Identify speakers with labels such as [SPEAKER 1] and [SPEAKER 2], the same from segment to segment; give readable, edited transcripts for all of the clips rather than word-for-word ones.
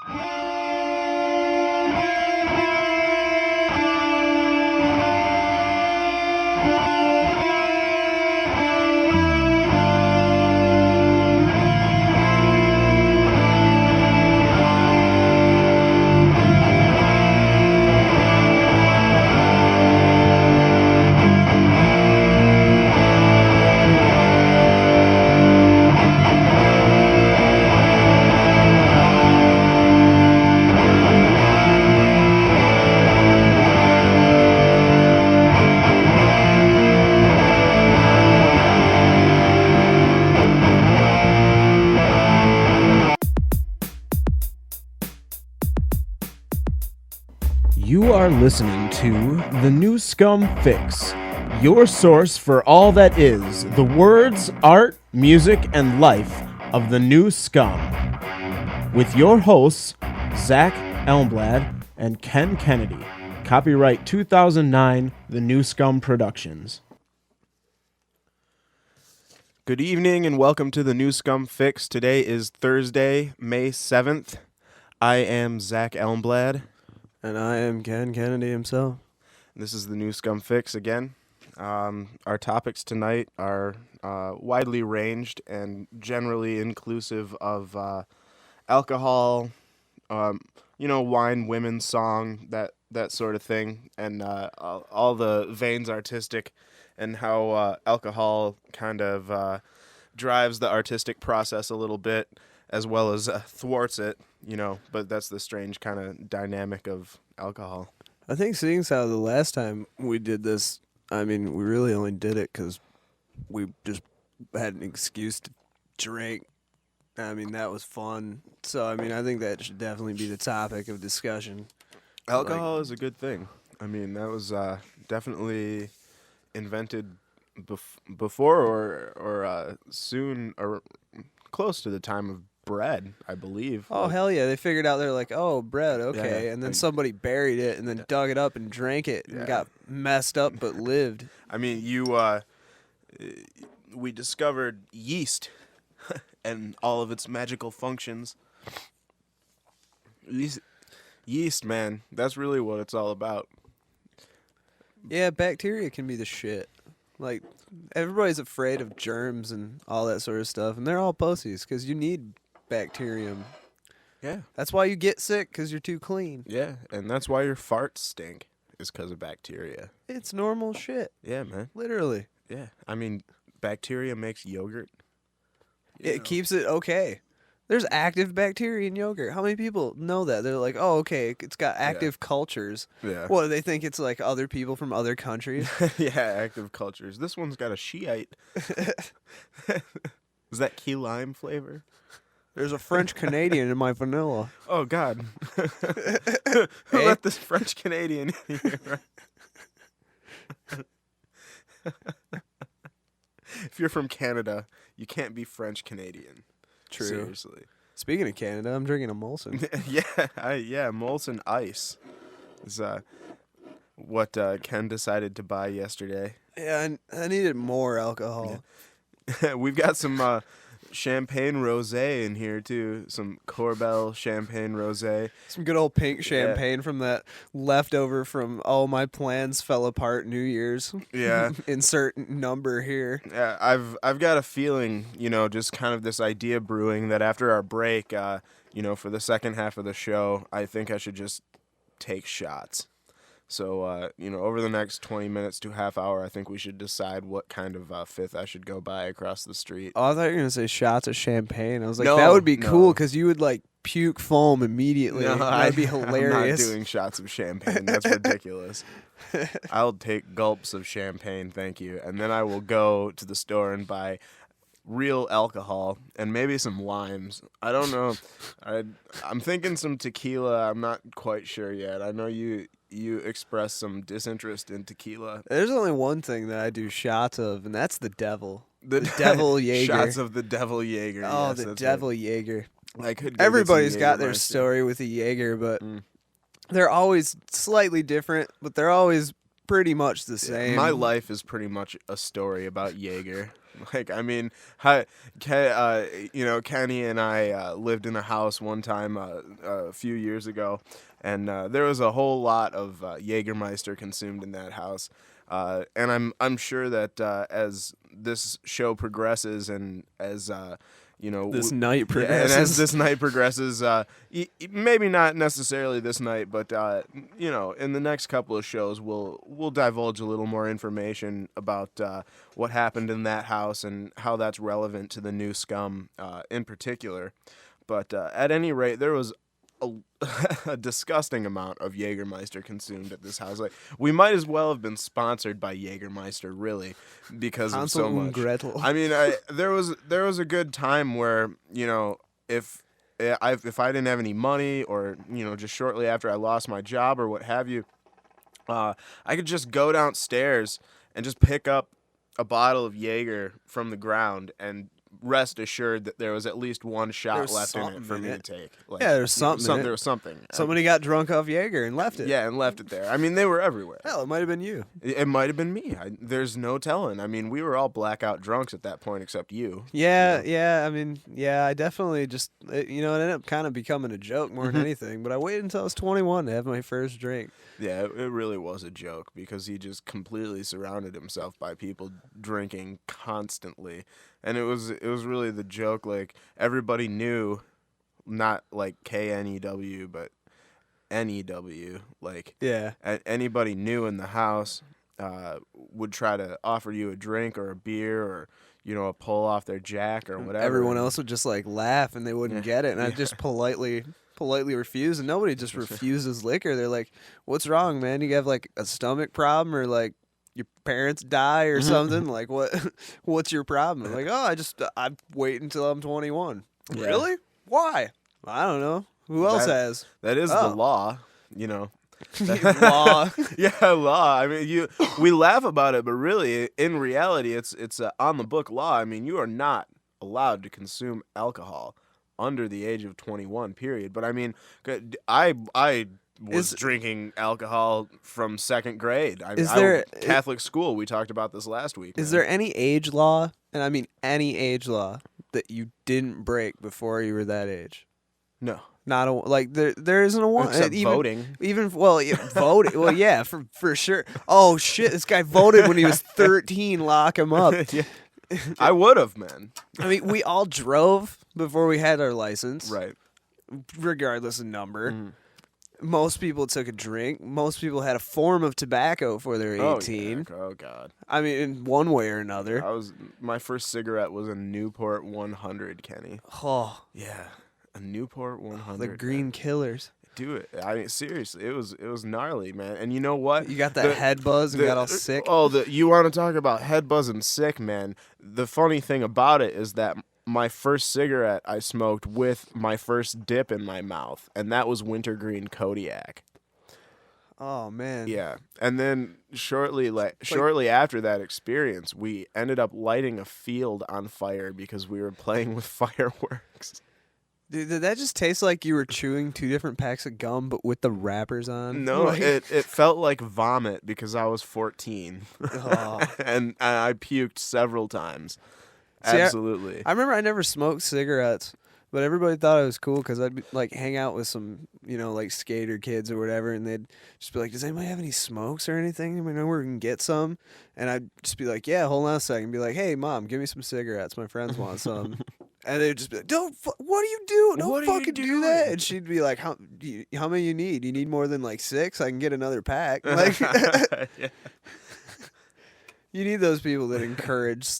[SPEAKER 1] You are listening to the new Scum Fix, your source for all that is the words, art, music, and life of the new Scum. With your hosts, Zach Elmblad and Ken Kennedy. Copyright 2009, The New Scum Productions. Good evening and welcome to the new Scum Fix. Today is Thursday, May 7th. I am Zach Elmblad.
[SPEAKER 2] And I am Ken Kennedy himself.
[SPEAKER 1] This is the new Scum Fix again. Our topics tonight are widely ranged and generally inclusive of alcohol, wine, women, song, that sort of thing, and all the veins artistic and how alcohol kind of drives the artistic process a little bit as well as thwarts it, but that's the strange kind of dynamic of alcohol.
[SPEAKER 2] I think seeing as how the last time we did this, we really only did it because we just had an excuse to drink. That was fun. So, I think that should definitely be the topic of discussion.
[SPEAKER 1] Alcohol is a good thing. That was definitely invented before or soon or close to the time of bread, I believe.
[SPEAKER 2] Oh, hell yeah. They figured out, they're like, oh, bread, okay.
[SPEAKER 1] Yeah,
[SPEAKER 2] and then somebody buried it and then dug it up and drank it and got messed up but lived.
[SPEAKER 1] We discovered yeast and all of its magical functions. Yeast, man, that's really what it's all about.
[SPEAKER 2] Yeah, bacteria can be the shit. Like, everybody's afraid of germs and all that sort of stuff, and they're all pussies because you need bacterium.
[SPEAKER 1] Yeah.
[SPEAKER 2] That's why you get sick, because you're too clean.
[SPEAKER 1] Yeah, and that's why your farts stink, is because of bacteria.
[SPEAKER 2] It's normal shit.
[SPEAKER 1] Yeah, man.
[SPEAKER 2] Literally.
[SPEAKER 1] Yeah. Bacteria makes yogurt.
[SPEAKER 2] It keeps it okay. There's active bacteria in yogurt. How many people know that? They're like, oh, okay, it's got active cultures.
[SPEAKER 1] Yeah.
[SPEAKER 2] What, they think it's like other people from other countries?
[SPEAKER 1] Yeah, active cultures. This one's got a Shiite. Is that key lime flavor?
[SPEAKER 2] There's a French Canadian in my vanilla.
[SPEAKER 1] Oh, God. Who let this French Canadian in here? If you're from Canada, you can't be French Canadian.
[SPEAKER 2] True.
[SPEAKER 1] Seriously.
[SPEAKER 2] Speaking of Canada, I'm drinking a Molson.
[SPEAKER 1] Molson Ice is what Ken decided to buy yesterday.
[SPEAKER 2] Yeah, I needed more alcohol.
[SPEAKER 1] Yeah. We've got some champagne rosé in here too. Some Corbel champagne rosé.
[SPEAKER 2] Some good old pink champagne from that leftover from all my plans fell apart New Year's.
[SPEAKER 1] Yeah.
[SPEAKER 2] Insert number here.
[SPEAKER 1] Yeah, I've got a feeling, just kind of this idea brewing that after our break, for the second half of the show, I think I should just take shots. So, over the next 20 minutes to half hour, I think we should decide what kind of fifth I should go buy across the street.
[SPEAKER 2] Oh, I thought you were going to say shots of champagne. I was like, that would be cool because you would, puke foam immediately.
[SPEAKER 1] No,
[SPEAKER 2] That'd be hilarious.
[SPEAKER 1] I'm not doing shots of champagne. That's ridiculous. I'll take gulps of champagne, thank you. And then I will go to the store and buy real alcohol and maybe some limes. I don't know. I'm thinking some tequila. I'm not quite sure yet. I know you expressed some disinterest in tequila.
[SPEAKER 2] There's only one thing that I do shots of, and that's the devil. The devil Jaeger.
[SPEAKER 1] Shots of the devil Jaeger.
[SPEAKER 2] Oh,
[SPEAKER 1] yes,
[SPEAKER 2] the devil right. Jaeger.
[SPEAKER 1] Everybody's
[SPEAKER 2] got their story with the Jaeger, but they're always slightly different, but they're always pretty much the same.
[SPEAKER 1] My life is pretty much a story about Jaeger. Like, I mean, hi, Kenny and I lived in a house one time a few years ago, and there was a whole lot of Jägermeister consumed in that house. And I'm sure that as this show progresses and as
[SPEAKER 2] This night
[SPEAKER 1] yeah,
[SPEAKER 2] progresses.
[SPEAKER 1] and as this night progresses, maybe not necessarily this night, but in the next couple of shows, we'll divulge a little more information about what happened in that house and how that's relevant to the new Scum in particular. But at any rate, there was a, a disgusting amount of Jägermeister consumed at this house. Like, we might as well have been sponsored by Jägermeister, really, because of so
[SPEAKER 2] Hansel and
[SPEAKER 1] much.
[SPEAKER 2] Gretel.
[SPEAKER 1] I mean, there was a good time where if I didn't have any money, or just shortly after I lost my job or what have you, I could just go downstairs and just pick up a bottle of Jaeger from the ground and rest assured that there was at least one shot
[SPEAKER 2] There's
[SPEAKER 1] left in it
[SPEAKER 2] something
[SPEAKER 1] for
[SPEAKER 2] in
[SPEAKER 1] me
[SPEAKER 2] it.
[SPEAKER 1] to take. Like,
[SPEAKER 2] Yeah, there's something in it.
[SPEAKER 1] There was something.
[SPEAKER 2] Somebody got drunk off Jaeger and left it.
[SPEAKER 1] Yeah, and left it there. I mean, they were everywhere.
[SPEAKER 2] Hell, it might have been you.
[SPEAKER 1] It might have been me. There's no telling. I mean, we were all blackout drunks at that point, except you.
[SPEAKER 2] Yeah. I mean, yeah, I definitely just, it ended up kind of becoming a joke more than anything. But I waited until I was 21 to have my first drink.
[SPEAKER 1] Yeah, it really was a joke because he just completely surrounded himself by people drinking constantly. And it was really the joke. Like, everybody knew, not like KNEW, but NEW. Like,
[SPEAKER 2] Yeah.
[SPEAKER 1] Anybody new in the house would try to offer you a drink or a beer or a pull off their jack or whatever.
[SPEAKER 2] Everyone else would just like laugh and they wouldn't get it, and I just politely refuse, and nobody just refuses liquor. They're like, "What's wrong, man? You have like a stomach problem, or like your parents die or something? Like what's your problem?" I'm like, "Oh, I wait until I'm 21."
[SPEAKER 1] Yeah.
[SPEAKER 2] Really? Why? I don't know. Who else has?
[SPEAKER 1] That is the law,
[SPEAKER 2] Law.
[SPEAKER 1] Yeah, law. I mean, we laugh about it, but really, in reality, it's on the book law. I mean, you are not allowed to consume alcohol under the age of 21. Period. But I mean, I was drinking alcohol from second grade. Catholic school? We talked about this last week.
[SPEAKER 2] Is there any age law, and I mean any age law, that you didn't break before you were that age?
[SPEAKER 1] No.
[SPEAKER 2] Not a, like there isn't a one.
[SPEAKER 1] Except voting.
[SPEAKER 2] Voting. Well, yeah, for sure. Oh shit, this guy voted when he was 13. Lock him up.
[SPEAKER 1] Yeah. I would have, man.
[SPEAKER 2] I mean, we all drove before we had our license,
[SPEAKER 1] Right?
[SPEAKER 2] Regardless of number. Most people took a drink. Most people had a form of tobacco before they were 18.
[SPEAKER 1] Oh God.
[SPEAKER 2] I mean, in one way or another.
[SPEAKER 1] My first cigarette was a Newport 100, Kenny.
[SPEAKER 2] Oh,
[SPEAKER 1] Yeah. A Newport 100.
[SPEAKER 2] the green killers.
[SPEAKER 1] Do it. I mean, seriously, it was gnarly, man. And you know what?
[SPEAKER 2] You got that head buzz and got all sick.
[SPEAKER 1] Oh, you want to talk about head buzz and sick, man? The funny thing about it is that my first cigarette I smoked with my first dip in my mouth, and that was wintergreen Kodiak.
[SPEAKER 2] Oh man.
[SPEAKER 1] Yeah, and then shortly after that experience, we ended up lighting a field on fire because we were playing with fireworks.
[SPEAKER 2] Dude, did that just taste like you were chewing two different packs of gum, but with the wrappers on?
[SPEAKER 1] No, it felt like vomit because I was 14, and I puked several times.
[SPEAKER 2] See,
[SPEAKER 1] Absolutely.
[SPEAKER 2] I remember I never smoked cigarettes, but everybody thought it was cool because I'd like hang out with some, like skater kids or whatever, and they'd just be like, "Does anybody have any smokes or anything? Anybody know where we can get some?" And I'd just be like, "Yeah, hold on a second." Be like, "Hey, mom, give me some cigarettes. My friends want some." And they'd just be like, what are you doing? Don't fucking do that. And she'd be like, how many you need? You need more than like 6? I can get another pack. Like,
[SPEAKER 1] Yeah.
[SPEAKER 2] You need those people that encourage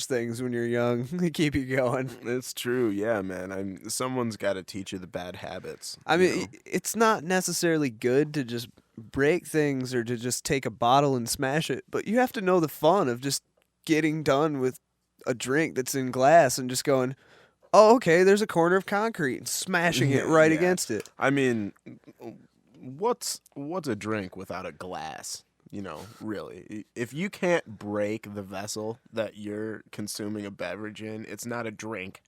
[SPEAKER 2] things when you're young. They keep you going.
[SPEAKER 1] It's true, yeah, man. Someone's got to teach you the bad habits.
[SPEAKER 2] I mean, it's not necessarily good to just break things or to just take a bottle and smash it, but you have to know the fun of just getting done with a drink that's in glass and just going, "Oh, okay, there's a corner of concrete," and smashing it right against it.
[SPEAKER 1] I mean, what's a drink without a glass? Really. If you can't break the vessel that you're consuming a beverage in, it's not a drink.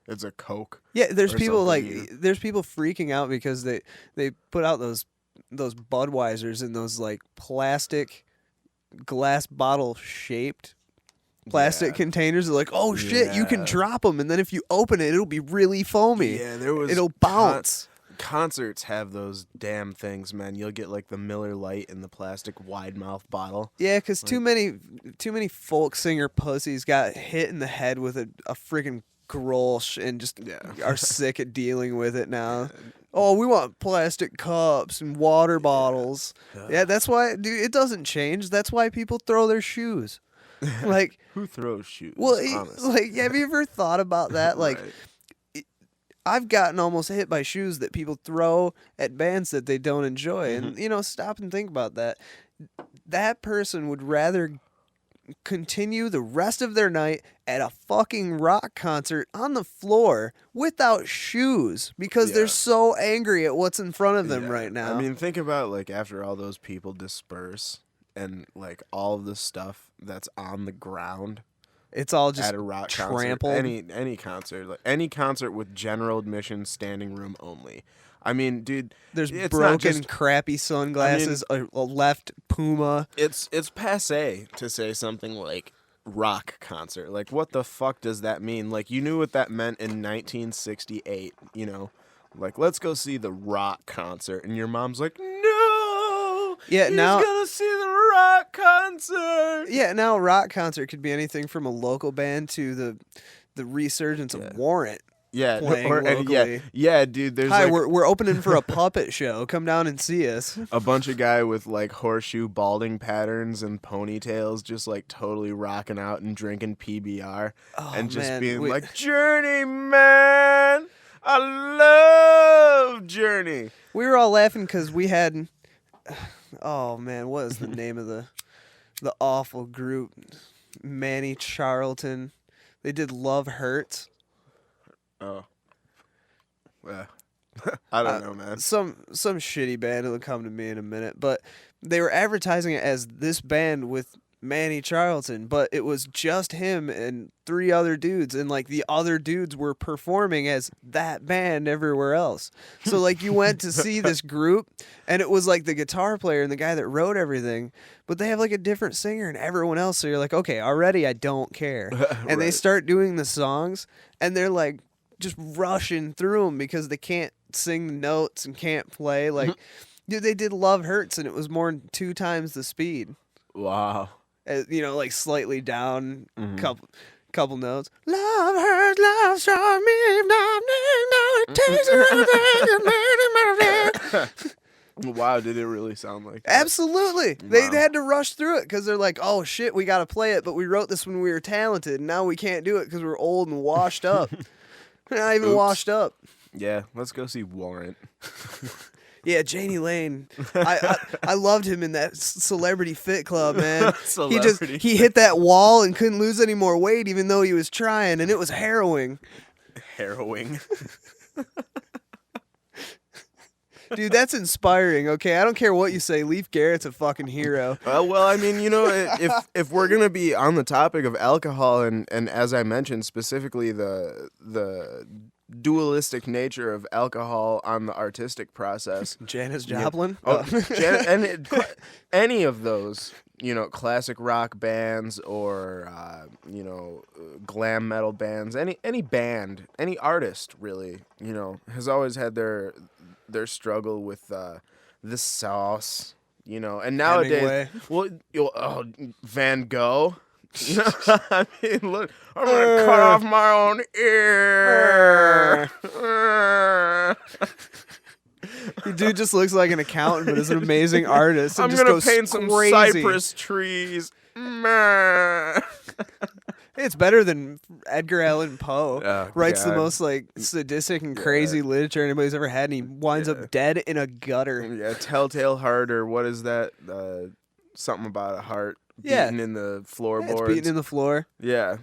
[SPEAKER 1] It's a Coke.
[SPEAKER 2] Yeah, there's people freaking out because they put out those Budweisers in those like plastic glass bottle shaped plastic containers. They're like, oh shit, you can
[SPEAKER 1] Yeah.
[SPEAKER 2] drop them, and then if you open it, it'll be really foamy.
[SPEAKER 1] Yeah, there was
[SPEAKER 2] It'll bounce.
[SPEAKER 1] Concerts have those damn things, man. You'll get like the Miller Lite in the plastic wide mouth bottle.
[SPEAKER 2] Yeah, because too many folk singer pussies got hit in the head with a friggin' grolsch and just are sick at dealing with it now. Oh, we want plastic cups and water bottles. Yeah, that's why, dude. It doesn't change. That's why people throw their shoes. Like,
[SPEAKER 1] Who throws shoes?
[SPEAKER 2] well,
[SPEAKER 1] honestly?
[SPEAKER 2] like, have you ever thought about that? Like,
[SPEAKER 1] Right.
[SPEAKER 2] I've gotten almost hit by shoes that people throw at bands that they don't enjoy. And, stop and think about that. That person would rather continue the rest of their night at a fucking rock concert on the floor without shoes because they're so angry at what's in front of them right now.
[SPEAKER 1] I mean, think about like after all those people disperse and like all of the stuff that's on the ground.
[SPEAKER 2] It's all just
[SPEAKER 1] at a rock
[SPEAKER 2] trampled.
[SPEAKER 1] concert, any concert, like any concert with general admission, standing room only. I mean, dude,
[SPEAKER 2] there's
[SPEAKER 1] it's
[SPEAKER 2] broken,
[SPEAKER 1] not just,
[SPEAKER 2] crappy sunglasses, a left Puma.
[SPEAKER 1] It's passé to say something like rock concert. Like, what the fuck does that mean? Like, you knew what that meant in 1968. You know, like let's go see the rock concert, and your mom's like, no,
[SPEAKER 2] Yeah,
[SPEAKER 1] he's
[SPEAKER 2] now
[SPEAKER 1] gonna see the rock concert.
[SPEAKER 2] Yeah, now a rock concert could be anything from a local band to the resurgence of Warrant.
[SPEAKER 1] Yeah,
[SPEAKER 2] playing
[SPEAKER 1] and
[SPEAKER 2] locally.
[SPEAKER 1] yeah, dude. There's
[SPEAKER 2] Hi,
[SPEAKER 1] like
[SPEAKER 2] we're opening for a puppet show. Come down and see us.
[SPEAKER 1] a bunch of guy with like horseshoe balding patterns and ponytails, just like totally rocking out and drinking PBR, and just
[SPEAKER 2] man,
[SPEAKER 1] being
[SPEAKER 2] we-
[SPEAKER 1] like, "Journey, man, I love Journey."
[SPEAKER 2] We were all laughing because we had. Oh man, what is the name of the awful group? Manny Charlton. They did Love Hurts.
[SPEAKER 1] Oh, yeah. I don't know, man.
[SPEAKER 2] Some shitty band. It'll come to me in a minute. But they were advertising it as this band with Manny Charlton, but it was just him and 3 other dudes, and like the other dudes were performing as that band everywhere else. So like you went to see this group, and it was like the guitar player and the guy that wrote everything, but they have like a different singer and everyone else. So you're like, okay, already I don't care. And they
[SPEAKER 1] Right.
[SPEAKER 2] start doing the songs, and they're like just rushing through them because they can't sing the notes and can't play. Like, dude, they did Love Hurts, and it was more than 2 times the speed.
[SPEAKER 1] Wow.
[SPEAKER 2] Like slightly down, couple notes. Love hurts, love struck me, love it takes everything.
[SPEAKER 1] Wow, did it really sound like that?
[SPEAKER 2] Absolutely. They had to rush through it because they're like, oh shit, we got to play it, but we wrote this when we were talented, and now we can't do it because we're old and washed up. We're not even washed up.
[SPEAKER 1] Yeah, let's go see Warrant.
[SPEAKER 2] Yeah, Janie Lane. I loved him in that Celebrity Fit Club, man.
[SPEAKER 1] Celebrity
[SPEAKER 2] He hit that wall and couldn't lose any more weight even though he was trying, and it was harrowing.
[SPEAKER 1] Harrowing.
[SPEAKER 2] Dude, that's inspiring, okay? I don't care what you say. Leif Garrett's a fucking hero.
[SPEAKER 1] Well, I mean, if we're gonna be on the topic of alcohol and as I mentioned specifically the dualistic nature of alcohol on the artistic process,
[SPEAKER 2] Janis Joplin?
[SPEAKER 1] any of those, classic rock bands or glam metal bands, any band, any artist really, has always had their struggle with the sauce, and nowadays,
[SPEAKER 2] Hemingway.
[SPEAKER 1] Van Gogh. I mean, look, I'm gonna cut off my own ear.
[SPEAKER 2] The dude just looks like an accountant, but is an amazing artist. And
[SPEAKER 1] I'm
[SPEAKER 2] just
[SPEAKER 1] gonna
[SPEAKER 2] goes
[SPEAKER 1] paint some
[SPEAKER 2] crazy.
[SPEAKER 1] cypress trees. Meh.
[SPEAKER 2] It's better than Edgar Allan Poe.
[SPEAKER 1] Oh,
[SPEAKER 2] Writes the
[SPEAKER 1] God.
[SPEAKER 2] most like sadistic and crazy literature anybody's ever had, and he winds up dead in a gutter.
[SPEAKER 1] Yeah, Telltale Heart, or what is that? Something about a heart beaten in the floorboards.
[SPEAKER 2] It's beaten in the floor.
[SPEAKER 1] Yeah.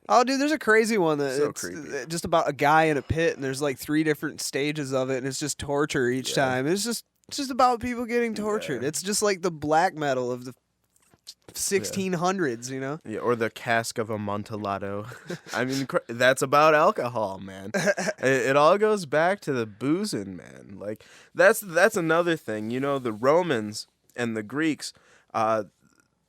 [SPEAKER 2] Oh, dude, there's a crazy one that
[SPEAKER 1] So
[SPEAKER 2] it's
[SPEAKER 1] creepy.
[SPEAKER 2] just about a guy in a pit, and there's like 3 different stages of it, and it's just torture each time. It's just about people getting tortured.
[SPEAKER 1] Yeah.
[SPEAKER 2] It's just like the black metal of the 1600s,
[SPEAKER 1] Yeah, or the cask of Amontillado. I mean, that's about alcohol, man. It all goes back to the boozing, man. Like that's another thing. The Romans and the Greeks,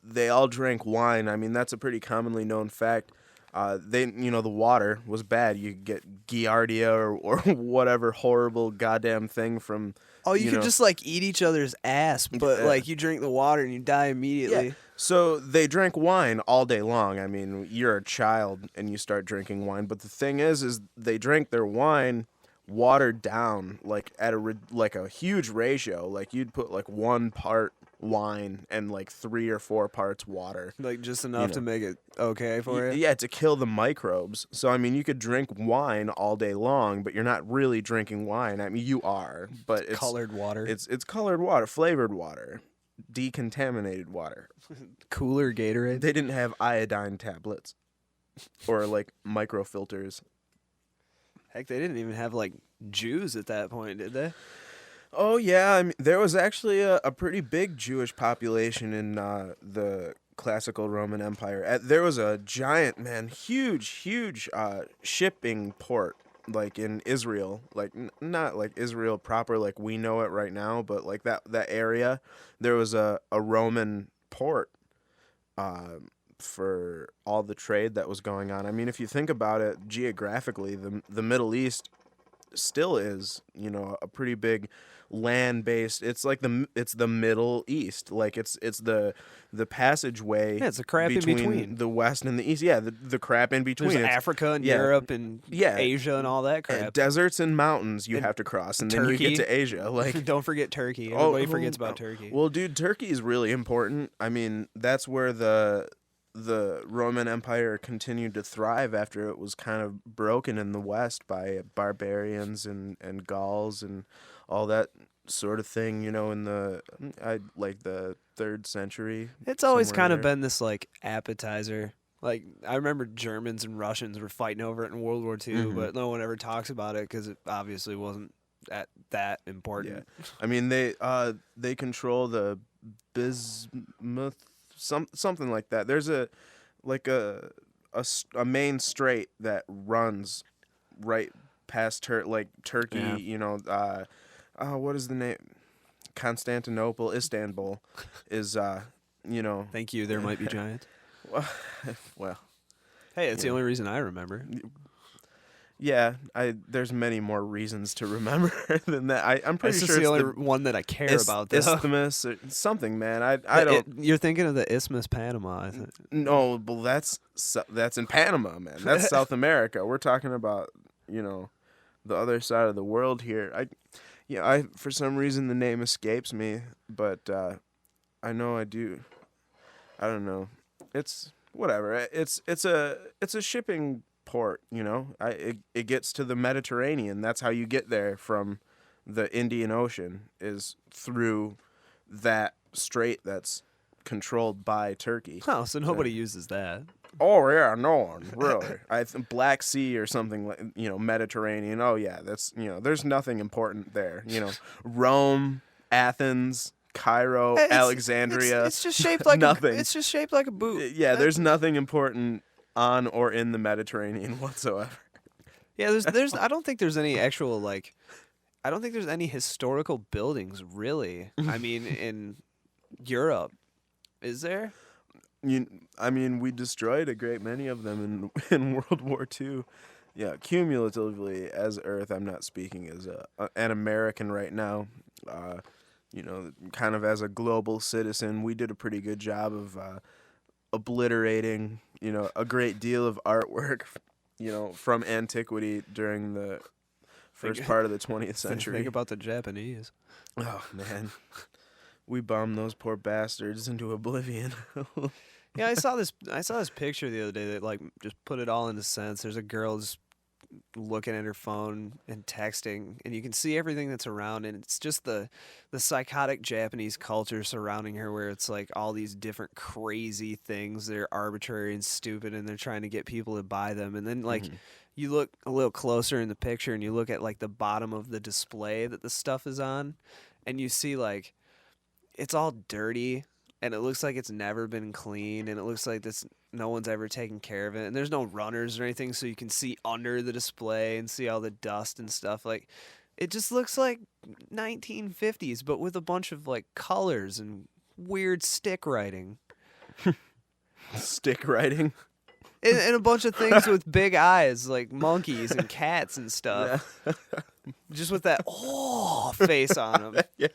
[SPEAKER 1] they all drank wine. I mean, that's a pretty commonly known fact. The water was bad. You get giardia or whatever horrible goddamn thing from.
[SPEAKER 2] Oh, you could just like eat each other's ass, but like you drink the water and you die immediately.
[SPEAKER 1] Yeah. So they drank wine all day long. I mean, you're a child and you start drinking wine, but the thing is they drank their wine watered down, like at a huge ratio. Like you'd put like 1 part wine and like 3 or 4 parts water.
[SPEAKER 2] Like just enough to make it okay for you?
[SPEAKER 1] Yeah, to kill the microbes. So I mean, you could drink wine all day long, but you're not really drinking wine. I mean, you are, but it's
[SPEAKER 2] colored water.
[SPEAKER 1] It's colored water, flavored water, decontaminated water.
[SPEAKER 2] Cooler Gatorade.
[SPEAKER 1] They didn't have iodine tablets or like microfilters.
[SPEAKER 2] Heck, they didn't even have like Jews at that point, did they?
[SPEAKER 1] Oh yeah, I mean, there was actually a pretty big Jewish population in the classical Roman Empire. There was a giant, huge shipping port, like in Israel, like not like Israel proper, like we know it right now, but like that area, there was a Roman port for all the trade that was going on. I mean, if you think about it geographically, the Middle East still is, a pretty big land-based. It's like it's the Middle East. Like it's the passageway.
[SPEAKER 2] Yeah, it's a crap in between
[SPEAKER 1] the West and the East. Yeah, the crap in between.
[SPEAKER 2] There's Africa and Europe and Asia and all that crap.
[SPEAKER 1] Deserts and mountains you have to cross, and then you get to Asia. Like
[SPEAKER 2] don't forget Turkey. Everybody forgets about Turkey.
[SPEAKER 1] Well, dude, Turkey is really important. I mean, that's where the Roman Empire continued to thrive after it was kind of broken in the West by barbarians and Gauls and all that sort of thing, in the 3rd century.
[SPEAKER 2] It's always kind of been this like appetizer. Like I remember Germans and Russians were fighting over it in World War II, but no one ever talks about it because it obviously wasn't that important.
[SPEAKER 1] Yeah. I mean, they control the bismuth, something like that. There's a main strait that runs right past Turkey.
[SPEAKER 2] Yeah.
[SPEAKER 1] What is the name? Constantinople, Istanbul, is
[SPEAKER 2] Thank you. There might be giants.
[SPEAKER 1] Well,
[SPEAKER 2] hey, that's the only reason I remember.
[SPEAKER 1] Yeah, there's many more reasons to remember than that. I'm pretty sure
[SPEAKER 2] it's the only one that I care about. Though.
[SPEAKER 1] Isthmus or something, man. I don't.
[SPEAKER 2] You're thinking of the Isthmus, Panama. I think.
[SPEAKER 1] No, well, that's in Panama, man. That's South America. We're talking about the other side of the world here. I for some reason the name escapes me, but I know I do. I don't know. It's whatever. It's a shipping port, it gets to the Mediterranean. That's how you get there from the Indian Ocean, is through that strait that's controlled by Turkey.
[SPEAKER 2] Oh, so nobody uses that.
[SPEAKER 1] Oh yeah, no one really. Black Sea or something like Mediterranean. Oh yeah, that's there's nothing important there. Rome, Athens, Cairo, Alexandria.
[SPEAKER 2] It's just shaped like
[SPEAKER 1] nothing.
[SPEAKER 2] It's just shaped like a boot.
[SPEAKER 1] Yeah, there's nothing important on or in the Mediterranean whatsoever.
[SPEAKER 2] Yeah, there's I don't think there's any actual I don't think there's any historical buildings really. I mean, in Europe, is there?
[SPEAKER 1] We destroyed a great many of them in World War II. Yeah, cumulatively as Earth, I'm not speaking as an American right now. Kind of as a global citizen, we did a pretty good job of obliterating, a great deal of artwork, from antiquity during the first part of the 20th century.
[SPEAKER 2] Think about the Japanese.
[SPEAKER 1] Oh, man. We bombed those poor bastards into oblivion.
[SPEAKER 2] Yeah, I saw this picture the other day that just put it all into sense. There's a girl just looking at her phone and texting, and you can see everything that's around, and it's just the psychotic Japanese culture surrounding her, where it's like all these different crazy things that are arbitrary and stupid, and they're trying to get people to buy them. And then you look a little closer in the picture, and you look at the bottom of the display that the stuff is on, and you see it's all dirty, and it looks like it's never been cleaned, and it looks like no one's ever taken care of it, and there's no runners or anything, so you can see under the display and see all the dust and stuff. It just looks like 1950s, but with a bunch of colors and weird stick writing.
[SPEAKER 1] Stick writing.
[SPEAKER 2] And a bunch of things with big eyes, like monkeys and cats and stuff.
[SPEAKER 1] Yeah.
[SPEAKER 2] Just with that face on them.
[SPEAKER 1] Yeah.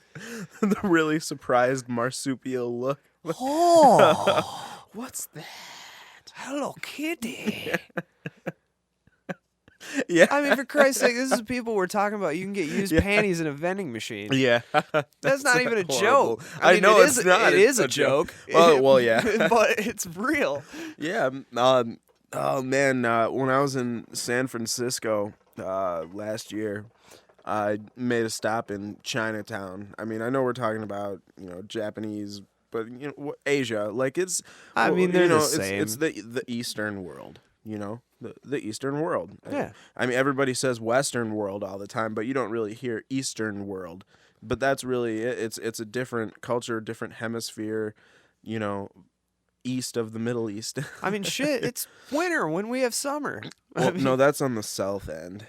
[SPEAKER 1] The really surprised marsupial look.
[SPEAKER 2] Oh,
[SPEAKER 1] What's that?
[SPEAKER 2] Hello Kitty.
[SPEAKER 1] Yeah.
[SPEAKER 2] I mean, for Christ's sake, this is people we're talking about. You can get used panties in a vending machine.
[SPEAKER 1] Yeah.
[SPEAKER 2] That's not even a
[SPEAKER 1] horrible.
[SPEAKER 2] joke.
[SPEAKER 1] I
[SPEAKER 2] mean,
[SPEAKER 1] know
[SPEAKER 2] it
[SPEAKER 1] it's
[SPEAKER 2] is,
[SPEAKER 1] not.
[SPEAKER 2] It is a joke.
[SPEAKER 1] Well, yeah.
[SPEAKER 2] But it's real.
[SPEAKER 1] Yeah. Oh man, when I was in San Francisco last year, I made a stop in Chinatown. I mean, I know we're talking about Japanese, but Asia. Like it's.
[SPEAKER 2] I mean, they're the
[SPEAKER 1] it's,
[SPEAKER 2] same.
[SPEAKER 1] It's the Eastern world. The Eastern world.
[SPEAKER 2] Yeah.
[SPEAKER 1] I mean, everybody says Western world all the time, but you don't really hear Eastern world. But that's really it. It's a different culture, different hemisphere. East of the Middle East.
[SPEAKER 2] I mean, shit, it's winter when we have summer.
[SPEAKER 1] Well, no, that's on the south end.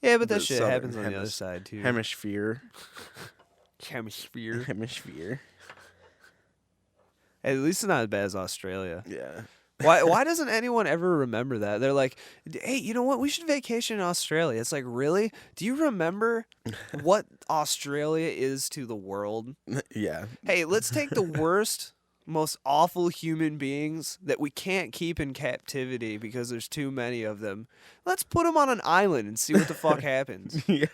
[SPEAKER 2] Yeah, but that
[SPEAKER 1] the
[SPEAKER 2] shit
[SPEAKER 1] southern
[SPEAKER 2] happens on the other side, too.
[SPEAKER 1] Hemisphere.
[SPEAKER 2] Hemisphere.
[SPEAKER 1] Hemisphere.
[SPEAKER 2] At least it's not as bad as Australia.
[SPEAKER 1] Yeah.
[SPEAKER 2] Why doesn't anyone ever remember that? They're like, hey, you know what? We should vacation in Australia. It's like, really? Do you remember what Australia is to the world?
[SPEAKER 1] Yeah.
[SPEAKER 2] Hey, let's take the worst, most awful human beings that we can't keep in captivity because there's too many of them. Let's put them on an island and see what the fuck happens.
[SPEAKER 1] Yeah.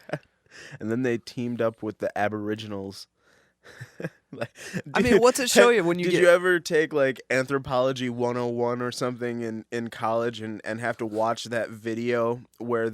[SPEAKER 1] And then they teamed up with the Aboriginals.
[SPEAKER 2] I mean, what's it show you when you
[SPEAKER 1] Did you ever take like Anthropology 101 or something in college and have to watch that video where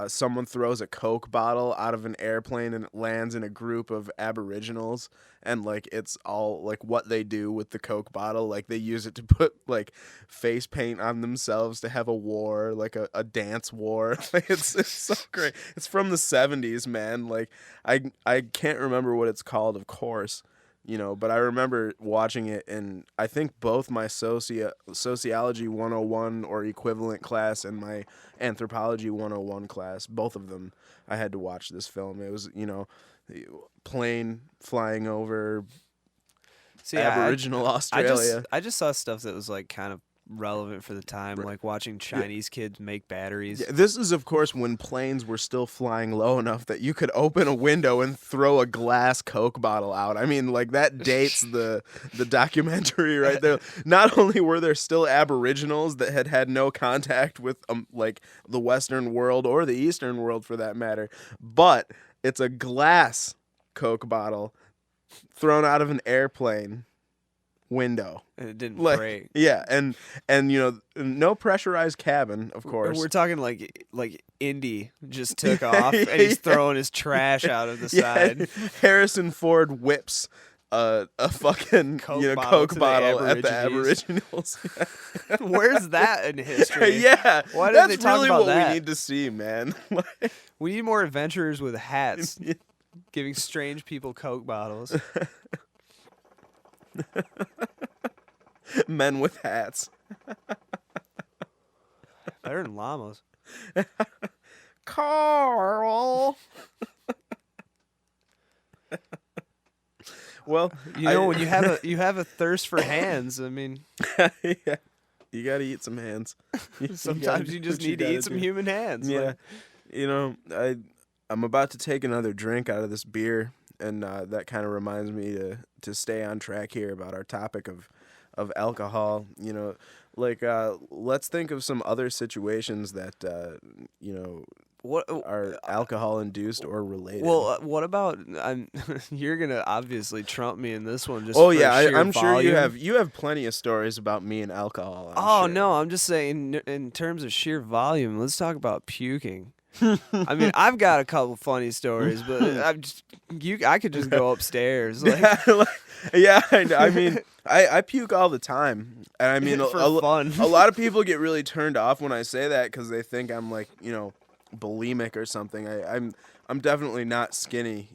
[SPEAKER 1] someone throws a Coke bottle out of an airplane and it lands in a group of Aboriginals, and like it's all like what they do with the Coke bottle, like they use it to put like face paint on themselves to have a war, like a dance war. Like it's so great. It's from the 70s, man. Like I can't remember what it's called, of course. But I remember watching it, and I think both my sociology 101 or equivalent class and my anthropology 101 class, both of them, I had to watch this film. It was, plane flying over Aboriginal Australia.
[SPEAKER 2] I just saw stuff that was like kind of relevant for the time, like watching Chinese kids make batteries.
[SPEAKER 1] Yeah, this is, of course, when planes were still flying low enough that you could open a window and throw a glass Coke bottle out. I mean, like that dates the documentary right there. Not only were there still Aboriginals that had no contact with like the Western world or the Eastern world for that matter, but it's a glass Coke bottle thrown out of an airplane window,
[SPEAKER 2] and it didn't
[SPEAKER 1] like,
[SPEAKER 2] break.
[SPEAKER 1] Yeah, and no pressurized cabin, of course.
[SPEAKER 2] We're talking like Indy just took off and he's throwing his trash out of the side.
[SPEAKER 1] Harrison Ford whips a fucking Coke bottle at the Aboriginals.
[SPEAKER 2] Where's that in history?
[SPEAKER 1] Yeah,
[SPEAKER 2] why
[SPEAKER 1] that's
[SPEAKER 2] did they talk
[SPEAKER 1] really
[SPEAKER 2] about
[SPEAKER 1] what
[SPEAKER 2] that?
[SPEAKER 1] we need to see, man.
[SPEAKER 2] We need more adventurers with hats, giving strange people Coke bottles.
[SPEAKER 1] Men with hats.
[SPEAKER 2] Better than llamas.
[SPEAKER 1] Carl. Well,
[SPEAKER 2] when you have a thirst for hands, I mean,
[SPEAKER 1] yeah, you gotta eat some hands.
[SPEAKER 2] Sometimes you just need to eat some human hands.
[SPEAKER 1] Yeah,
[SPEAKER 2] like.
[SPEAKER 1] I'm about to take another drink out of this beer, and that kind of reminds me to stay on track here about our topic of alcohol. Let's think of some other situations that what are alcohol induced or related.
[SPEAKER 2] Well, what about you're gonna obviously trump me in this one. Just
[SPEAKER 1] I'm
[SPEAKER 2] volume.
[SPEAKER 1] Sure you have plenty of stories about me and alcohol.
[SPEAKER 2] Sure. No, I'm just saying in terms of sheer volume. Let's talk about puking. I mean, I've got a couple funny stories, but I could just go upstairs.
[SPEAKER 1] Yeah, I mean, I puke all the time, and I mean,
[SPEAKER 2] fun.
[SPEAKER 1] A lot of people get really turned off when I say that because they think I'm like bulimic or something. I'm definitely not skinny,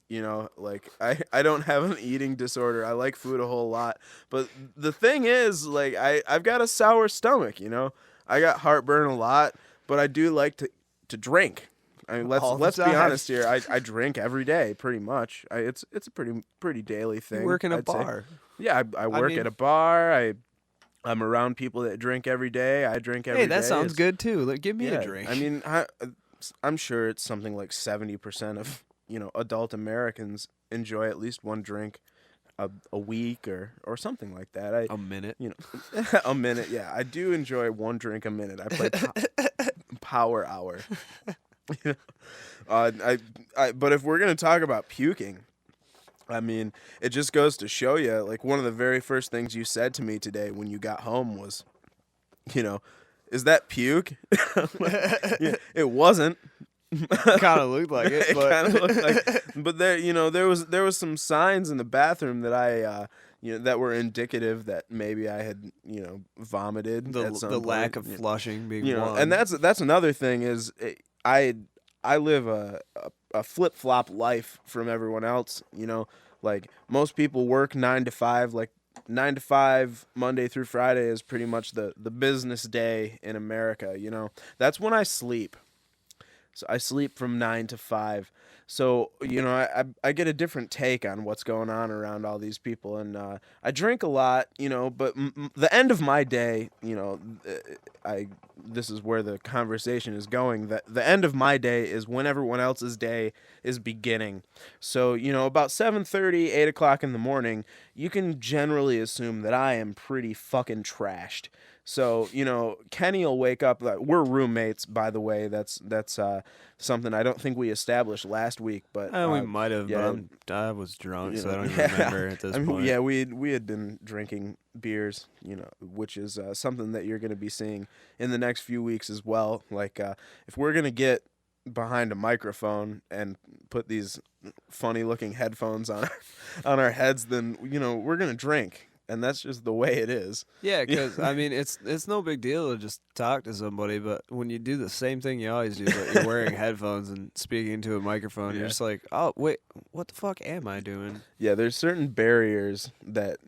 [SPEAKER 1] like I don't have an eating disorder. I like food a whole lot, but the thing is, like I've got a sour stomach, I got heartburn a lot, but I do like to drink. I mean, let's be honest here. I drink every day, pretty much. It's a pretty daily thing.
[SPEAKER 2] You work in a
[SPEAKER 1] I'd
[SPEAKER 2] bar.
[SPEAKER 1] say. Yeah, I work at a bar. I'm around people that drink every day. I drink every
[SPEAKER 2] Hey,
[SPEAKER 1] day.
[SPEAKER 2] that sounds good too. Give me
[SPEAKER 1] Yeah,
[SPEAKER 2] a drink.
[SPEAKER 1] I mean, I'm sure it's something like 70% of adult Americans enjoy at least one drink a week or something like that.
[SPEAKER 2] A minute.
[SPEAKER 1] A minute. Yeah, I do enjoy one drink a minute. I play Power Hour. But if we're gonna talk about puking, I mean, it just goes to show you. Like one of the very first things you said to me today when you got home was, is that puke? Yeah, it wasn't.
[SPEAKER 2] Kind of looked like it,
[SPEAKER 1] It
[SPEAKER 2] but
[SPEAKER 1] kind of looked like, but there was some signs in the bathroom that I that were indicative that maybe I had vomited at some
[SPEAKER 2] the
[SPEAKER 1] point.
[SPEAKER 2] lack of flushing being one.
[SPEAKER 1] And that's another thing is I live a flip flop life from everyone else. Like most people work 9 to 5. Like 9 to 5 Monday through Friday is pretty much the business day in America. That's when I sleep. So I sleep from 9 to 5. So, I get a different take on what's going on around all these people. And I drink a lot, but the end of my day, this is where the conversation is going. The end of my day is when everyone else's day is beginning. So, about 7:30, 8 o'clock in the morning, you can generally assume that I am pretty fucking trashed. So, Kenny will wake up. We're roommates, by the way. That's something I don't think we established last week. But
[SPEAKER 2] we might have,
[SPEAKER 1] yeah,
[SPEAKER 2] but I was drunk, so I don't even
[SPEAKER 1] yeah.
[SPEAKER 2] remember at this point.
[SPEAKER 1] Yeah, we had been drinking beers, which is something that you're going to be seeing in the next few weeks as well. Like, if we're going to get behind a microphone and put these funny-looking headphones on our heads, then we're going to drink. And that's just the way it is.
[SPEAKER 2] Yeah, because I mean, it's no big deal to just talk to somebody, but when you do the same thing you always do, but you're wearing headphones and speaking into a microphone, you're just like, oh wait, what the fuck am I doing?
[SPEAKER 1] Yeah, there's certain barriers that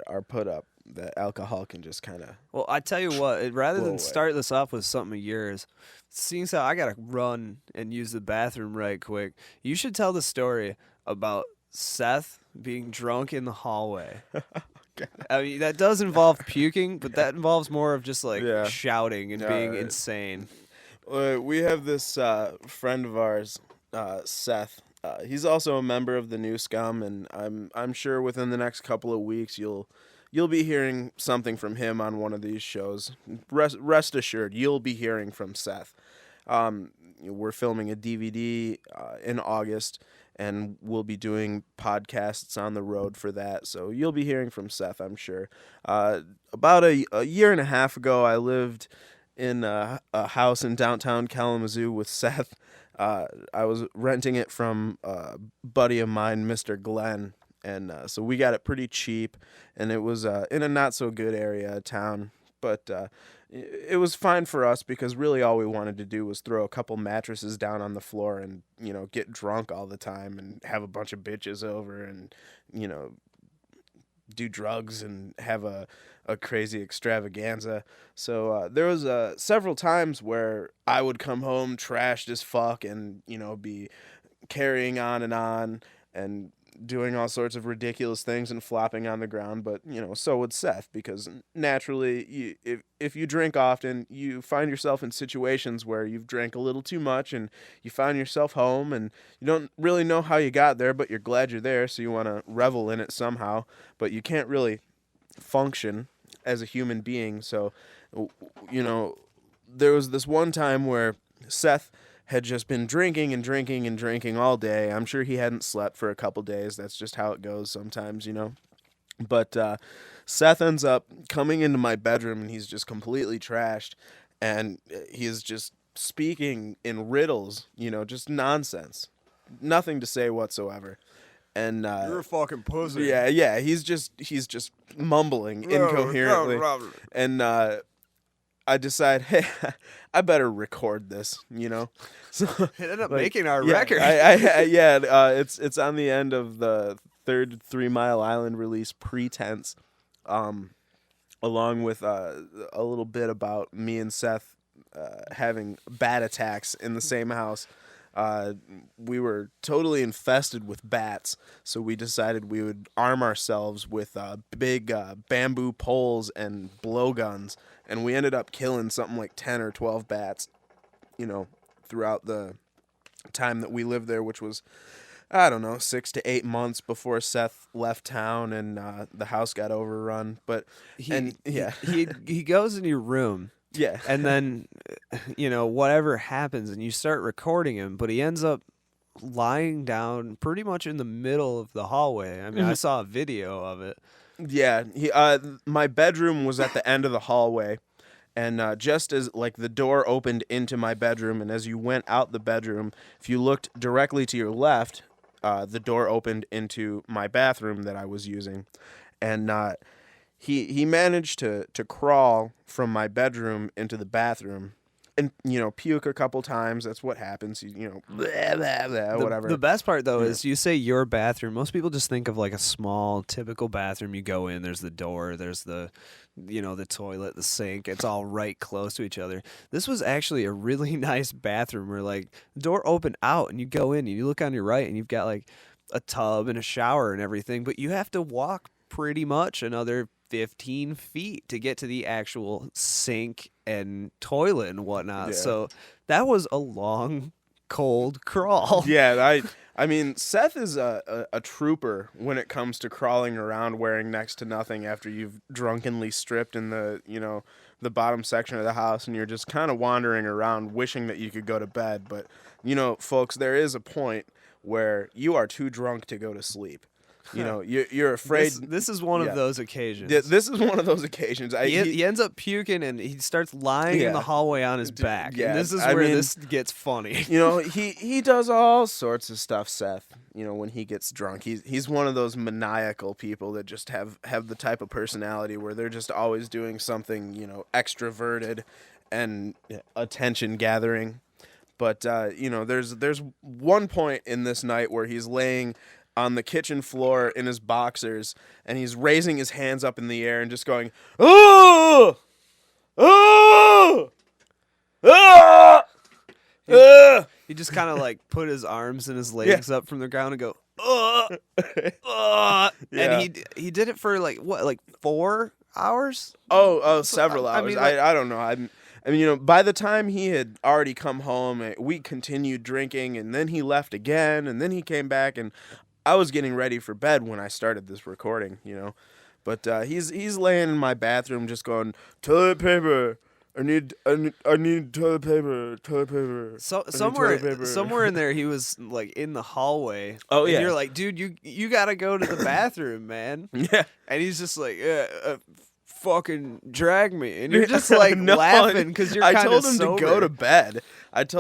[SPEAKER 1] are put up that alcohol can just kind of.
[SPEAKER 2] Well, I tell you what, rather
[SPEAKER 1] blow
[SPEAKER 2] than
[SPEAKER 1] away.
[SPEAKER 2] start this off with something of yours, seeing how I gotta run and use the bathroom right quick, you should tell the story about Seth being drunk in the hallway. I mean, that does involve puking, but that involves more of just like shouting and being insane.
[SPEAKER 1] We have this friend of ours, Seth. He's also a member of the new Scum, and I'm sure within the next couple of weeks you'll be hearing something from him on one of these shows. Rest assured, you'll be hearing from Seth. We're filming a DVD in August, and we'll be doing podcasts on the road for that. So you'll be hearing from Seth, I'm sure. About a year and a half ago, I lived in a house in downtown Kalamazoo with Seth. I was renting it from a buddy of mine, Mr. Glenn. And so we got it pretty cheap, and it was in a not-so-good area of town. But it was fine for us because really all we wanted to do was throw a couple mattresses down on the floor and, get drunk all the time and have a bunch of bitches over and, do drugs and have a crazy extravaganza. So there was several times where I would come home trashed as fuck and, be carrying on and doing all sorts of ridiculous things and flopping on the ground, but so would Seth, because naturally if you drink often, you find yourself in situations where you've drank a little too much and you find yourself home and you don't really know how you got there, but you're glad you're there, so you want to revel in it somehow, but you can't really function as a human being. So there was this one time where Seth had just been drinking and drinking and drinking all day. I'm sure he hadn't slept for a couple days. That's just how it goes sometimes, But Seth ends up coming into my bedroom, and he's just completely trashed, and he is just speaking in riddles, just nonsense. Nothing to say whatsoever. And
[SPEAKER 2] You're a fucking pussy.
[SPEAKER 1] Yeah, he's just mumbling incoherently. And I decide, hey, I better record this, So
[SPEAKER 2] it ended up making our record.
[SPEAKER 1] It's on the end of the third 3 Mile Island release, Pretense, along with a little bit about me and Seth having bat attacks in the same house. we were totally infested with bats, so we decided we would arm ourselves with big bamboo poles and blowguns, and we ended up killing something like 10 or 12 bats, throughout the time that we lived there, which was, I don't know, 6 to 8 months before Seth left town and the house got overrun. But
[SPEAKER 2] he goes in your room.
[SPEAKER 1] Yeah.
[SPEAKER 2] And then, whatever happens, and you start recording him, but he ends up lying down pretty much in the middle of the hallway. I mean, I saw a video of it.
[SPEAKER 1] Yeah. My bedroom was at the end of the hallway, and just as the door opened into my bedroom, and as you went out the bedroom, if you looked directly to your left, the door opened into my bathroom that I was using, and he managed to crawl from my bedroom into the bathroom and, puke a couple times. That's what happens. Blah, blah, blah, whatever.
[SPEAKER 2] The best part, though, is you say your bathroom. Most people just think of a small, typical bathroom. You go in, there's the door, there's the toilet, the sink. It's all right close to each other. This was actually a really nice bathroom where, the door opened out, and you go in, and you look on your right, and you've got, a tub and a shower and everything, but you have to walk pretty much another 15 feet to get to the actual sink and toilet and whatnot.
[SPEAKER 1] Yeah.
[SPEAKER 2] So that was a long, cold crawl.
[SPEAKER 1] Yeah, I mean, Seth is a trooper when it comes to crawling around wearing next to nothing after you've drunkenly stripped in the bottom section of the house, and you're just kind of wandering around wishing that you could go to bed. But, folks, there is a point where you are too drunk to go to sleep. You're afraid.
[SPEAKER 2] This is one of those occasions.
[SPEAKER 1] This is one of those occasions.
[SPEAKER 2] He ends up puking, and he starts lying in the hallway on his back.
[SPEAKER 1] Yeah,
[SPEAKER 2] and this is where this gets funny.
[SPEAKER 1] He does all sorts of stuff, Seth. When he gets drunk, he's one of those maniacal people that just have the type of personality where they're just always doing something, extroverted and attention gathering. But there's one point in this night where he's laying on the kitchen floor in his boxers, and he's raising his hands up in the air and just going, "Oh! Oh! Oh!"
[SPEAKER 2] He just kind of put his arms and his legs up from the ground and go,
[SPEAKER 1] Yeah.
[SPEAKER 2] And he did it for 4 hours?
[SPEAKER 1] Several hours. I don't know. I mean, by the time he had already come home, we continued drinking, and then he left again, and then he came back, and I was getting ready for bed when I started this recording, But he's laying in my bathroom just going, "Toilet paper. I need toilet paper.
[SPEAKER 2] Somewhere in there he was in the hallway.
[SPEAKER 1] Oh,
[SPEAKER 2] and
[SPEAKER 1] yeah.
[SPEAKER 2] You're like, "Dude, you got to go to the bathroom, man."
[SPEAKER 1] Yeah.
[SPEAKER 2] And he's just like, fucking drag me, and you're just
[SPEAKER 1] No,
[SPEAKER 2] laughing because you're kind of
[SPEAKER 1] I told him
[SPEAKER 2] sober.
[SPEAKER 1] to go to bed.
[SPEAKER 2] That's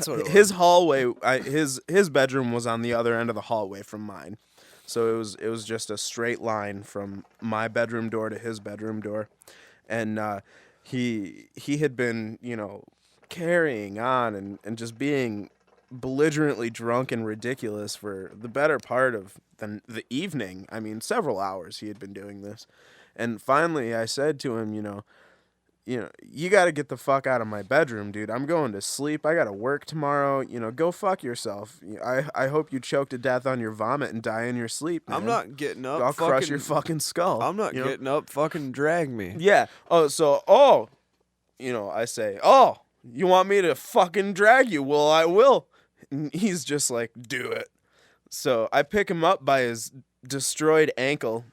[SPEAKER 2] what it was.
[SPEAKER 1] His hallway, his bedroom was on the other end of the hallway from mine, so it was just a straight line from my bedroom door to his bedroom door, and he had been carrying on and just being belligerently drunk and ridiculous for the better part of the evening. I mean, several hours he had been doing this. And finally, I said to him, you got to get the fuck out of my bedroom, dude. I'm going to sleep. I got to work tomorrow. Go fuck yourself. I hope you choke to death on your vomit and die in your sleep, man.
[SPEAKER 2] I'm not getting up.
[SPEAKER 1] I'll crush your fucking skull.
[SPEAKER 2] I'm not getting up. Fucking drag me.
[SPEAKER 1] Yeah. I say, you want me to fucking drag you? Well, I will. And he's just like, do it. So I pick him up by his destroyed ankle.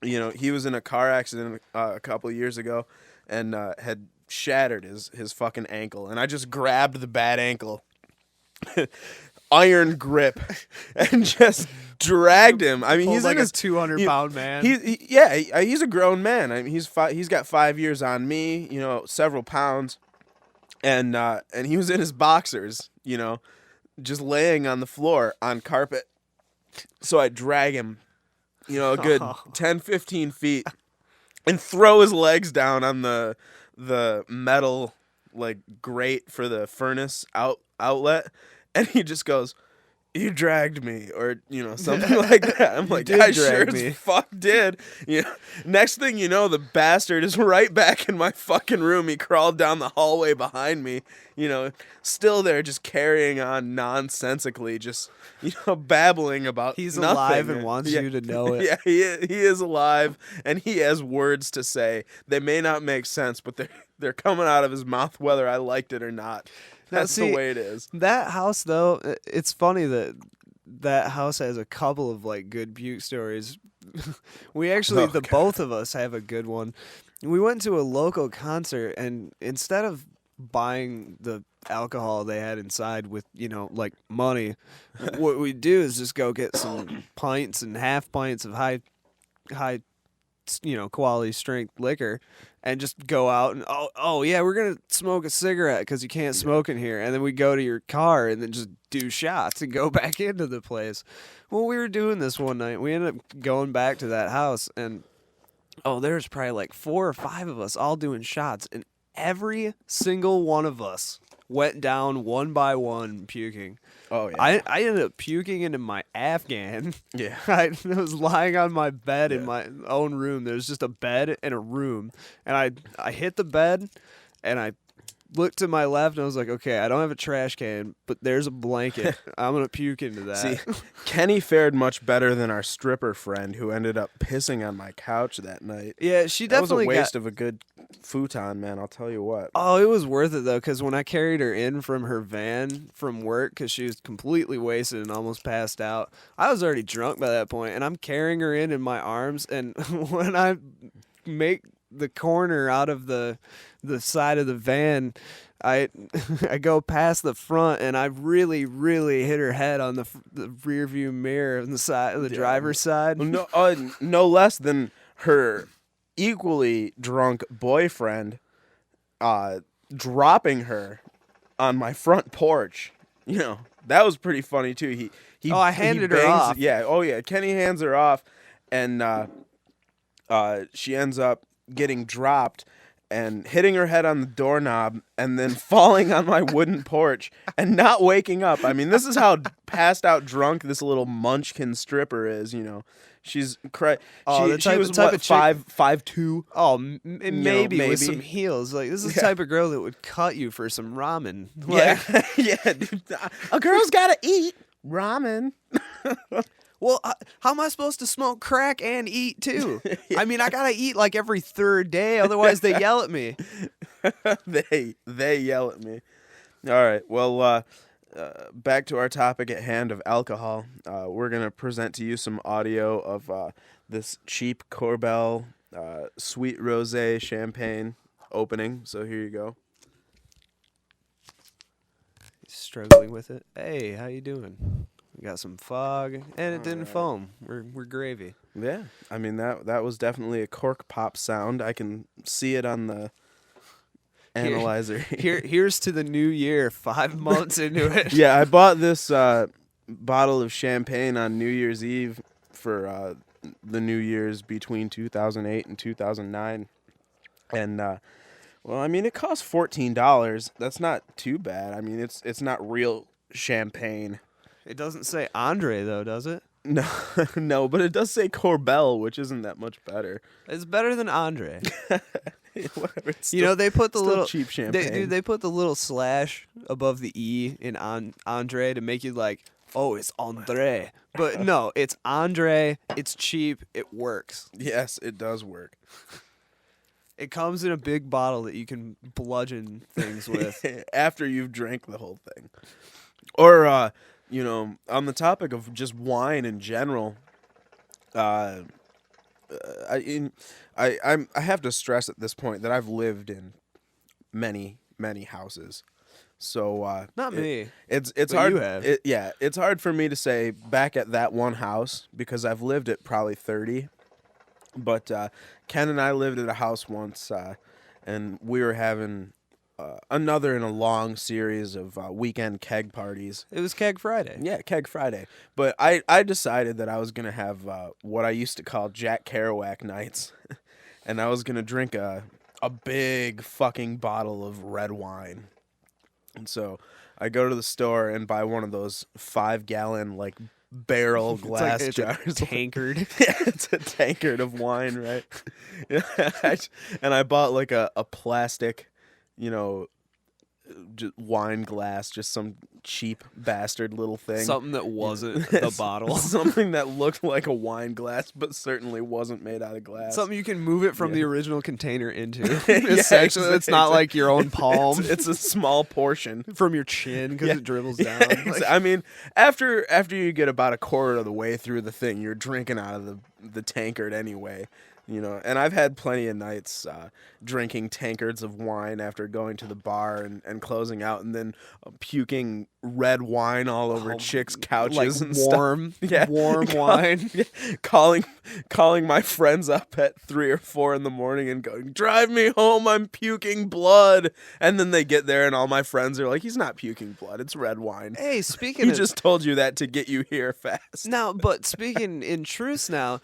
[SPEAKER 1] He was in a car accident a couple of years ago and had shattered his fucking ankle. And I just grabbed the bad ankle, iron grip, and just dragged him. I mean, he's
[SPEAKER 2] like
[SPEAKER 1] in his
[SPEAKER 2] 200-pound man.
[SPEAKER 1] He's a grown man. I mean, he's got 5 years on me, several pounds. And he was in his boxers, just laying on the floor on carpet. So I drag him, a good 10, 15 feet and throw his legs down on the metal grate for the furnace outlet. And he just goes, you dragged me, or something like that. I'm like,
[SPEAKER 2] did
[SPEAKER 1] I sure
[SPEAKER 2] drag
[SPEAKER 1] as
[SPEAKER 2] me.
[SPEAKER 1] fuck did. Next thing you know, the bastard is right back in my fucking room. He crawled down the hallway behind me, still there, just carrying on nonsensically, just babbling about
[SPEAKER 2] He's
[SPEAKER 1] nothing.
[SPEAKER 2] alive and wants
[SPEAKER 1] Yeah.
[SPEAKER 2] you to know it.
[SPEAKER 1] Yeah, he is alive, and he has words to say. They may not make sense, but they're coming out of his mouth whether I liked it or not.
[SPEAKER 2] Now,
[SPEAKER 1] That's
[SPEAKER 2] see,
[SPEAKER 1] the way it is.
[SPEAKER 2] That house, though, it's funny that house has a couple of like good puke stories. We actually,
[SPEAKER 1] Oh, God.
[SPEAKER 2] both of us have a good one. We went to a local concert, and instead of buying the alcohol they had inside with like money, what we do is just go get some pints and half pints of high quality strength liquor, and just go out and oh yeah, we're gonna smoke a cigarette because you can't smoke in here, and then we go to your car and then just do shots and go back into the place. Well, we were doing this one night. We ended up going back to that house, and there's probably like 4 or 5 of us all doing shots, and every single one of us went down one by one puking.
[SPEAKER 1] Oh yeah.
[SPEAKER 2] I ended up puking into my Afghan.
[SPEAKER 1] Yeah.
[SPEAKER 2] I was lying on my bed in
[SPEAKER 1] Yeah.
[SPEAKER 2] my own room. There's just a bed and a room. And I hit the bed, and I looked to my left, and I was like, okay, I don't have a trash can, but there's a blanket. I'm going to puke into that.
[SPEAKER 1] See, Kenny fared much better than our stripper friend who ended up pissing on my couch that night.
[SPEAKER 2] Yeah, she
[SPEAKER 1] That was a
[SPEAKER 2] definitely
[SPEAKER 1] waste of a good futon, man. I'll tell you what.
[SPEAKER 2] Oh, it was worth it, though, because when I carried her in from her van from work, because she was completely wasted and almost passed out, I was already drunk by that point, and I'm carrying her in my arms, and when I make the corner out of the side of the van, I go past the front, and I really, really hit her head on the rear view mirror on the side, the driver's side.
[SPEAKER 1] No less than her equally drunk boyfriend dropping her on my front porch. That was pretty funny too.
[SPEAKER 2] I handed her
[SPEAKER 1] bangs-
[SPEAKER 2] off.
[SPEAKER 1] Yeah. Oh yeah. Kenny hands her off, and she ends up getting dropped and hitting her head on the doorknob, and then falling on my wooden porch and not waking up. I mean, this is how passed out drunk this little munchkin stripper is. She's she was
[SPEAKER 2] type
[SPEAKER 1] what,
[SPEAKER 2] of chick-
[SPEAKER 1] 5'2".
[SPEAKER 2] Oh, maybe
[SPEAKER 1] maybe.
[SPEAKER 2] with some heels. Like, this is the type of girl that would cut you for some ramen.
[SPEAKER 1] Yeah,
[SPEAKER 2] Like,
[SPEAKER 1] yeah. Dude. A girl's gotta eat ramen.
[SPEAKER 2] well, how am I supposed to smoke crack and eat too? I mean, I gotta eat like every 3rd day, otherwise they yell at me.
[SPEAKER 1] They yell at me. All right. Well, back to our topic at hand of alcohol. We're gonna present to you some audio of this cheap Corbel sweet rosé champagne opening. So here you go.
[SPEAKER 2] Struggling with it. Hey, how you doing? We got some fog, and it didn't foam. We're gravy.
[SPEAKER 1] Yeah, I mean that was definitely a cork pop sound. I can see it on the analyzer.
[SPEAKER 2] Here's to the new year. 5 months into it.
[SPEAKER 1] Yeah, I bought this bottle of champagne on New Year's Eve for the New Year's between 2008 and 2009, and well, I mean it cost $14. That's not too bad. I mean it's not real champagne.
[SPEAKER 2] It doesn't say Andre though, does it?
[SPEAKER 1] No, no, but it does say Corbel, which isn't that much better.
[SPEAKER 2] It's better than Andre.
[SPEAKER 1] Whatever, it's
[SPEAKER 2] You know, they put the
[SPEAKER 1] still
[SPEAKER 2] little
[SPEAKER 1] cheap champagne.
[SPEAKER 2] They put the little slash above the E in Andre to make you like, oh, it's Andre. But no, it's Andre. It's cheap. It works.
[SPEAKER 1] Yes, it does work.
[SPEAKER 2] It comes in a big bottle that you can bludgeon things with.
[SPEAKER 1] After you've drank the whole thing. Or, on the topic of just wine in general, I have to stress at this point that I've lived in many houses, so
[SPEAKER 2] Not me.
[SPEAKER 1] It's
[SPEAKER 2] But
[SPEAKER 1] hard.
[SPEAKER 2] you have.
[SPEAKER 1] It's hard for me to say back at that one house because I've lived at probably 30. But Ken and I lived at a house once, and we were having another in a long series of weekend keg parties.
[SPEAKER 2] It was Keg Friday.
[SPEAKER 1] Yeah, Keg Friday. But I decided that I was going to have what I used to call Jack Kerouac nights. And I was going to drink a big fucking bottle of red wine. And so I go to the store and buy one of those 5-gallon like barrel glass
[SPEAKER 2] it's
[SPEAKER 1] jars.
[SPEAKER 2] a tankard.
[SPEAKER 1] Yeah, it's a tankard of wine, right? Yeah, and I bought like a plastic, you know, wine glass, just some cheap bastard little thing.
[SPEAKER 2] Something that wasn't the bottle.
[SPEAKER 1] Something that looked like a wine glass, but certainly wasn't made out of glass.
[SPEAKER 2] Something you can move it from the original container into.
[SPEAKER 1] Yeah,
[SPEAKER 2] Essentially, it's not like your own palm.
[SPEAKER 1] It's a small portion
[SPEAKER 2] from your chin because it dribbles down.
[SPEAKER 1] I mean, after you get about a quarter of the way through the thing, you're drinking out of the tankard anyway. You know, and I've had plenty of nights drinking tankards of wine after going to the bar and closing out, and then puking red wine all over chicks' couches and
[SPEAKER 2] warm,
[SPEAKER 1] stuff. Yeah.
[SPEAKER 2] Warm wine.
[SPEAKER 1] Calling my friends up at 3 or 4 in the morning and going, "Drive me home, I'm puking blood." And then they get there, and all my friends are like, "He's not puking blood, it's red wine."
[SPEAKER 2] Hey, speaking
[SPEAKER 1] he
[SPEAKER 2] of...
[SPEAKER 1] just told you that to get you here fast.
[SPEAKER 2] Now, but speaking in truth now,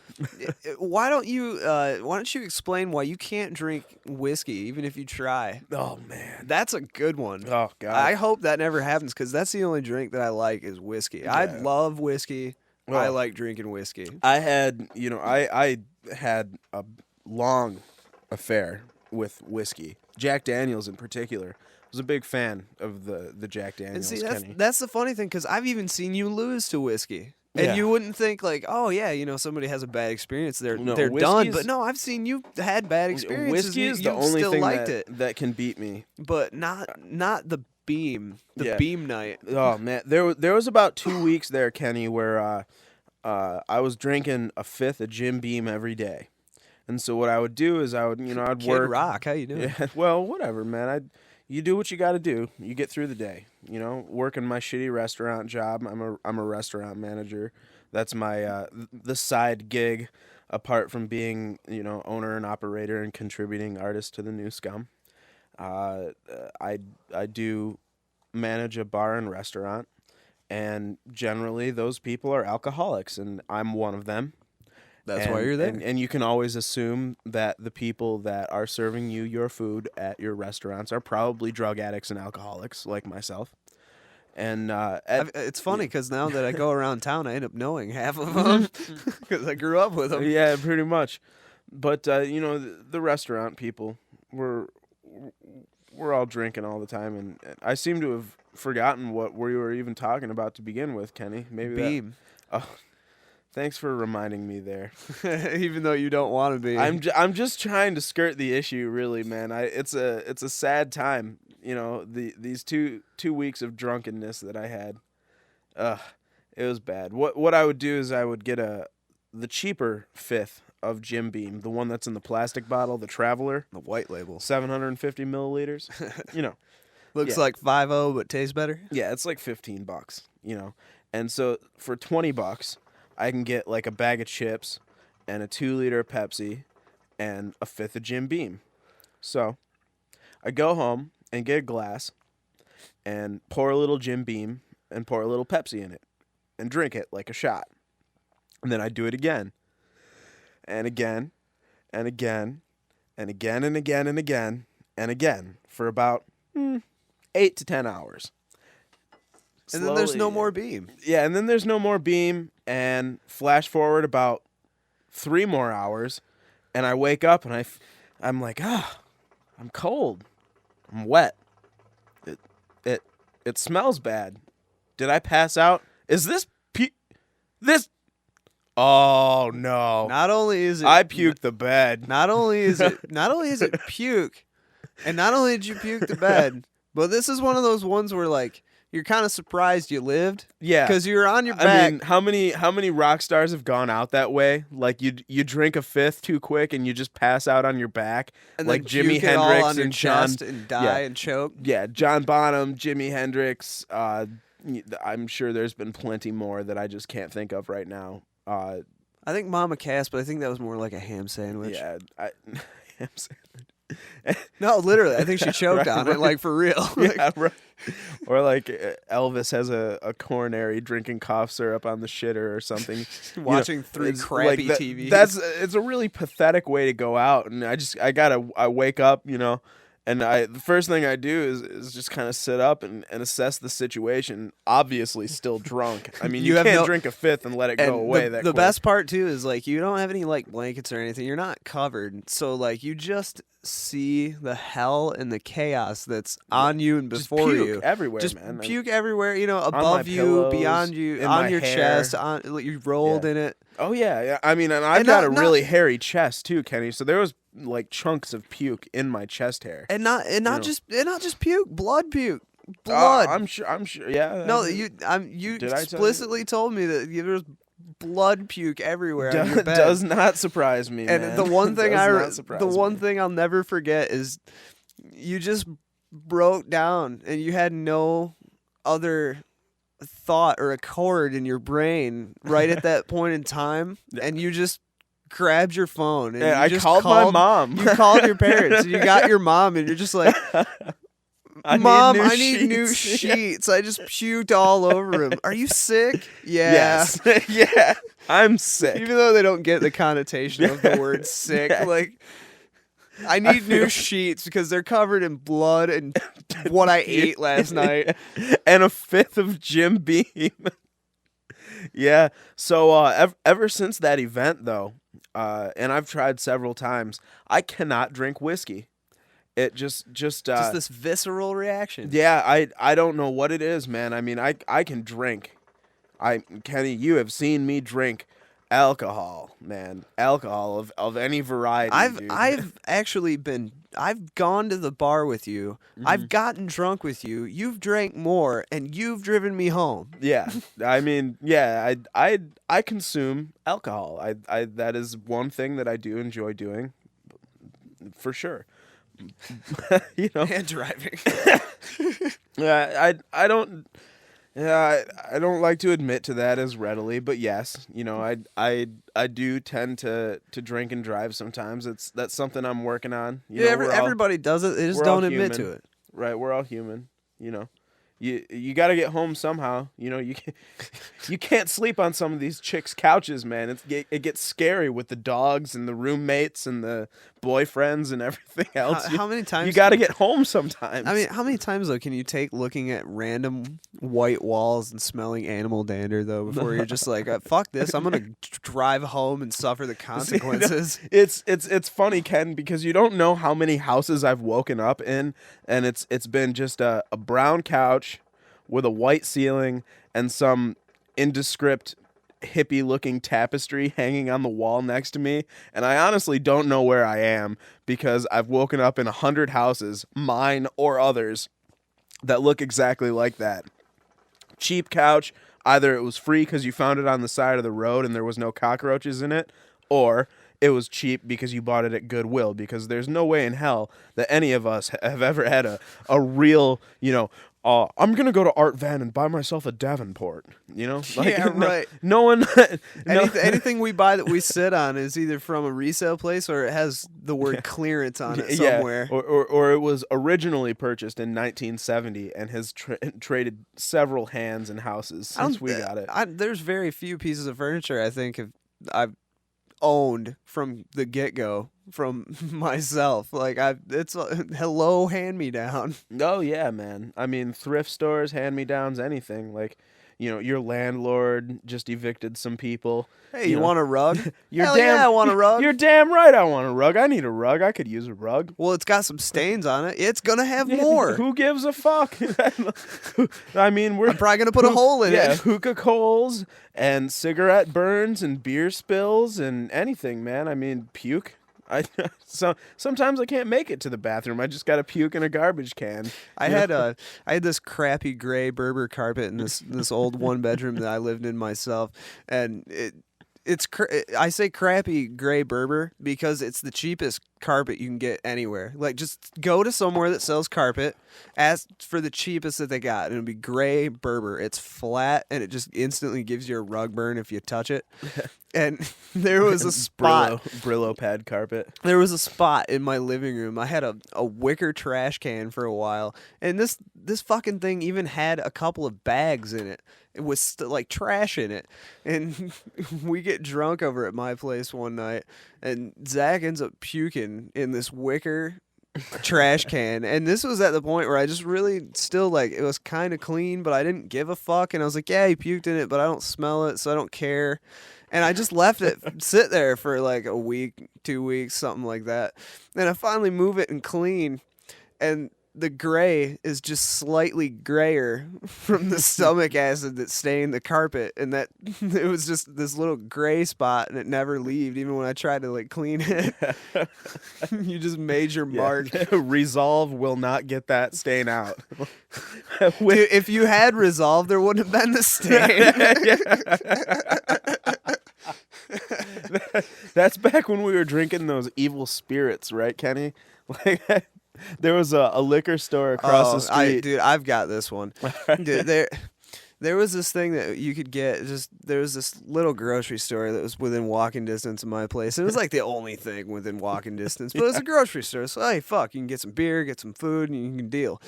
[SPEAKER 2] why don't you explain why you can't drink whiskey even if you try?
[SPEAKER 1] Oh, man.
[SPEAKER 2] That's a good one.
[SPEAKER 1] Oh, God.
[SPEAKER 2] I hope that never happens because that's the only drink that I like is whiskey.
[SPEAKER 1] Yeah.
[SPEAKER 2] I love whiskey.
[SPEAKER 1] Well,
[SPEAKER 2] I like drinking whiskey.
[SPEAKER 1] I had a long affair with whiskey. Jack Daniels in particular. I was a big fan of the Jack Daniels.
[SPEAKER 2] And see,
[SPEAKER 1] Kenny.
[SPEAKER 2] that's the funny thing because I've even seen you lose to whiskey. And
[SPEAKER 1] Yeah.
[SPEAKER 2] you wouldn't think like, oh yeah, somebody has a bad experience, they're
[SPEAKER 1] No,
[SPEAKER 2] done. But no, I've seen you had bad experiences.
[SPEAKER 1] Whiskey is
[SPEAKER 2] you
[SPEAKER 1] the only
[SPEAKER 2] still
[SPEAKER 1] thing
[SPEAKER 2] liked it,
[SPEAKER 1] that can beat me.
[SPEAKER 2] but not the beam,
[SPEAKER 1] Yeah.
[SPEAKER 2] beam night.
[SPEAKER 1] Oh man, there was about 2 weeks there, Kenny, where I was drinking a fifth of Jim Beam every day, and so what I would do is I'd
[SPEAKER 2] Kid
[SPEAKER 1] work.
[SPEAKER 2] Rock, how you doing?
[SPEAKER 1] Yeah, well, whatever, man. You do what you got to do. You get through the day. Working my shitty restaurant job. I'm a restaurant manager. That's my the side gig, apart from being owner and operator and contributing artist to the new Scum. I do manage a bar and restaurant, and generally those people are alcoholics, and I'm one of them.
[SPEAKER 2] That's why you're there.
[SPEAKER 1] And you can always assume that the people that are serving you your food at your restaurants are probably drug addicts and alcoholics like myself. And
[SPEAKER 2] it's funny because now that I go around town, I end up knowing half of them because I grew up with them.
[SPEAKER 1] Yeah, pretty much. But the restaurant people, we're all drinking all the time, and I seem to have forgotten what we were even talking about to begin with, Kenny. Maybe
[SPEAKER 2] Beam.
[SPEAKER 1] Thanks for reminding me there.
[SPEAKER 2] Even though you don't want to be.
[SPEAKER 1] I'm just trying to skirt the issue, really, man. It's a sad time. These two weeks of drunkenness that I had. It was bad. What I would do is I would get the cheaper fifth of Jim Beam, the one that's in the plastic bottle, the Traveler,
[SPEAKER 2] the white label,
[SPEAKER 1] 750 milliliters.
[SPEAKER 2] Looks
[SPEAKER 1] Yeah.
[SPEAKER 2] like 5.0 but tastes better.
[SPEAKER 1] Yeah, it's like $15. And so for $20, I can get like a bag of chips and a 2-liter Pepsi and a fifth of Jim Beam. So I go home and get a glass and pour a little Jim Beam and pour a little Pepsi in it and drink it like a shot. And then I do it again and again and again and again and again and again and again for about 8 to 10 hours.
[SPEAKER 2] And then there's no
[SPEAKER 1] Slowly.
[SPEAKER 2] more Beam.
[SPEAKER 1] Yeah, and then there's no more Beam, and flash forward about 3 more hours, and I wake up and I'm like, I'm cold, I'm wet. It smells bad. Did I pass out? Is this this? Oh no!
[SPEAKER 2] Not only is it
[SPEAKER 1] I puked the bed.
[SPEAKER 2] Not only is it puke, and not only did you puke the bed, but this is one of those ones where like you're kind of surprised you lived.
[SPEAKER 1] Yeah,
[SPEAKER 2] because you're on your back.
[SPEAKER 1] I mean, how many rock stars have gone out that way? Like you drink a fifth too quick and you just pass out on your back,
[SPEAKER 2] and
[SPEAKER 1] like
[SPEAKER 2] then
[SPEAKER 1] Jimi
[SPEAKER 2] puke it all
[SPEAKER 1] Hendrix
[SPEAKER 2] on your
[SPEAKER 1] and John
[SPEAKER 2] chest and die and choke.
[SPEAKER 1] Yeah, John Bonham, Jimi Hendrix. I'm sure there's been plenty more that I just can't think of right now.
[SPEAKER 2] I think Mama Cass, but I think that was more like a ham sandwich.
[SPEAKER 1] Yeah, ham sandwich.
[SPEAKER 2] No, literally, I think she choked on it, like for real.
[SPEAKER 1] Yeah, right. Or like Elvis has a coronary drinking cough syrup on the shitter or something.
[SPEAKER 2] Watching three
[SPEAKER 1] it's
[SPEAKER 2] crappy
[SPEAKER 1] like
[SPEAKER 2] TVs.
[SPEAKER 1] It's a really pathetic way to go out, and I wake up, And the first thing I do is just kind of sit up and assess the situation. Obviously, still drunk. I mean, you
[SPEAKER 2] have
[SPEAKER 1] can't
[SPEAKER 2] no-
[SPEAKER 1] drink a fifth and let it go
[SPEAKER 2] And
[SPEAKER 1] away.
[SPEAKER 2] the
[SPEAKER 1] That quick.
[SPEAKER 2] best part too is like you don't have any like blankets or anything. You're not covered, so like you just see the hell and the chaos that's on you and
[SPEAKER 1] Just
[SPEAKER 2] before
[SPEAKER 1] puke
[SPEAKER 2] you.
[SPEAKER 1] everywhere,
[SPEAKER 2] Just
[SPEAKER 1] man.
[SPEAKER 2] puke everywhere. You know,
[SPEAKER 1] my
[SPEAKER 2] above you,
[SPEAKER 1] pillows,
[SPEAKER 2] beyond you,
[SPEAKER 1] in
[SPEAKER 2] on
[SPEAKER 1] my
[SPEAKER 2] your
[SPEAKER 1] hair.
[SPEAKER 2] chest. On you rolled
[SPEAKER 1] Yeah.
[SPEAKER 2] in it.
[SPEAKER 1] Oh yeah. I mean, and I've
[SPEAKER 2] And
[SPEAKER 1] got
[SPEAKER 2] not-
[SPEAKER 1] a really hairy chest too, Kenny. So there was like chunks of puke in my chest hair.
[SPEAKER 2] And not
[SPEAKER 1] know.
[SPEAKER 2] just puke, blood puke. Blood.
[SPEAKER 1] I'm sure. Yeah.
[SPEAKER 2] No,
[SPEAKER 1] I-
[SPEAKER 2] you
[SPEAKER 1] Did I tell you?
[SPEAKER 2] explicitly told me that there was blood puke everywhere on your bed.
[SPEAKER 1] Does not surprise me,
[SPEAKER 2] And
[SPEAKER 1] man.
[SPEAKER 2] the one thing
[SPEAKER 1] Does not surprise
[SPEAKER 2] the one
[SPEAKER 1] me.
[SPEAKER 2] thing I'll never forget is you just broke down and you had no other thought or accord in your brain right at that point in time, and you just grabbed your phone and
[SPEAKER 1] Yeah,
[SPEAKER 2] you
[SPEAKER 1] I
[SPEAKER 2] just
[SPEAKER 1] called my mom.
[SPEAKER 2] You called your parents and you got your mom and you're just like, Mom, I need new sheets. I just puked all over him. Are you sick? Yeah.
[SPEAKER 1] Yes. Yeah. I'm sick.
[SPEAKER 2] Even though they don't get the connotation of the word sick,
[SPEAKER 1] Yeah.
[SPEAKER 2] like I need new sheets because they're covered in blood and what I ate last night.
[SPEAKER 1] And a fifth of Jim Beam. Yeah. So ever since that event, though, and I've tried several times, I cannot drink whiskey. It just
[SPEAKER 2] Just this visceral reaction.
[SPEAKER 1] yeah. I don't know what it is, man. I mean, I can drink. Kenny, you have seen me drink alcohol, man. Alcohol of any variety. dude.
[SPEAKER 2] I've gone to the bar with you.
[SPEAKER 1] Mm-hmm.
[SPEAKER 2] I've gotten drunk with you. You've drank more and you've driven me home.
[SPEAKER 1] Yeah, I mean, yeah, I consume alcohol. I that is one thing that I do enjoy doing, for sure. You know,
[SPEAKER 2] And driving.
[SPEAKER 1] yeah, I don't. Yeah, I don't like to admit to that as readily, but yes, you know, I do tend to drink and drive sometimes. That's something I'm working on. You know, we're all-
[SPEAKER 2] everybody does it. They just
[SPEAKER 1] we're all
[SPEAKER 2] don't admit to
[SPEAKER 1] human.
[SPEAKER 2] it.
[SPEAKER 1] Right, we're all human, you know. You got to get home somehow. You know, you can't sleep on some of these chicks' couches, man. It gets scary with the dogs and the roommates and the boyfriends and everything else.
[SPEAKER 2] How many times
[SPEAKER 1] You got to get home sometimes.
[SPEAKER 2] I mean, how many times though can you take looking at random white walls and smelling animal dander though before you're just like, fuck this, I'm gonna drive home and suffer the consequences.
[SPEAKER 1] It's funny, Ken, because you don't know how many houses I've woken up in, and it's been just a brown couch with a white ceiling and some indescript hippie-looking tapestry hanging on the wall next to me, and I honestly don't know where I am because I've woken up in 100 houses, mine or others, that look exactly like that. Cheap couch. Either it was free because you found it on the side of the road and there was no cockroaches in it, or it was cheap because you bought it at Goodwill, because there's no way in hell that any of us have ever had a real, you know, I'm going to go to Art Van and buy myself a Davenport, you know?
[SPEAKER 2] Yeah, right.
[SPEAKER 1] No one...
[SPEAKER 2] Anything we buy that we sit on is either from a resale place or it has the word clearance on it somewhere.
[SPEAKER 1] Yeah, or it was originally purchased in 1970 and has traded several hands and houses since we got it.
[SPEAKER 2] There's very few pieces of furniture I think I've owned from the get-go from myself. Like it's a hello hand-me-down.
[SPEAKER 1] Oh yeah, man. I mean, thrift stores, hand-me-downs, anything. Like, you know, your landlord just evicted some people.
[SPEAKER 2] Hey, you
[SPEAKER 1] know.
[SPEAKER 2] want a rug?
[SPEAKER 1] You're
[SPEAKER 2] Hell
[SPEAKER 1] damn,
[SPEAKER 2] yeah, I want a rug.
[SPEAKER 1] You're damn right I want a rug. I need a rug. I could use a rug.
[SPEAKER 2] Well, it's got some stains on it. It's gonna have more.
[SPEAKER 1] Who gives a fuck? I mean, we're
[SPEAKER 2] I'm probably gonna put a hole in
[SPEAKER 1] yeah,
[SPEAKER 2] it.
[SPEAKER 1] hookah coals and cigarette burns and beer spills and anything, man. I mean, puke. Sometimes I can't make it to the bathroom. I just got to puke in a garbage can.
[SPEAKER 2] I had this crappy gray Berber carpet in this old one bedroom that I lived in myself, and I say crappy gray Berber because it's the cheapest carpet you can get anywhere. Like, just go to somewhere that sells carpet, ask for the cheapest that they got, and it'll be gray Berber. It's flat, and it just instantly gives you a rug burn if you touch it. And there was a spot.
[SPEAKER 1] Brillo pad carpet.
[SPEAKER 2] There was a spot in my living room. I had a wicker trash can for a while, and this fucking thing even had a couple of bags in it. It was like trash in it. And we get drunk over at my place one night, and Zach ends up puking in this wicker trash can. And this was at the point where I just really still like it was kind of clean, but I didn't give a fuck. And I was like, yeah, he puked in it, but I don't smell it, so I don't care. And I just left it sit there for like a week, 2 weeks, something like that. And I finally move it and clean, and the gray is just slightly grayer from the stomach acid that stained the carpet, and that it was just this little gray spot, and it never left even when I tried to like clean it. You just made your mark.
[SPEAKER 1] Resolve will not get that stain out.
[SPEAKER 2] Dude, if you had Resolve, there wouldn't have been the stain.
[SPEAKER 1] That's back when we were drinking those evil spirits, right, Kenny? Like, there was a liquor store across the street.
[SPEAKER 2] Dude, I've got this one. Dude, there was this thing that you could get. There was this little grocery store that was within walking distance of my place. It was like the only thing within walking distance, but it was a grocery store. So hey, fuck, you can get some beer, get some food, and you can deal.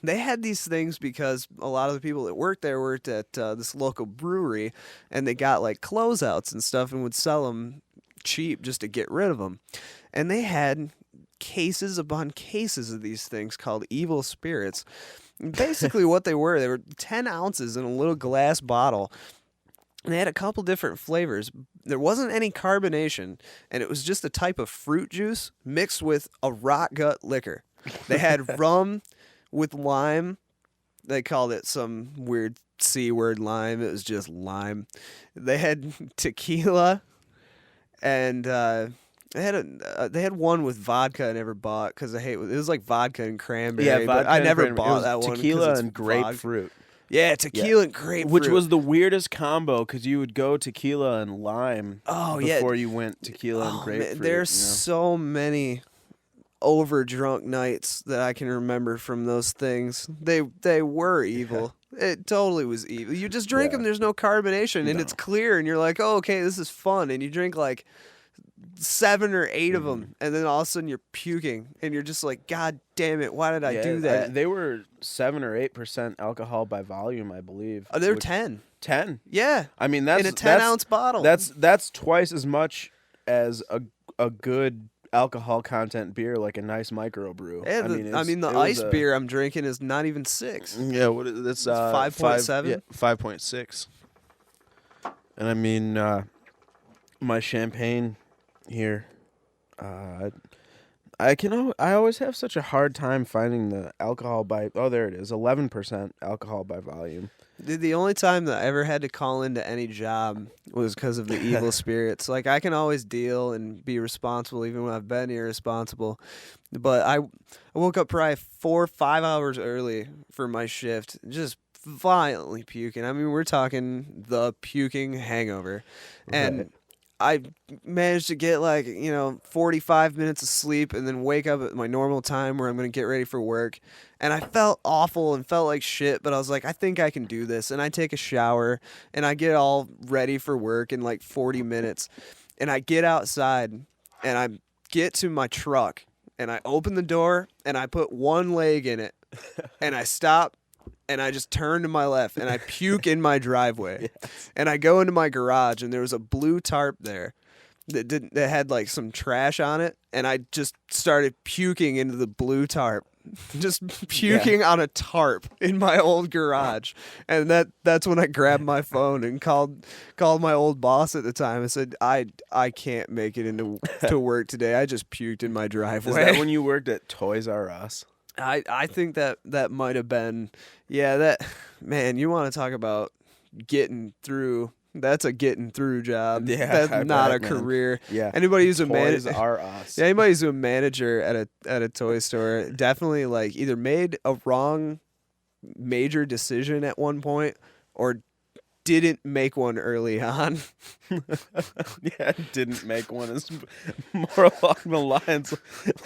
[SPEAKER 2] They had these things because a lot of the people that worked there worked at this local brewery, and they got like closeouts and stuff, and would sell them cheap just to get rid of them. And they had cases upon cases of these things called evil spirits. Basically what they were 10 ounces in a little glass bottle, and they had a couple different flavors. There wasn't any carbonation, and it was just a type of fruit juice mixed with a rot gut liquor. They had rum with lime. They called it some weird C word lime. It was just lime. They had tequila, and they had one with vodka I never bought because I hate it. It was like vodka and cranberry.
[SPEAKER 1] Yeah,
[SPEAKER 2] but I never bought that one.
[SPEAKER 1] Tequila and grapefruit.
[SPEAKER 2] Yeah, tequila and grapefruit.
[SPEAKER 1] Which was the weirdest combo because you would go tequila and lime before you went tequila and grapefruit.
[SPEAKER 2] Man, there's so many overdrunk nights that I can remember from those things. They were evil. It totally was evil. You just drink them, there's no carbonation, and it's clear, and you're like, oh, okay, this is fun. And you drink like 7 or 8 of them, and then all of a sudden you're puking, and you're just like, God damn it, why did I do that?
[SPEAKER 1] They were 7 or 8% alcohol by volume, I believe.
[SPEAKER 2] They were 10.
[SPEAKER 1] 10?
[SPEAKER 2] Yeah.
[SPEAKER 1] I mean, that's
[SPEAKER 2] in a 10-ounce bottle.
[SPEAKER 1] That's twice as much as a good alcohol content beer, like a nice microbrew.
[SPEAKER 2] Yeah, I mean, the ice beer I'm drinking is not even 6.
[SPEAKER 1] Yeah, what is it's
[SPEAKER 2] 5.7.
[SPEAKER 1] Yeah, 5.6. And I mean, my champagne here, I always have such a hard time finding the alcohol by. Oh, there it is, 11% alcohol by volume.
[SPEAKER 2] Dude, the only time that I ever had to call into any job was because of the evil spirits. Like, I can always deal and be responsible even when I've been irresponsible. But I woke up probably 4 or 5 hours early for my shift, just violently puking. I mean, we're talking the puking hangover. And
[SPEAKER 1] Right.
[SPEAKER 2] I managed to get 45 minutes of sleep and then wake up at my normal time where I'm going to get ready for work. And I felt awful and felt like shit, but I was like, I think I can do this. And I take a shower and I get all ready for work in like 40 minutes. And I get outside and I get to my truck and I open the door and I put one leg in it and I stop. And I just turn to my left, and I puke in my driveway. Yes. And I go into my garage, and there was a blue tarp there that had like some trash on it, and I just started puking into the blue tarp, just puking on a tarp in my old garage. And that's when I grabbed my phone and called my old boss at the time and said, I can't make it into to work today. I just puked in my driveway.
[SPEAKER 1] Is that when you worked at Toys R Us?
[SPEAKER 2] I think that might have been, that, man, you want to talk about getting through. That's a getting through job.
[SPEAKER 1] Yeah,
[SPEAKER 2] that's not a career.
[SPEAKER 1] Yeah.
[SPEAKER 2] Anybody who's a
[SPEAKER 1] Toys R Us.
[SPEAKER 2] Yeah, anybody who's a manager at a toy store definitely like either made a wrong major decision at one point or didn't make one early on.
[SPEAKER 1] Yeah, didn't make one. It's more along the lines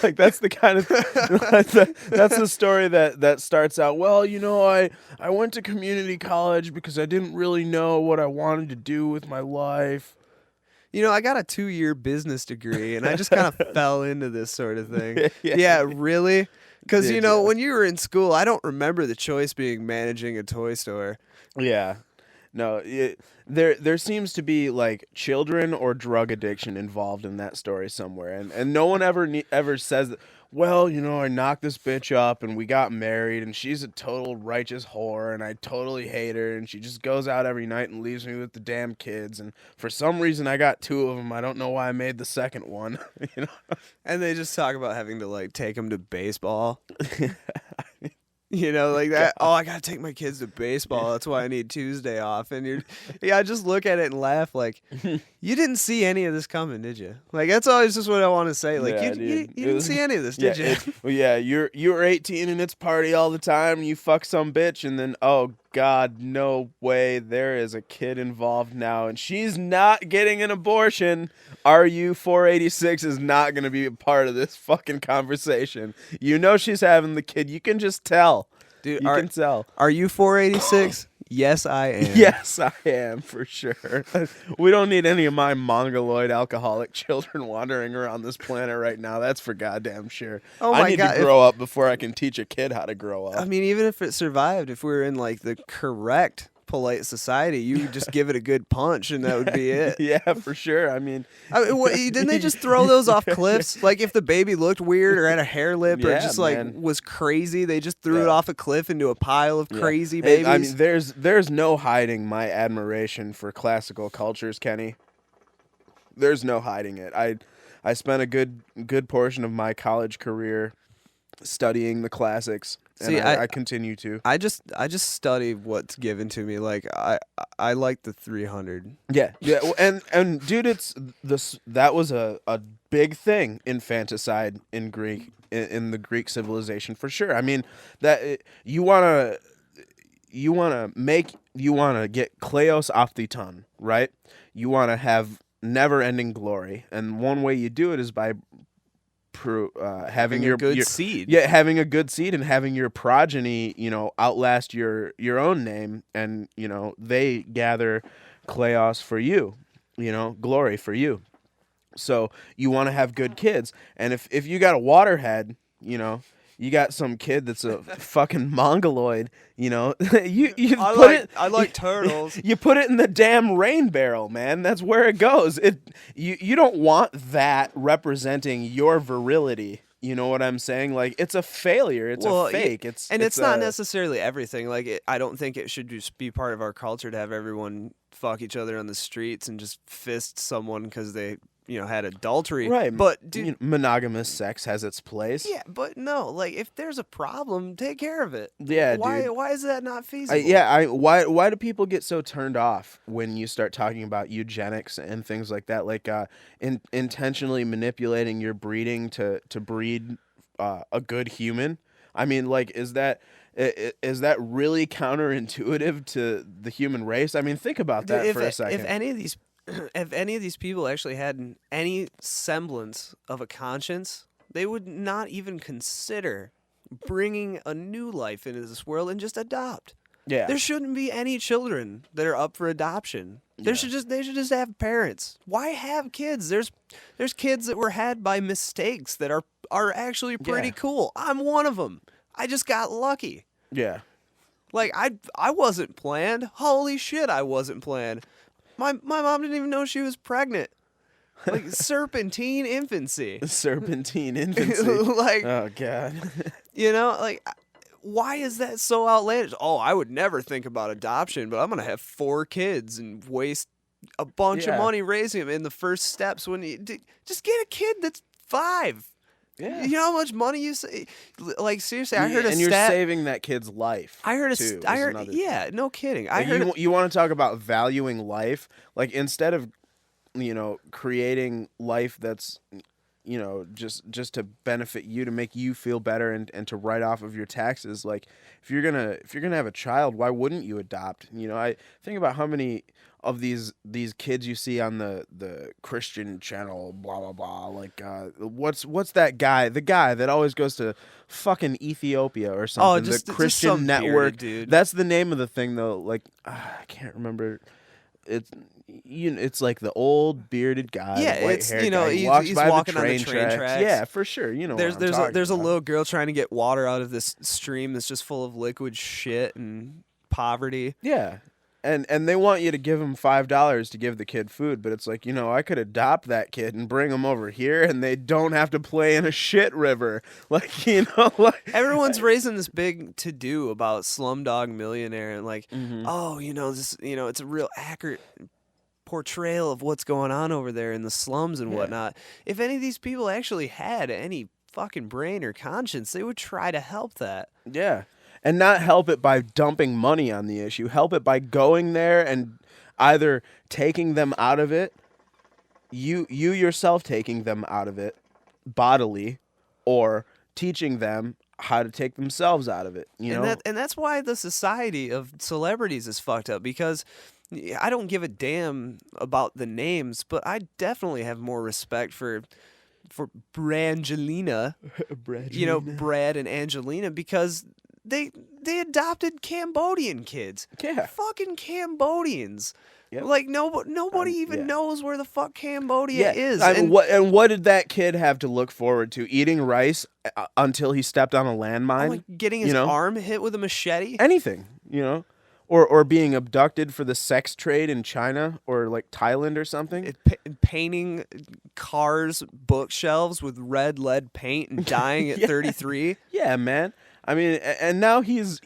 [SPEAKER 1] like that's the kind of that's the story that starts out, well, I went to community college because I didn't really know what I wanted to do with my life.
[SPEAKER 2] I got a 2-year business degree and I just kind of fell into this sort of thing. Yeah, really? Because when you were in school, I don't remember the choice being managing a toy store.
[SPEAKER 1] Yeah. No, there seems to be like children or drug addiction involved in that story somewhere, and no one ever says that. well, I knocked this bitch up and we got married and she's a total righteous whore and I totally hate her and she just goes out every night and leaves me with the damn kids and for some reason I got 2 of them. I don't know why I made the second one,
[SPEAKER 2] And they just talk about having to like take them to baseball. Like that. Oh, I gotta take my kids to baseball. That's why I need Tuesday off. And I just look at it and laugh. Like, you didn't see any of this coming, did you? Like, that's always just what I want to say. Like,
[SPEAKER 1] Yeah,
[SPEAKER 2] you
[SPEAKER 1] dude.
[SPEAKER 2] didn't see any of this, did you?
[SPEAKER 1] You were 18 and it's party all the time and you fuck some bitch and then oh god, no way, there is a kid involved now and she's not getting an abortion. RU 486 is not going to be a part of this fucking conversation. She's having the kid. You can just tell.
[SPEAKER 2] Dude,
[SPEAKER 1] you can tell.
[SPEAKER 2] Are you 486? Yes, I am.
[SPEAKER 1] Yes, I am, for sure. We don't need any of my mongoloid alcoholic children wandering around this planet right now. That's for goddamn sure.
[SPEAKER 2] Oh my
[SPEAKER 1] I need
[SPEAKER 2] God,
[SPEAKER 1] to grow up before I can teach a kid how to grow up.
[SPEAKER 2] I mean, even if it survived, if we were in like the correct polite society, you would just give it a good punch and that would be it.
[SPEAKER 1] Yeah, for sure. I mean,
[SPEAKER 2] didn't they just throw those off cliffs? Like if the baby looked weird or had a hair lip or
[SPEAKER 1] Yeah,
[SPEAKER 2] just
[SPEAKER 1] man.
[SPEAKER 2] was crazy, they just threw it off a cliff into a pile of crazy
[SPEAKER 1] Hey,
[SPEAKER 2] babies.
[SPEAKER 1] I mean, there's no hiding my admiration for classical cultures, Kenny. There's no hiding it. I spent a good portion of my college career studying the classics, and
[SPEAKER 2] See,
[SPEAKER 1] I continue to.
[SPEAKER 2] I just study what's given to me. Like I like the 300.
[SPEAKER 1] Yeah, well, and dude, that was a big thing, infanticide in Greek in the Greek civilization for sure. I mean that you wanna get kleos off the tongue, right? You wanna have never-ending glory, and one way you do it is by having
[SPEAKER 2] a good seed.
[SPEAKER 1] Yeah, having a good seed and having your progeny, outlast your own name, and they gather kleos for you, glory for you. So you want to have good kids, and if you got a waterhead, you got some kid that's a fucking mongoloid,
[SPEAKER 2] I like turtles.
[SPEAKER 1] You put it in the damn rain barrel, man. That's where it goes. You don't want that representing your virility. You know what I'm saying? Like, it's a failure. It's a fake. It's
[SPEAKER 2] not necessarily everything. Like, I don't think it should just be part of our culture to have everyone fuck each other on the streets and just fist someone because they had adultery.
[SPEAKER 1] Right.
[SPEAKER 2] But dude,
[SPEAKER 1] monogamous sex has its place.
[SPEAKER 2] Yeah, but no, like if there's a problem, take care of it.
[SPEAKER 1] Yeah,
[SPEAKER 2] why,
[SPEAKER 1] dude.
[SPEAKER 2] Why is that not feasible?
[SPEAKER 1] Why do people get so turned off when you start talking about eugenics and things like that? Like intentionally manipulating your breeding to breed a good human. I mean, like, is that really counterintuitive to the human race? I mean, think about that for a second.
[SPEAKER 2] If any of these people actually had any semblance of a conscience, they would not even consider bringing a new life into this world and just adopt.
[SPEAKER 1] Yeah.
[SPEAKER 2] There shouldn't be any children that are up for adoption. They should just have parents. Why have kids? There's kids that were had by mistakes that are actually pretty cool. I'm one of them. I just got lucky.
[SPEAKER 1] Yeah.
[SPEAKER 2] Like I wasn't planned. Holy shit, I wasn't planned. My mom didn't even know she was pregnant. Like serpentine infancy.
[SPEAKER 1] Serpentine infancy.
[SPEAKER 2] Like,
[SPEAKER 1] oh god.
[SPEAKER 2] Like, why is that so outlandish? Oh, I would never think about adoption, but I'm gonna have 4 kids and waste a bunch of money raising them in the first steps. When you just get a kid that's 5.
[SPEAKER 1] Yeah.
[SPEAKER 2] You know how much money you say? Like, seriously, I heard a stat.
[SPEAKER 1] And you're saving that kid's life.
[SPEAKER 2] I heard yeah, no kidding.
[SPEAKER 1] You want to talk about valuing life? Like, instead of, creating life that's, just to benefit you, to make you feel better and to write off of your taxes. Like, if you're gonna have a child, why wouldn't you adopt? I think about how many of these kids you see on the Christian channel, blah blah blah. Like, what's that guy? The guy that always goes to fucking Ethiopia or something.
[SPEAKER 2] Oh, just
[SPEAKER 1] the Christian
[SPEAKER 2] just some
[SPEAKER 1] Network,
[SPEAKER 2] bearded dude.
[SPEAKER 1] That's the name of the thing, though. Like, I can't remember. It's like the old bearded guy.
[SPEAKER 2] Yeah,
[SPEAKER 1] white
[SPEAKER 2] it's
[SPEAKER 1] hair
[SPEAKER 2] he's
[SPEAKER 1] by
[SPEAKER 2] walking
[SPEAKER 1] the
[SPEAKER 2] on the train tracks.
[SPEAKER 1] Yeah, for sure.
[SPEAKER 2] There's
[SPEAKER 1] there's
[SPEAKER 2] a little girl trying to get water out of this stream that's just full of liquid shit and poverty.
[SPEAKER 1] Yeah. And they want you to give them $5 to give the kid food, but it's like, I could adopt that kid and bring them over here, and they don't have to play in a shit river. Like, like
[SPEAKER 2] Everyone's raising this big to do about Slumdog Millionaire and like, oh, this, it's a real accurate portrayal of what's going on over there in the slums and whatnot. If any of these people actually had any fucking brain or conscience, they would try to help that.
[SPEAKER 1] Yeah. And not help it by dumping money on the issue. Help it by going there and either taking them out of it, you yourself taking them out of it bodily, or teaching them how to take themselves out of it.
[SPEAKER 2] And that's why the society of celebrities is fucked up, because I don't give a damn about the names, but I definitely have more respect for Brangelina, Brad and Angelina, because they adopted Cambodian kids.
[SPEAKER 1] Yeah.
[SPEAKER 2] Fucking Cambodians.
[SPEAKER 1] Yep.
[SPEAKER 2] Like nobody even knows where the fuck Cambodia is.
[SPEAKER 1] And what did that kid have to look forward to? Eating rice until he stepped on a landmine?
[SPEAKER 2] Like getting his arm hit with a machete?
[SPEAKER 1] Anything, Or being abducted for the sex trade in China or like Thailand or something.
[SPEAKER 2] Painting cars' bookshelves with red lead paint and dying at 33.
[SPEAKER 1] Yeah, man. I mean, and now he's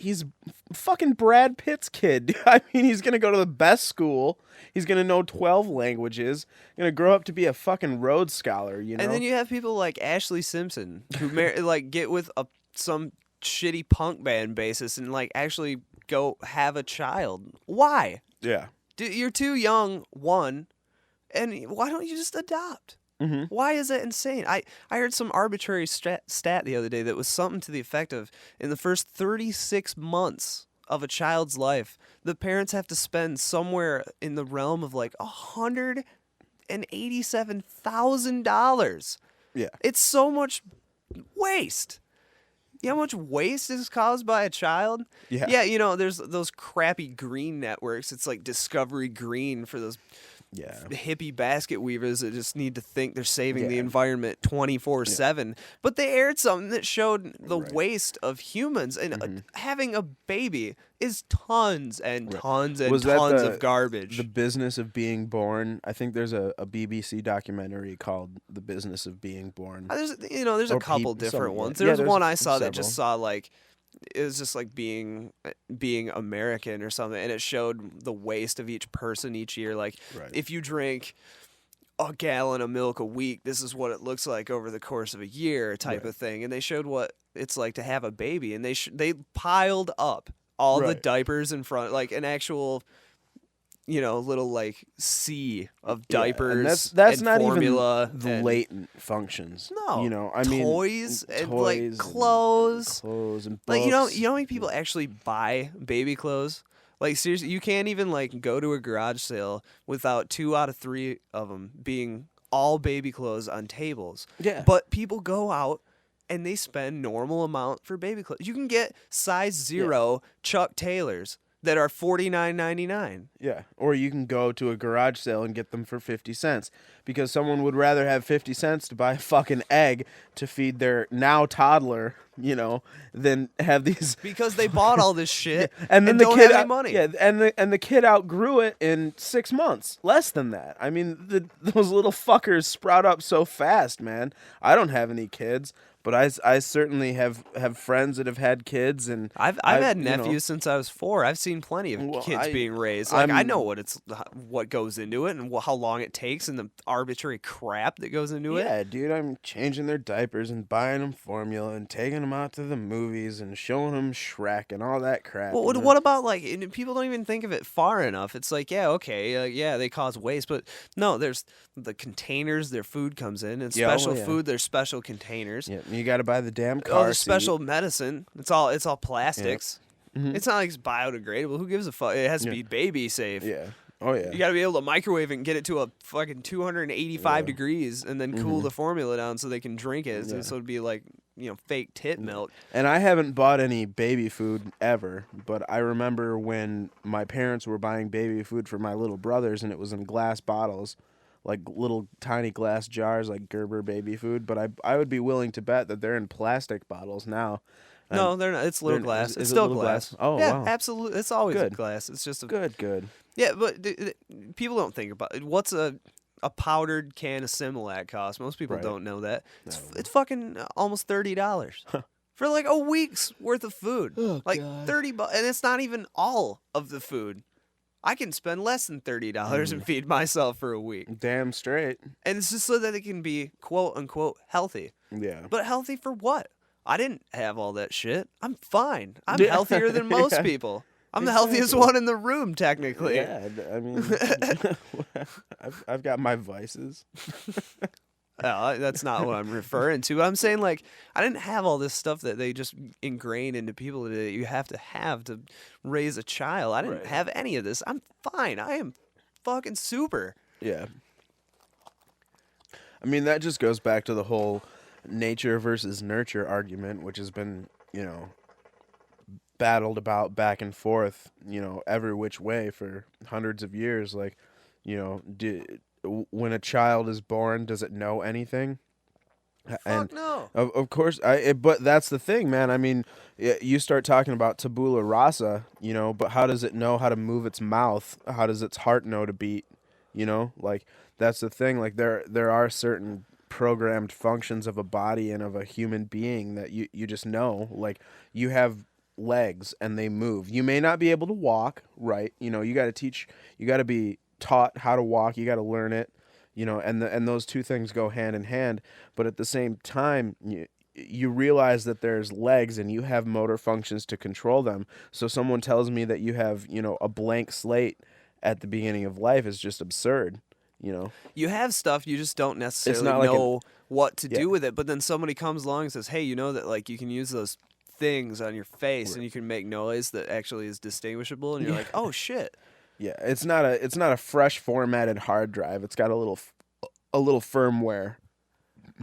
[SPEAKER 1] fucking Brad Pitt's kid. I mean, he's gonna go to the best school. He's gonna know 12 languages. Gonna grow up to be a fucking Rhodes Scholar.
[SPEAKER 2] And then you have people like Ashley Simpson who like get with some shitty punk band bassist and like actually go have a child. Why?
[SPEAKER 1] Yeah.
[SPEAKER 2] You're too young, one, and why don't you just adopt?
[SPEAKER 1] Mm-hmm.
[SPEAKER 2] Why is that insane? I heard some arbitrary stat the other day that was something to the effect of, in the first 36 months of a child's life, the parents have to spend somewhere in the realm of like $187,000.
[SPEAKER 1] Yeah.
[SPEAKER 2] It's so much waste. You know how much waste is caused by a child?
[SPEAKER 1] Yeah.
[SPEAKER 2] Yeah, there's those crappy green networks. It's like Discovery Green for those hippie basket weavers that just need to think they're saving the environment 24/7. But they aired something that showed the waste of humans, and having a baby is tons and tons and tons of garbage.
[SPEAKER 1] The Business of Being Born. I think there's a BBC documentary called The Business of Being Born.
[SPEAKER 2] There's a couple different ones. There was one I saw that just saw like, it was just like being American or something, and it showed the waste of each person each year. Like, if you drink a gallon of milk a week, this is what it looks like over the course of a year, type of thing. And they showed what it's like to have a baby, and they piled up all the diapers in front, like an actual, little like sea of diapers.
[SPEAKER 1] And that's
[SPEAKER 2] and
[SPEAKER 1] not
[SPEAKER 2] formula
[SPEAKER 1] even the latent functions.
[SPEAKER 2] No,
[SPEAKER 1] I mean,
[SPEAKER 2] toys and like clothes
[SPEAKER 1] and books.
[SPEAKER 2] Like, you know how many people actually buy baby clothes? Like, seriously, you can't even like go to a garage sale without 2 out of 3 of them being all baby clothes on tables.
[SPEAKER 1] Yeah.
[SPEAKER 2] But people go out and they spend normal amount for baby clothes. You can get size 0 Chuck Taylors that are $49.99.
[SPEAKER 1] Yeah, or you can go to a garage sale and get them for 50 cents because someone would rather have 50 cents to buy a fucking egg to feed their now toddler, than have these.
[SPEAKER 2] Because they bought all this shit
[SPEAKER 1] and then
[SPEAKER 2] and
[SPEAKER 1] the
[SPEAKER 2] don't
[SPEAKER 1] kid
[SPEAKER 2] have any money.
[SPEAKER 1] Yeah, and the kid outgrew it in 6 months, less than that. I mean, those little fuckers sprout up so fast, man. I don't have any kids. But I certainly have friends that have had kids, and
[SPEAKER 2] I've had nephews since I was 4. I've seen plenty of kids being raised. Like, I know what goes into it and how long it takes and the arbitrary crap that goes into it.
[SPEAKER 1] Yeah, dude, I'm changing their diapers and buying them formula and taking them out to the movies and showing them Shrek and all that crap.
[SPEAKER 2] Well, what about like, and people don't even think of it far enough. It's like, yeah, okay, they cause waste, but no, there's the containers their food comes in, and special food, there's special containers.
[SPEAKER 1] Yeah. You got to buy the damn car
[SPEAKER 2] the special medicine. It's all plastics. Yeah. Mm-hmm. It's not like it's biodegradable. Who gives a fuck? It has to be baby safe.
[SPEAKER 1] Yeah. Oh yeah.
[SPEAKER 2] You got to be able to microwave it and get it to a fucking 285 degrees, and then cool the formula down so they can drink it. So it'd be like fake tit milk.
[SPEAKER 1] And I haven't bought any baby food ever, but I remember when my parents were buying baby food for my little brothers, and it was in glass bottles. Like little tiny glass jars, like Gerber baby food, but I would be willing to bet that they're in plastic bottles now.
[SPEAKER 2] No, they're not. It's little glass.
[SPEAKER 3] Is
[SPEAKER 2] It's
[SPEAKER 3] it
[SPEAKER 2] still
[SPEAKER 3] little glass? Oh,
[SPEAKER 2] Yeah,
[SPEAKER 3] wow.
[SPEAKER 2] absolutely. It's always
[SPEAKER 3] Good.
[SPEAKER 2] glass. It's just a
[SPEAKER 3] Good.
[SPEAKER 2] yeah. But people don't think about it. What's a powdered can of Similac cost? Most people
[SPEAKER 3] Right.
[SPEAKER 2] don't know that.
[SPEAKER 3] No.
[SPEAKER 2] It's fucking almost $30 for like a week's worth of food.
[SPEAKER 3] Oh,
[SPEAKER 2] like
[SPEAKER 3] God.
[SPEAKER 2] $30, and it's not even all of the food. I can spend less than $30 and feed myself for a week.
[SPEAKER 3] Damn straight.
[SPEAKER 2] And it's just so that it can be quote unquote healthy.
[SPEAKER 3] Yeah.
[SPEAKER 2] But healthy for what? I didn't have all that shit. I'm fine. I'm
[SPEAKER 3] Yeah.
[SPEAKER 2] healthier than most
[SPEAKER 3] Yeah.
[SPEAKER 2] people. I'm the healthiest
[SPEAKER 3] Exactly.
[SPEAKER 2] one in the room, technically.
[SPEAKER 3] Yeah, I mean, I've got my vices.
[SPEAKER 2] That's not what I'm referring to. I'm saying, like, I didn't have all this stuff that they just ingrain into people that you have to raise a child. I didn't
[SPEAKER 3] Right.
[SPEAKER 2] have any of this. I'm fine. I am fucking super.
[SPEAKER 3] Yeah. I mean, that just goes back to the whole nature versus nurture argument, which has been, battled about back and forth, every which way for hundreds of years. Like, when a child is born, does it know anything?
[SPEAKER 2] Fuck no.
[SPEAKER 3] Of course, but that's the thing, man. I mean, you start talking about tabula rasa, but how does it know how to move its mouth? How does its heart know to beat? Like, that's the thing. Like, there are certain programmed functions of a body and of a human being that you just know. Like, you have legs and they move. You may not be able to walk, right? You got to be taught how to walk. You got to learn it. And those two things go hand in hand. But at the same time, you realize that there's legs and you have motor functions to control them. So someone tells me that you have, a blank slate at the beginning of life is just absurd.
[SPEAKER 2] You have stuff, you just don't necessarily
[SPEAKER 3] not like
[SPEAKER 2] know what to
[SPEAKER 3] Yeah.
[SPEAKER 2] do with it. But then somebody comes along and says, hey, you know that, like, you can use those things on your face and you can make noise that actually is distinguishable. And you're like, oh, shit.
[SPEAKER 3] Yeah, it's not a fresh formatted hard drive. It's got a little firmware,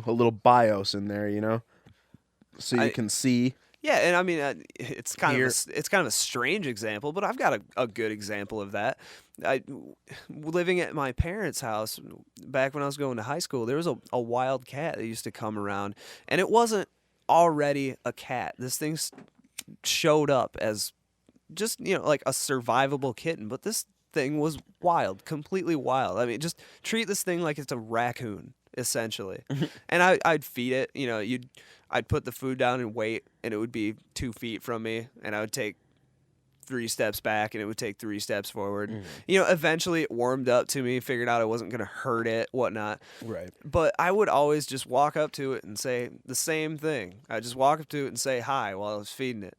[SPEAKER 3] a little BIOS in there, so you can see.
[SPEAKER 2] Yeah, and I mean, it's kind
[SPEAKER 3] Here.
[SPEAKER 2] of it's kind of a strange example, but I've got a good example of that. Living at my parents' house back when I was going to high school, there was a wild cat that used to come around, and it wasn't already a cat. This thing showed up as just like a survivable kitten, but this thing was wild, completely wild. I mean, just treat this thing like it's a raccoon, essentially. And I'd feed it. I'd put the food down and wait, and it would be 2 feet from me, and I would take 3 steps back, and it would take 3 steps forward. Eventually it warmed up to me, figured out I wasn't gonna hurt it, whatnot.
[SPEAKER 3] Right.
[SPEAKER 2] But I would always just walk up to it and say the same thing. I'd just walk up to it and say hi while I was feeding it.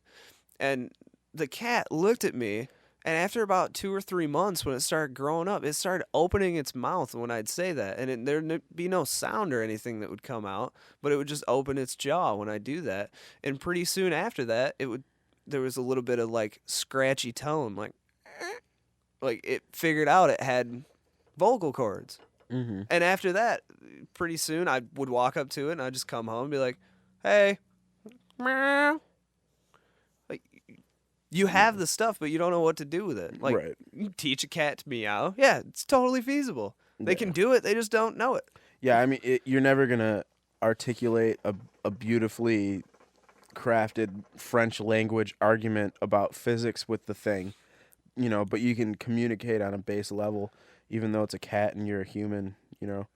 [SPEAKER 2] And the cat looked at me, and after about 2 or 3 months, when it started growing up, it started opening its mouth when I'd say that. And there'd be no sound or anything that would come out, but it would just open its jaw when I do that. And pretty soon after that, there was a little bit of like scratchy tone, like it figured out it had vocal cords.
[SPEAKER 3] Mm-hmm.
[SPEAKER 2] And after that, pretty soon I would walk up to it and I'd just come home and be like, hey, meow. Like, you have the stuff, but you don't know what to do with it. Like,
[SPEAKER 3] Right.
[SPEAKER 2] you teach a cat to meow. Yeah, it's totally feasible. They can do it. They just don't know it.
[SPEAKER 3] Yeah, I mean, you're never gonna articulate a beautifully crafted French language argument about physics with the thing, but you can communicate on a base level, even though it's a cat and you're a human,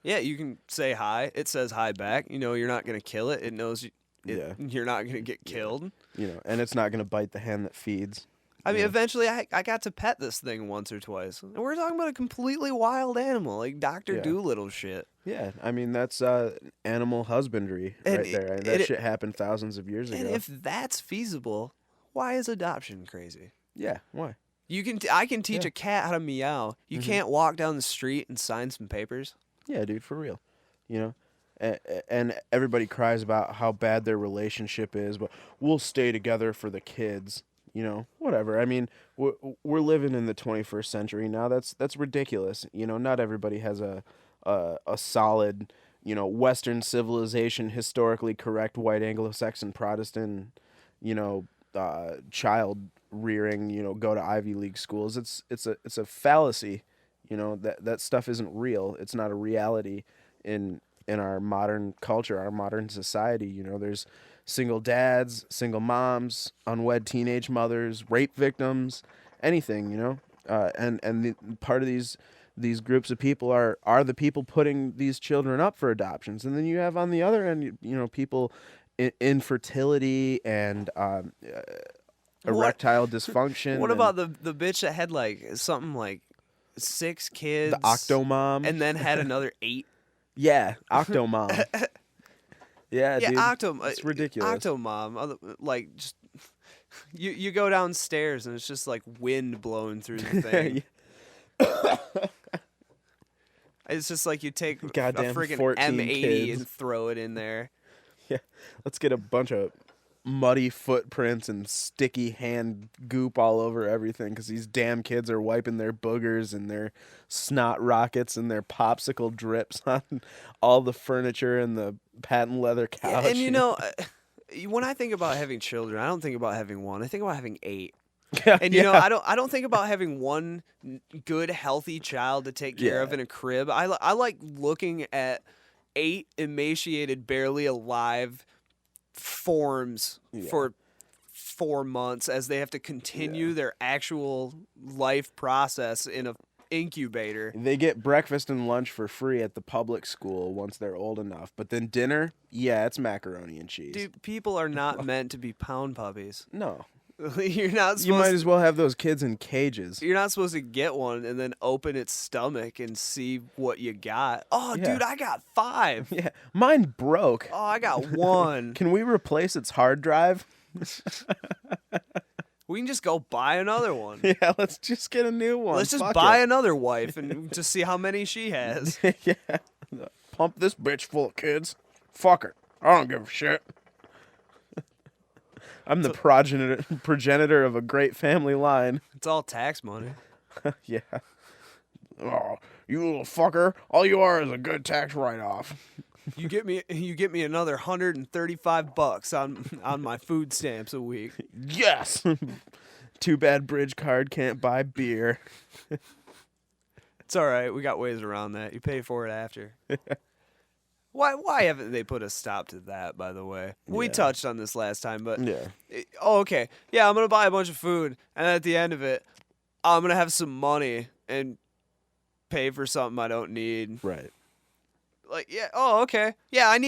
[SPEAKER 2] Yeah, you can say hi. It says hi back. You're not going to kill it. It knows
[SPEAKER 3] Yeah.
[SPEAKER 2] you're not going to get killed.
[SPEAKER 3] And it's not gonna bite the hand that feeds.
[SPEAKER 2] I mean,
[SPEAKER 3] Yeah.
[SPEAKER 2] eventually I got to pet this thing once or twice. And we're talking about a completely wild animal, like Dr.
[SPEAKER 3] Yeah.
[SPEAKER 2] Doolittle shit.
[SPEAKER 3] Yeah, I mean, that's animal husbandry
[SPEAKER 2] And
[SPEAKER 3] right there. That shit happened thousands of years
[SPEAKER 2] And
[SPEAKER 3] ago.
[SPEAKER 2] if that's feasible, why is adoption crazy?
[SPEAKER 3] Yeah, why?
[SPEAKER 2] I can teach
[SPEAKER 3] Yeah.
[SPEAKER 2] a cat how to meow. You can't walk down the street and sign some papers.
[SPEAKER 3] Yeah, dude, for real. And everybody cries about how bad their relationship is, but we'll stay together for the kids. Whatever. I mean, we're living in the 21st century now. That's ridiculous. Not everybody has a solid, Western civilization, historically correct white Anglo-Saxon Protestant, child rearing. Go to Ivy League schools. It's a fallacy. That stuff isn't real. It's not a reality in in our modern culture, our modern society. You know, there's single dads, single moms, unwed teenage mothers, rape victims, anything. You know, part of these groups of people are the people putting these children up for adoptions, and then you have on the other end, you know, people infertility and erectile dysfunction.
[SPEAKER 2] What
[SPEAKER 3] and
[SPEAKER 2] about the bitch that had like something like 6 kids,
[SPEAKER 3] the octomom,
[SPEAKER 2] and then had another 8?
[SPEAKER 3] Yeah, octomom. Yeah,
[SPEAKER 2] Yeah,
[SPEAKER 3] dude, it's ridiculous.
[SPEAKER 2] Octomom, like just you go downstairs and it's just like wind blowing through the thing. It's just like you take a
[SPEAKER 3] Goddamn
[SPEAKER 2] friggin'
[SPEAKER 3] 14
[SPEAKER 2] M80
[SPEAKER 3] kids.
[SPEAKER 2] and throw it in there.
[SPEAKER 3] Yeah, let's get a bunch of muddy footprints and sticky hand goop all over everything because these damn kids are wiping their boogers and their snot rockets and their popsicle drips on all the furniture and the patent leather couch.
[SPEAKER 2] Yeah, and you know, when I think about having children, I don't think about having one. I think about having 8.
[SPEAKER 3] Yeah,
[SPEAKER 2] And you know, I don't think about having one good, healthy child to take care of in a crib. I like looking at 8 emaciated, barely alive forms for 4 months as they have to continue their actual life process in a incubator.
[SPEAKER 3] They get breakfast and lunch for free at the public school once they're old enough, but then dinner, it's macaroni and cheese.
[SPEAKER 2] Dude, people are not meant to be pound puppies.
[SPEAKER 3] No.
[SPEAKER 2] You're not supposed
[SPEAKER 3] You might as well have those kids in cages.
[SPEAKER 2] You're not supposed to get one and then open its stomach and see what you got. Oh,
[SPEAKER 3] Yeah.
[SPEAKER 2] dude, I got 5.
[SPEAKER 3] Yeah, mine broke.
[SPEAKER 2] Oh, I got 1.
[SPEAKER 3] Can we replace its hard drive?
[SPEAKER 2] We can just go buy another one.
[SPEAKER 3] Yeah, let's just get a new one.
[SPEAKER 2] Let's just
[SPEAKER 3] Fuck
[SPEAKER 2] buy
[SPEAKER 3] it.
[SPEAKER 2] another wife and just see how many she has.
[SPEAKER 3] Yeah. Pump this bitch full of kids. Fuck her. I don't give a shit. I'm the progenitor of a great family line.
[SPEAKER 2] It's all tax money.
[SPEAKER 3] Yeah. Oh, you little fucker. All you are is a good tax write-off.
[SPEAKER 2] You get me another $135 on my food stamps a week.
[SPEAKER 3] Yes. Too bad bridge card can't buy beer.
[SPEAKER 2] It's all right. We got ways around that. You pay for it after. Why haven't they put a stop to that, by the way? We touched on this last time, but
[SPEAKER 3] Yeah.
[SPEAKER 2] Okay. Yeah, I'm going to buy a bunch of food, and at the end of it, I'm going to have some money and pay for something I don't need.
[SPEAKER 3] Right.
[SPEAKER 2] Like, yeah, oh, okay. Yeah, I'm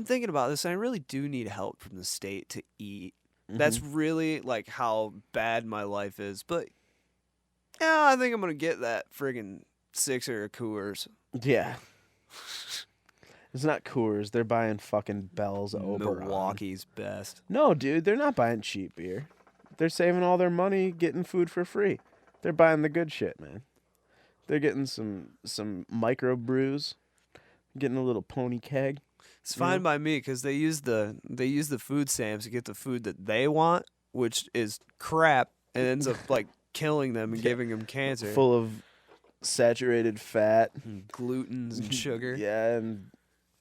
[SPEAKER 2] thinking about this, and I really do need help from the state to eat. That's really, like, how bad my life is. But, yeah, I think I'm going to get that friggin' 6er of Coors.
[SPEAKER 3] Yeah. It's not Coors. They're buying fucking Bell's Oberon.
[SPEAKER 2] Milwaukee's best.
[SPEAKER 3] No, dude, they're not buying cheap beer. They're saving all their money getting food for free. They're buying the good shit, man. They're getting some micro brews, getting a little pony keg.
[SPEAKER 2] It's fine by me because they use the food stamps to get the food that they want, which is crap, and ends up like killing them and giving them cancer.
[SPEAKER 3] Full of saturated fat,
[SPEAKER 2] Glutens and sugar.
[SPEAKER 3] yeah, and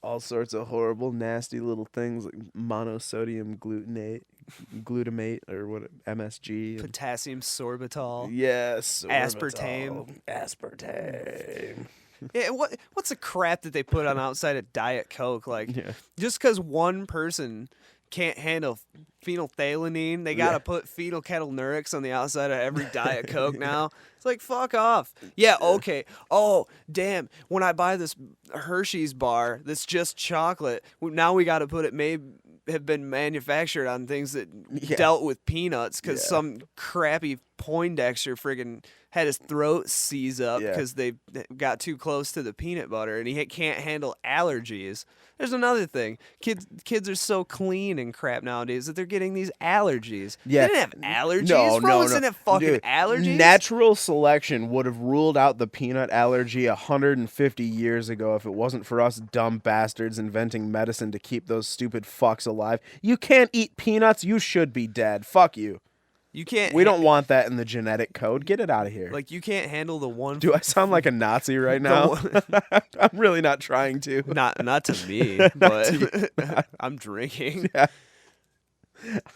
[SPEAKER 3] all sorts of horrible, nasty little things like monosodium glutamate, or what, MSG.
[SPEAKER 2] Potassium sorbitol.
[SPEAKER 3] Yes.
[SPEAKER 2] Aspartame.
[SPEAKER 3] Aspartame.
[SPEAKER 2] Yeah, what's the crap that they put on outside of Diet Coke? Like, just because one person can't handle phenolphthalein, they gotta put phenylketonuria on the outside of every Diet Coke now. It's like, fuck off. Yeah, okay. Oh, damn. When I buy this Hershey's bar that's just chocolate, now we gotta put it have been manufactured on things that dealt with peanuts because some crappy Poindexter friggin' had his throat seize up because they got too close to the peanut butter and he can't handle allergies. There's another thing. Kids are so clean and crap nowadays that they're getting these allergies.
[SPEAKER 3] Yeah.
[SPEAKER 2] They didn't have allergies.
[SPEAKER 3] No.
[SPEAKER 2] Frozen didn't have fucking
[SPEAKER 3] Dude,
[SPEAKER 2] allergies.
[SPEAKER 3] Natural selection would have ruled out the peanut allergy 150 years ago if it wasn't for us dumb bastards inventing medicine to keep those stupid fucks alive. You can't eat peanuts. You should be dead. Fuck you.
[SPEAKER 2] You can't.
[SPEAKER 3] We don't want that in the genetic code. Get it out of here.
[SPEAKER 2] Like, you can't handle the one.
[SPEAKER 3] Do I sound like a Nazi right now? I'm really not trying to.
[SPEAKER 2] Not to me, but I'm drinking.
[SPEAKER 3] Yeah.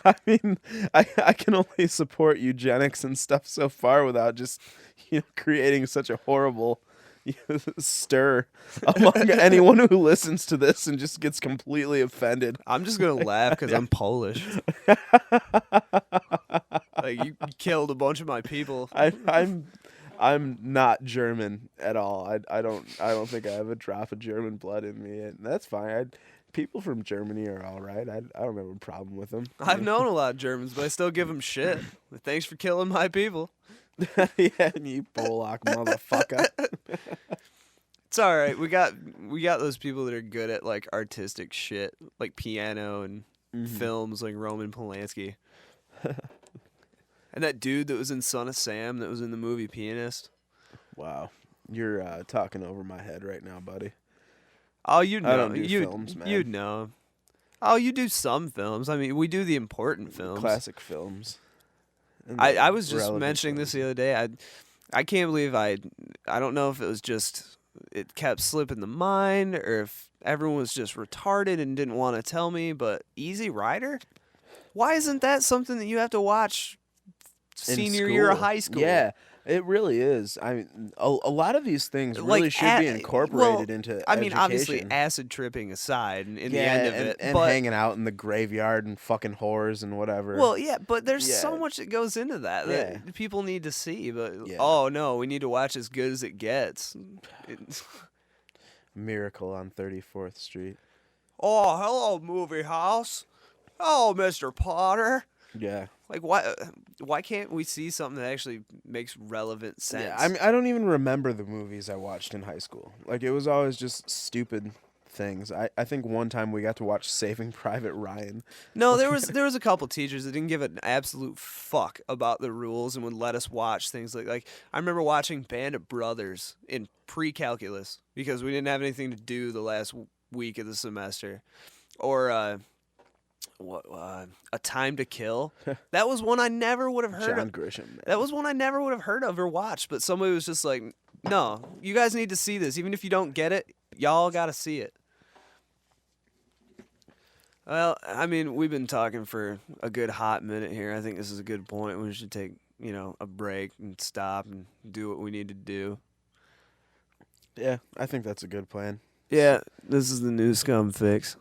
[SPEAKER 3] I mean, I can only support eugenics and stuff so far without just creating such a horrible stir among anyone who listens to this and just gets completely offended.
[SPEAKER 2] I'm just gonna laugh because I'm Polish. Like you killed a bunch of my people.
[SPEAKER 3] I'm not German at all. I don't think I have a drop of German blood in me, and that's fine. People from Germany are all right. I don't have a problem with them.
[SPEAKER 2] I've known a lot of Germans, but I still give them shit. Thanks for killing my people.
[SPEAKER 3] Yeah, you Polak motherfucker.
[SPEAKER 2] It's all right. We got those people that are good at like artistic shit, like piano and films, like Roman Polanski. And that dude that was in Son of Sam that was in the movie Pianist.
[SPEAKER 3] Wow, you're talking over my head right now, buddy.
[SPEAKER 2] Oh, you know,
[SPEAKER 3] I don't do films, man.
[SPEAKER 2] You'd know. Oh, you do some films. I mean, we do the important films.
[SPEAKER 3] Classic films. And
[SPEAKER 2] I was just
[SPEAKER 3] relevant
[SPEAKER 2] mentioning this
[SPEAKER 3] films.
[SPEAKER 2] the other day. I can't believe I don't know if it was just it kept slipping the mind or if everyone was just retarded and didn't want to tell me, but Easy Rider? Why isn't that something that you have to watch
[SPEAKER 3] In
[SPEAKER 2] senior year of
[SPEAKER 3] school.
[SPEAKER 2] high school?
[SPEAKER 3] Yeah, it really is. I mean, a lot of these things really should be incorporated into
[SPEAKER 2] I mean,
[SPEAKER 3] education.
[SPEAKER 2] obviously, acid tripping aside, and in the
[SPEAKER 3] yeah,
[SPEAKER 2] end of
[SPEAKER 3] and,
[SPEAKER 2] it,
[SPEAKER 3] and
[SPEAKER 2] but
[SPEAKER 3] hanging out in the graveyard and fucking whores and whatever.
[SPEAKER 2] well, yeah, but there's
[SPEAKER 3] Yeah.
[SPEAKER 2] so much that goes into that
[SPEAKER 3] Yeah.
[SPEAKER 2] that people need to see. But
[SPEAKER 3] Yeah.
[SPEAKER 2] oh no, we need to watch as good as it gets.
[SPEAKER 3] Miracle on 34th Street.
[SPEAKER 2] Oh, hello, movie house. Oh, Mr. Potter.
[SPEAKER 3] Yeah.
[SPEAKER 2] Like, why can't we see something that actually makes relevant sense?
[SPEAKER 3] Yeah, I mean, I don't even remember the movies I watched in high school. Like, it was always just stupid things. I think one time we got to watch Saving Private Ryan.
[SPEAKER 2] No, there was a couple teachers that didn't give an absolute fuck about the rules and would let us watch things like I remember watching Band of Brothers in pre-calculus because we didn't have anything to do the last week of the semester, or A Time to Kill. That was one I never would have heard
[SPEAKER 3] John
[SPEAKER 2] of.
[SPEAKER 3] Grisham. Man.
[SPEAKER 2] That was one I never would have heard of or watched, but somebody was just like, "No, you guys need to see this. Even if you don't get it, y'all got to see it." Well, I mean, we've been talking for a good hot minute here. I think this is a good point. We should take, a break and stop and do what we need to do.
[SPEAKER 3] Yeah, I think that's a good plan.
[SPEAKER 2] Yeah, this is the new Scum Fix.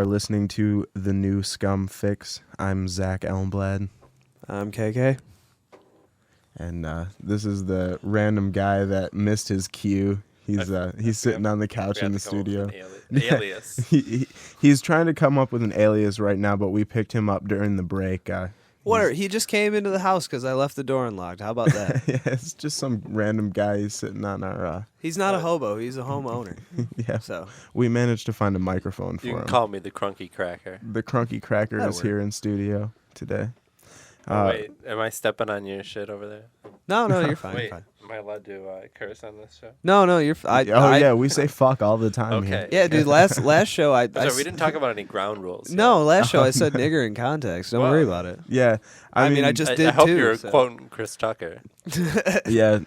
[SPEAKER 1] are listening to the new Scum Fix. I'm Zach Elmblad,
[SPEAKER 2] I'm KK.
[SPEAKER 1] and this is the random guy that missed his cue. He's sitting on the couch in the studio.
[SPEAKER 4] Alias.
[SPEAKER 1] He's trying to come up with an alias right now, but we picked him up during the break.
[SPEAKER 2] What? He just came into the house because I left the door unlocked. How about that?
[SPEAKER 1] Yeah, it's just some random guy who's sitting on our.
[SPEAKER 2] He's not a hobo. He's a homeowner.
[SPEAKER 1] Yeah,
[SPEAKER 2] So
[SPEAKER 1] we managed to find a microphone for
[SPEAKER 4] You
[SPEAKER 1] him.
[SPEAKER 4] can call me the Crunky Cracker.
[SPEAKER 1] The Crunky Cracker
[SPEAKER 2] That'll
[SPEAKER 1] is here in studio today.
[SPEAKER 4] Oh, wait, am I stepping on your shit over there?
[SPEAKER 2] no, you're fine.
[SPEAKER 4] Wait,
[SPEAKER 2] You're fine.
[SPEAKER 4] am I allowed to curse on this show?
[SPEAKER 2] No, you're fine.
[SPEAKER 1] Yeah, we say fuck all the time.
[SPEAKER 4] Okay.
[SPEAKER 1] Here.
[SPEAKER 2] Yeah, dude. Last show
[SPEAKER 4] Sorry, we didn't talk about any ground rules.
[SPEAKER 2] No, last show I said nigger in context. Don't
[SPEAKER 4] Well,
[SPEAKER 2] worry about it.
[SPEAKER 1] Yeah,
[SPEAKER 2] I mean, I just did
[SPEAKER 4] I hope
[SPEAKER 2] too,
[SPEAKER 4] you're
[SPEAKER 2] so.
[SPEAKER 4] quoting Chris Tucker.
[SPEAKER 1] yeah.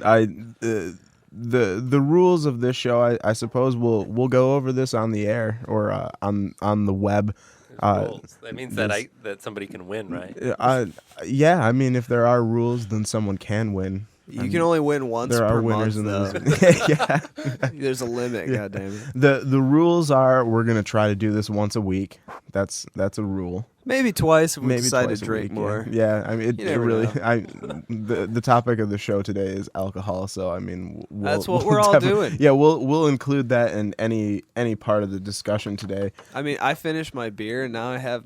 [SPEAKER 1] The rules of this show. I suppose we'll go over this on the air or on the web.
[SPEAKER 4] Rules. That means that somebody can win, right?
[SPEAKER 1] Yeah. I mean, if there are rules, then someone can win.
[SPEAKER 2] You can only win once
[SPEAKER 1] There
[SPEAKER 2] per
[SPEAKER 1] are winners
[SPEAKER 2] month,
[SPEAKER 1] in
[SPEAKER 2] though.
[SPEAKER 1] those. Yeah.
[SPEAKER 2] There's a limit.
[SPEAKER 1] Yeah.
[SPEAKER 2] God damn it.
[SPEAKER 1] The rules are we're gonna try to do this once a week. That's a rule.
[SPEAKER 2] Maybe twice if we
[SPEAKER 1] Maybe
[SPEAKER 2] decide
[SPEAKER 1] twice
[SPEAKER 2] to
[SPEAKER 1] a
[SPEAKER 2] drink
[SPEAKER 1] week,
[SPEAKER 2] more.
[SPEAKER 1] Yeah, I mean,
[SPEAKER 2] You
[SPEAKER 1] it
[SPEAKER 2] never
[SPEAKER 1] really.
[SPEAKER 2] know.
[SPEAKER 1] The topic of the show today is alcohol, so I mean,
[SPEAKER 2] That's what we're all doing.
[SPEAKER 1] Yeah, we'll include that in any part of the discussion today.
[SPEAKER 2] I mean, I finished my beer and now I have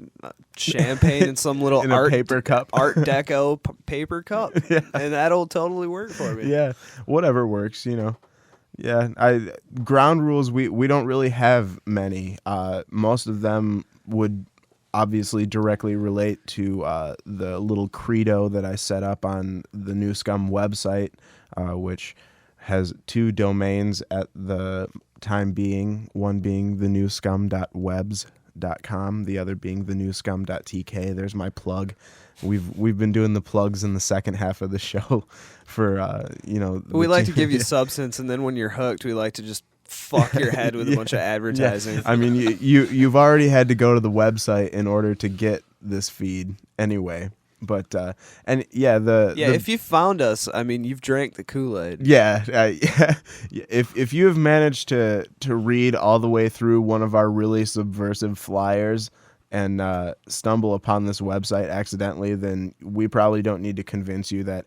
[SPEAKER 2] champagne in some little
[SPEAKER 1] In a paper cup.
[SPEAKER 2] Art Deco paper cup, and that'll totally work for me.
[SPEAKER 1] Yeah, whatever works, you know. Yeah, ground rules we don't really have many. Most of them would obviously directly relate to the little credo that I set up on the New Scum website, which has 2 domains at the time being, one being thenewscum.webs.com, the other being thenewscum.tk. There's my plug. We've been doing the plugs in the second half of the show for
[SPEAKER 2] We like to give you substance, and then when you're hooked, we like to just fuck your head with a bunch of advertising.
[SPEAKER 1] Yeah. I mean, you've already had to go to the website in order to get this feed anyway. But
[SPEAKER 2] if you found us, I mean, you've drank the Kool-Aid.
[SPEAKER 1] Yeah, if you have managed to read all the way through one of our really subversive flyers and stumble upon this website accidentally, then we probably don't need to convince you that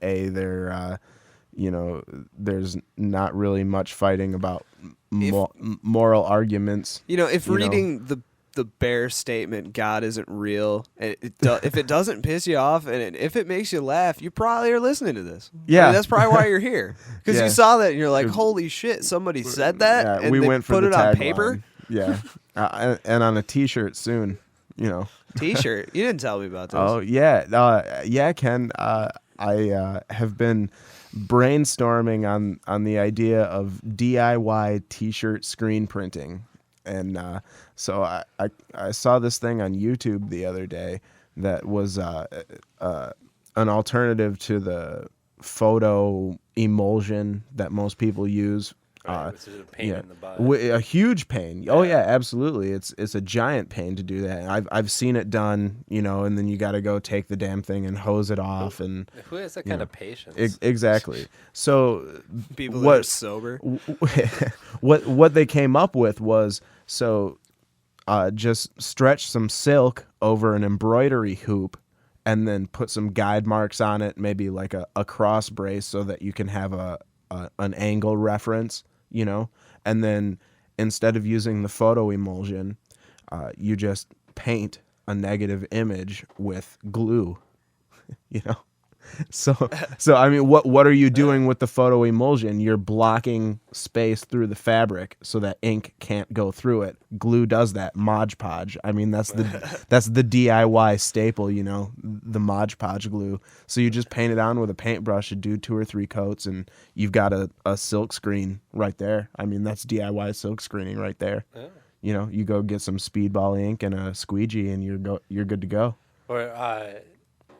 [SPEAKER 1] there's not really much fighting about moral arguments.
[SPEAKER 2] If reading the bare statement, God isn't real, and if it doesn't piss you off, and if it makes you laugh, you probably are listening to this.
[SPEAKER 1] Yeah.
[SPEAKER 2] I mean, that's probably why you're here, because
[SPEAKER 1] Yeah.
[SPEAKER 2] you saw that and you're like, holy shit, somebody said that,
[SPEAKER 1] Yeah,
[SPEAKER 2] and
[SPEAKER 1] we
[SPEAKER 2] they
[SPEAKER 1] went for
[SPEAKER 2] put
[SPEAKER 1] the
[SPEAKER 2] it on
[SPEAKER 1] tagline.
[SPEAKER 2] paper.
[SPEAKER 1] Yeah, and on a T-shirt soon.
[SPEAKER 2] T-shirt. You didn't tell me about this.
[SPEAKER 1] Oh yeah, Ken. I have been brainstorming on the idea of DIY T-shirt screen printing, and so I saw this thing on YouTube the other day that was an alternative to the photo emulsion that most people use.
[SPEAKER 4] Which is a pain in the butt.
[SPEAKER 1] A huge pain. Oh yeah, absolutely. It's a giant pain to do that. I've seen it done, and then you got to go take the damn thing and hose it off, and
[SPEAKER 4] Who has that kind of patience?
[SPEAKER 1] exactly. So
[SPEAKER 2] People that are sober.
[SPEAKER 1] what they came up with was just stretch some silk over an embroidery hoop and then put some guide marks on it, maybe like a cross brace so that you can have an angle reference, and then instead of using the photo emulsion, you just paint a negative image with glue, So I mean, what are you doing with the photo emulsion? You're blocking space through the fabric so that ink can't go through it. Glue does that. Mod Podge. I mean, that's the DIY staple, the Mod Podge glue. So you just paint it on with a paintbrush, you do 2 or 3 coats, and you've got a silk screen right there. I mean, that's DIY silk screening right there.
[SPEAKER 4] Yeah.
[SPEAKER 1] You go get some Speedball ink and a squeegee, and you're good to go.
[SPEAKER 4] Or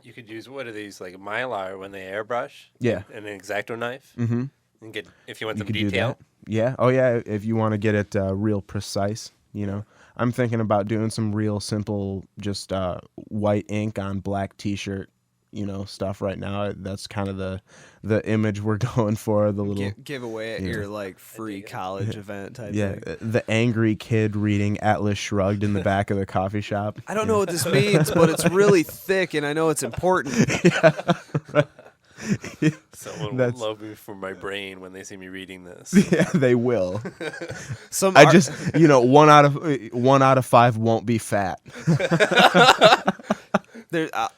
[SPEAKER 4] you could use, what are these, like Mylar when they airbrush?
[SPEAKER 1] Yeah.
[SPEAKER 4] And an X-Acto knife?
[SPEAKER 1] Mm-hmm.
[SPEAKER 4] And get, if you want
[SPEAKER 1] You
[SPEAKER 4] some
[SPEAKER 1] could do
[SPEAKER 4] detail.
[SPEAKER 1] that. Yeah. Oh, yeah. If you want to get it real precise, I'm thinking about doing some real simple, just white ink on black T-shirt, stuff right now. That's kind of the image we're going for. The little
[SPEAKER 2] Give away at your like free college event type thing.
[SPEAKER 1] the angry kid reading Atlas Shrugged in the back of the coffee shop.
[SPEAKER 2] I don't know what this means, but it's really thick, and I know it's important.
[SPEAKER 4] Someone will love me for my brain when they see me reading this.
[SPEAKER 1] Yeah, they will. I just, 1 out of 5 won't be fat.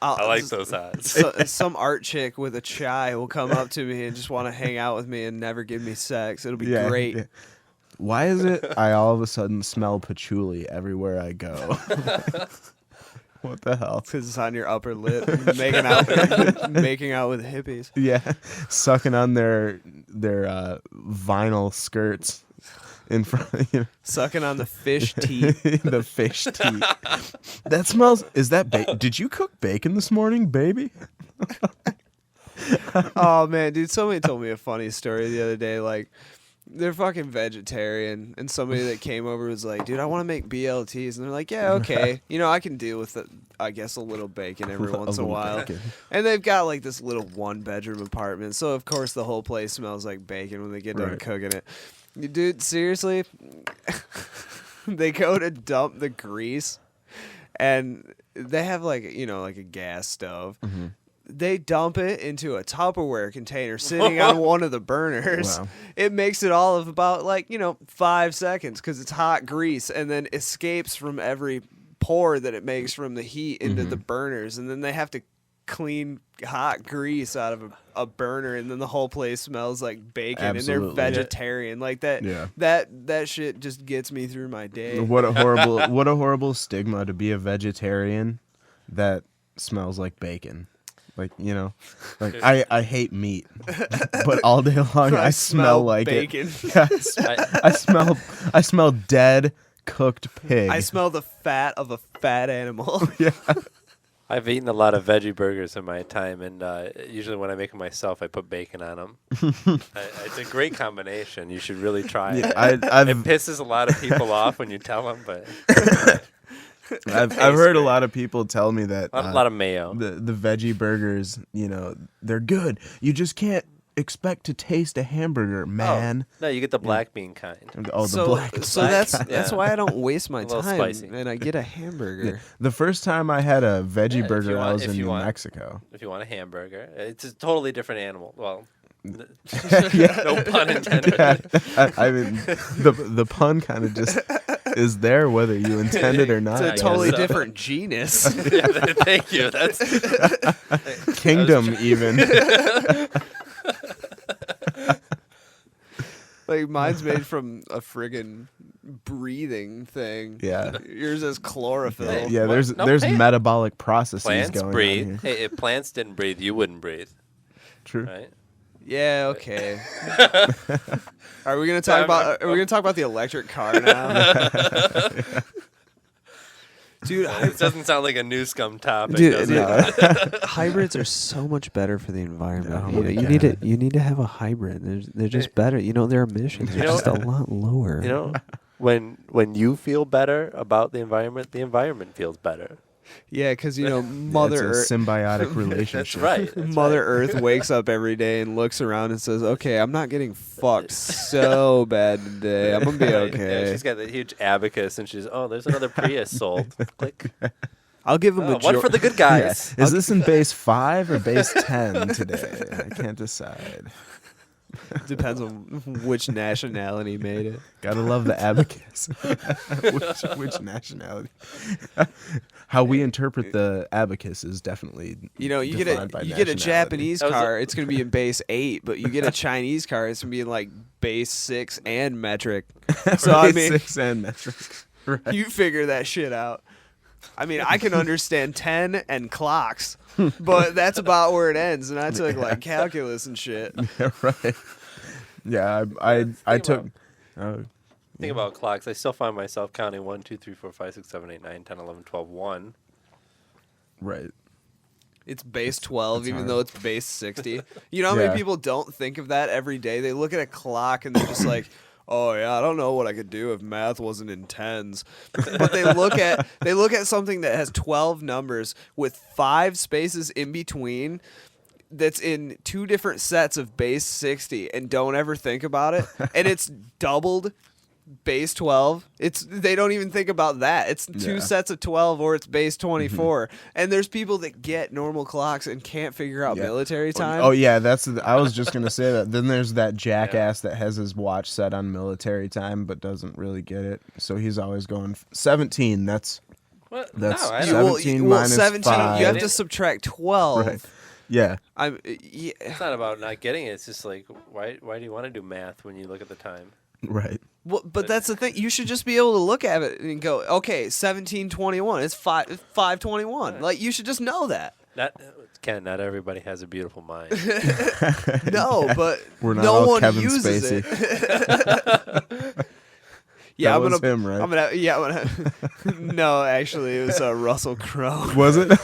[SPEAKER 4] I like those odds.
[SPEAKER 2] Some art chick with a chai will come up to me and just want to hang out with me and never give me sex. It'll be great.
[SPEAKER 1] Yeah. Why is it I all of a sudden smell patchouli everywhere I go? What the hell?
[SPEAKER 2] Because it's on your upper lip, making out with hippies.
[SPEAKER 1] Yeah, sucking on their vinyl skirts in front.
[SPEAKER 2] Sucking on the fish teeth.
[SPEAKER 1] The fish teeth. That smells. Is that bacon? Did you cook bacon this morning, baby?
[SPEAKER 2] Oh man, dude! Somebody told me a funny story the other day. Like, they're fucking vegetarian, and somebody that came over was like, "Dude, I want to make BLTs," and they're like, "Yeah, okay, I can deal with it. I guess a little bacon every once in a while."
[SPEAKER 1] Bacon.
[SPEAKER 2] And they've got like this little 1-bedroom apartment, so of course the whole place smells like bacon when they get done cooking it. Dude, seriously, they go to dump the grease, and they have like like a gas stove. Mm-hmm. They dump it into a Tupperware container sitting on one of the burners.
[SPEAKER 1] Wow.
[SPEAKER 2] It makes it all of about 5 seconds because it's hot grease, and then escapes from every pore that it makes from the heat into the burners, and then they have to clean hot grease out of a burner, and then the whole place smells like bacon.
[SPEAKER 1] Absolutely.
[SPEAKER 2] And they're vegetarian like that.
[SPEAKER 1] Yeah.
[SPEAKER 2] That shit just gets me through my day.
[SPEAKER 1] What a horrible stigma to be a vegetarian that smells like bacon. Like, I hate meat, but all day long I smell like
[SPEAKER 2] bacon.
[SPEAKER 1] It. Yeah, I smell dead cooked pig.
[SPEAKER 2] I smell the fat of a fat animal.
[SPEAKER 1] Yeah.
[SPEAKER 4] I've eaten a lot of veggie burgers in my time, and usually when I make them myself, I put bacon on them. It's a great combination. You should really try it. It pisses a lot of people off when you tell them, but
[SPEAKER 1] I've heard a lot of people tell me that
[SPEAKER 4] a lot of mayo.
[SPEAKER 1] The veggie burgers, they're good. You just can't expect to taste a hamburger, man.
[SPEAKER 4] No, you get the black bean kind.
[SPEAKER 1] Oh, the black.
[SPEAKER 2] So that's why I don't waste my time,
[SPEAKER 4] spicy.
[SPEAKER 2] and I get a hamburger.
[SPEAKER 1] Yeah. The first time I had a veggie
[SPEAKER 4] if
[SPEAKER 1] burger,
[SPEAKER 4] you want-
[SPEAKER 1] I was
[SPEAKER 4] if
[SPEAKER 1] in
[SPEAKER 4] you
[SPEAKER 1] New
[SPEAKER 4] want-
[SPEAKER 1] Mexico.
[SPEAKER 4] If you want a hamburger, it's a totally different animal. Well,
[SPEAKER 1] Yeah.
[SPEAKER 4] no pun intended.
[SPEAKER 1] I mean, the pun kind of just is there whether you intend it or not.
[SPEAKER 2] It's a
[SPEAKER 4] guess
[SPEAKER 2] totally
[SPEAKER 4] so.
[SPEAKER 2] different genus.
[SPEAKER 4] Yeah, thank you. That's
[SPEAKER 1] Kingdom even.
[SPEAKER 2] Like, mine's made from a friggin' breathing thing.
[SPEAKER 1] Yeah.
[SPEAKER 2] Yours is chlorophyll.
[SPEAKER 1] Yeah, there's
[SPEAKER 4] No,
[SPEAKER 1] there's
[SPEAKER 4] plants-
[SPEAKER 1] metabolic processes
[SPEAKER 4] plants
[SPEAKER 1] going
[SPEAKER 4] breathe.
[SPEAKER 1] on here.
[SPEAKER 4] Hey, if plants didn't breathe, you wouldn't breathe,
[SPEAKER 1] True.
[SPEAKER 4] right?
[SPEAKER 2] Yeah, okay. Are we gonna talk about the electric car now? Dude,
[SPEAKER 4] This doesn't sound like a new Scum topic,
[SPEAKER 2] Dude,
[SPEAKER 4] does
[SPEAKER 2] yeah.
[SPEAKER 4] it?
[SPEAKER 2] hybrids are so much better for the environment.
[SPEAKER 1] Oh
[SPEAKER 2] you
[SPEAKER 1] my
[SPEAKER 2] you need to have a hybrid. They're just better. Their emissions are just a lot lower.
[SPEAKER 4] When you feel better about the environment feels better.
[SPEAKER 2] Yeah, because Mother
[SPEAKER 1] It's
[SPEAKER 2] Earth.
[SPEAKER 1] a symbiotic relationship.
[SPEAKER 4] That's right.
[SPEAKER 2] Mother Earth wakes up every day and looks around and says, "Okay, I'm not getting fucked so bad today. I'm gonna be
[SPEAKER 4] Yeah,
[SPEAKER 2] okay.
[SPEAKER 4] she's got that huge abacus, and she's there's another Prius sold. Click.
[SPEAKER 2] I'll give him a
[SPEAKER 4] One for the good guys.
[SPEAKER 1] Is this in base 5 or base 10 today? I can't decide.
[SPEAKER 2] Depends on which nationality made it.
[SPEAKER 1] Gotta love the abacus. which nationality? How we interpret the abacus is definitely
[SPEAKER 2] You get
[SPEAKER 1] defined by
[SPEAKER 2] a
[SPEAKER 1] nationality.
[SPEAKER 2] Japanese
[SPEAKER 4] That was
[SPEAKER 2] car, it's gonna be in base 8, but you get a Chinese car, it's gonna be in like base 6 and metric. So I
[SPEAKER 1] Base
[SPEAKER 2] mean,
[SPEAKER 1] 6 and metric. Right.
[SPEAKER 2] you figure that shit out. I mean, I can understand 10 and clocks, but that's about where it ends. And I took like calculus and shit.
[SPEAKER 1] Yeah, right. Yeah, I took.
[SPEAKER 4] Think about clocks. I still find myself counting 1, 2, 3, 4, 5, 6, 7, 8, 9, 10, 11, 12, 1.
[SPEAKER 1] Right.
[SPEAKER 2] It's base 12,
[SPEAKER 1] That's
[SPEAKER 2] even
[SPEAKER 1] hard.
[SPEAKER 2] though it's base 60. You know how many
[SPEAKER 1] Yeah.
[SPEAKER 2] people don't think of that every day? They look at a clock and they're just like, oh yeah, I don't know what I could do if math wasn't in tens. But they look at something that has 12 numbers with 5 spaces in between that's in 2 different sets of base 60 and don't ever think about it. And it's doubled base 12. They don't even think about that. It's 2 sets of 12 or it's base 24. And there's people that get normal clocks and can't figure out military time.
[SPEAKER 3] Oh yeah, I was just gonna say that. Then there's that jackass that has his watch set on military time but doesn't really get it. So he's always going 17. That's
[SPEAKER 4] What?
[SPEAKER 3] That's
[SPEAKER 4] No, I don't.
[SPEAKER 3] 17 minus
[SPEAKER 2] 17.
[SPEAKER 3] 5.
[SPEAKER 2] You have to subtract 12.
[SPEAKER 3] Right. Yeah.
[SPEAKER 4] It's not about not getting it. It's just like, why do you want to do math when you look at the time?
[SPEAKER 3] Right.
[SPEAKER 2] Well, but that's the thing. You should just be able to look at it and go, okay, 17:21. It's 5:21. Like, you should just know that.
[SPEAKER 4] Not everybody has a beautiful mind.
[SPEAKER 2] No, but
[SPEAKER 3] We're not
[SPEAKER 2] no
[SPEAKER 3] all
[SPEAKER 2] one
[SPEAKER 3] Kevin
[SPEAKER 2] uses
[SPEAKER 3] Spacey.
[SPEAKER 2] it. Yeah,
[SPEAKER 3] That was him, right?
[SPEAKER 2] I'm gonna. No, actually, it was Russell Crowe.
[SPEAKER 3] Was it?
[SPEAKER 4] Kevin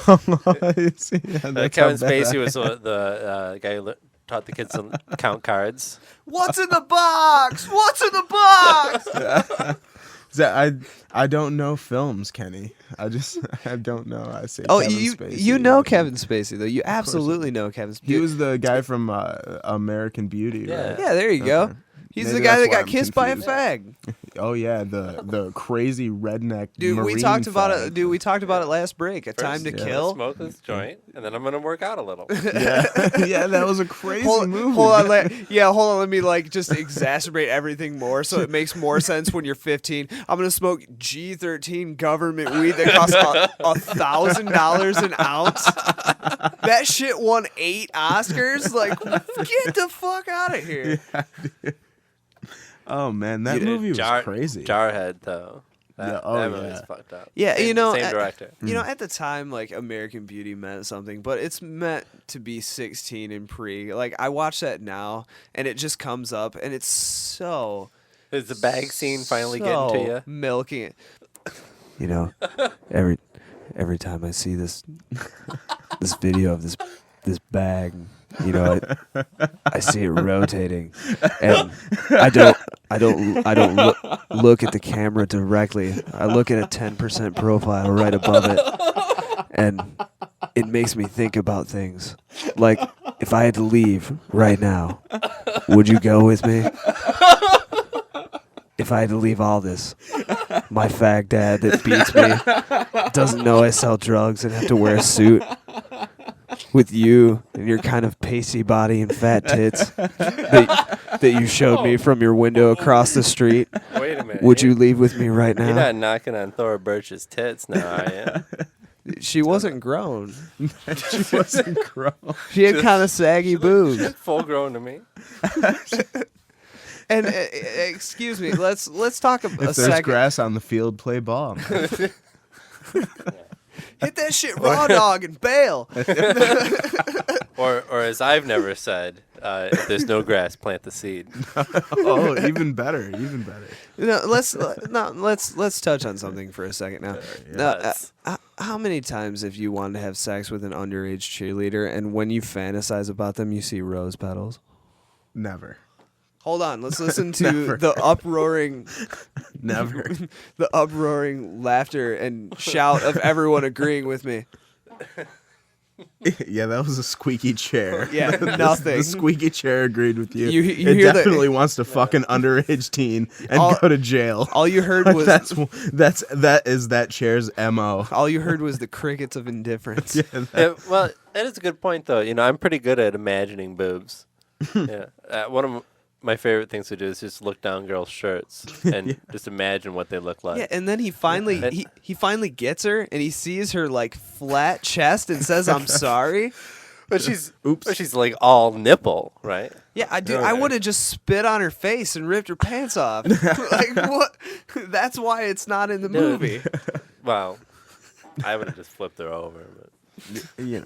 [SPEAKER 4] Spacey was the guy who taught the kids to count cards.
[SPEAKER 2] What's in the box? What's in the box?
[SPEAKER 3] I don't know films, Kenny. I don't know. I say.
[SPEAKER 2] Oh,
[SPEAKER 3] Kevin
[SPEAKER 2] you
[SPEAKER 3] Spacey.
[SPEAKER 2] know Kevin Spacey though. You absolutely know Kevin Spacey.
[SPEAKER 3] He was the guy from American Beauty,
[SPEAKER 4] Yeah.
[SPEAKER 3] right?
[SPEAKER 2] Yeah, there you go. He's
[SPEAKER 3] Maybe
[SPEAKER 2] the guy
[SPEAKER 3] that's
[SPEAKER 2] that
[SPEAKER 3] why
[SPEAKER 2] got
[SPEAKER 3] I'm
[SPEAKER 2] kissed by a
[SPEAKER 3] confused.
[SPEAKER 2] fag.
[SPEAKER 3] Oh yeah, the crazy redneck
[SPEAKER 2] Dude, we
[SPEAKER 3] Marine
[SPEAKER 2] talked about
[SPEAKER 3] fag.
[SPEAKER 2] it. Dude, we talked about it last break. A Time to
[SPEAKER 4] First,
[SPEAKER 2] Kill.
[SPEAKER 4] Smoke this joint, and then I'm gonna work out a little.
[SPEAKER 3] Yeah, that was a crazy movie.
[SPEAKER 2] Hold on, let me just exacerbate everything more so it makes more sense when you're 15. I'm gonna smoke G13 government weed that costs $1,000 an ounce. That shit won 8 Oscars. Like, get the fuck out of here.
[SPEAKER 3] Yeah, dude. Oh man, that movie was crazy.
[SPEAKER 4] Jarhead though. That movie's fucked up.
[SPEAKER 2] Yeah,
[SPEAKER 4] Same director.
[SPEAKER 2] At the time, like, American Beauty meant something, but it's meant to be 16 and pre. Like, I watch that now, and it just comes up, and it's so.
[SPEAKER 4] Is the bag scene finally getting to you?
[SPEAKER 2] Milking it. Every time I see this video of this bag, I see it rotating, and I don't look at the camera directly. I look at a 10% profile right above it, and it makes me think about things. Like, if I had to leave right now, would you go with me? If I had to leave all this, my fag dad that beats me, doesn't know I sell drugs and have to wear a suit, with you and your kind of pasty body and fat tits that you showed me from your window across the street.
[SPEAKER 4] Wait a minute.
[SPEAKER 2] Would you leave with me right now?
[SPEAKER 4] You're not knocking on Thora Birch's tits now, are you?
[SPEAKER 2] She wasn't grown.
[SPEAKER 3] She wasn't grown.
[SPEAKER 2] She had kind of saggy boobs.
[SPEAKER 4] Full grown to me.
[SPEAKER 2] And excuse me, let's talk a
[SPEAKER 3] If there's
[SPEAKER 2] second.
[SPEAKER 3] grass on the field, play ball.
[SPEAKER 2] Hit that shit raw dog and bail.
[SPEAKER 4] Or as I've never said, if there's no grass, plant the seed.
[SPEAKER 3] Oh, even better.
[SPEAKER 2] Let's touch on something for a second now.
[SPEAKER 4] Yes.
[SPEAKER 2] How many times have you wanted to have sex with an underage cheerleader, and when you fantasize about them, you see rose petals?
[SPEAKER 3] Never.
[SPEAKER 2] Hold on, let's listen to the uproaring,
[SPEAKER 3] Never.
[SPEAKER 2] the uproaring laughter and shout of everyone agreeing with me.
[SPEAKER 3] Yeah, that was a squeaky chair.
[SPEAKER 2] Yeah, nothing.
[SPEAKER 3] The squeaky chair agreed with you.
[SPEAKER 2] You
[SPEAKER 3] it
[SPEAKER 2] hear
[SPEAKER 3] definitely wants to fuck an underage teen and go to jail.
[SPEAKER 2] All you heard was
[SPEAKER 3] that is that chair's MO.
[SPEAKER 2] all you heard was the crickets of indifference.
[SPEAKER 4] Yeah, well, that is a good point, though. I'm pretty good at imagining boobs. Yeah, one of my favorite things to do is just look down girls' shirts and just imagine what they look like.
[SPEAKER 2] Yeah, and then he finally he finally gets her, and he sees her like flat chest and says, "I'm sorry."
[SPEAKER 4] But she's like all nipple, right?
[SPEAKER 2] Yeah, I do.
[SPEAKER 4] Okay.
[SPEAKER 2] I would have just spit on her face and ripped her pants off. Like, what? That's why it's not in the movie.
[SPEAKER 4] Well, I would have just flipped her over. But.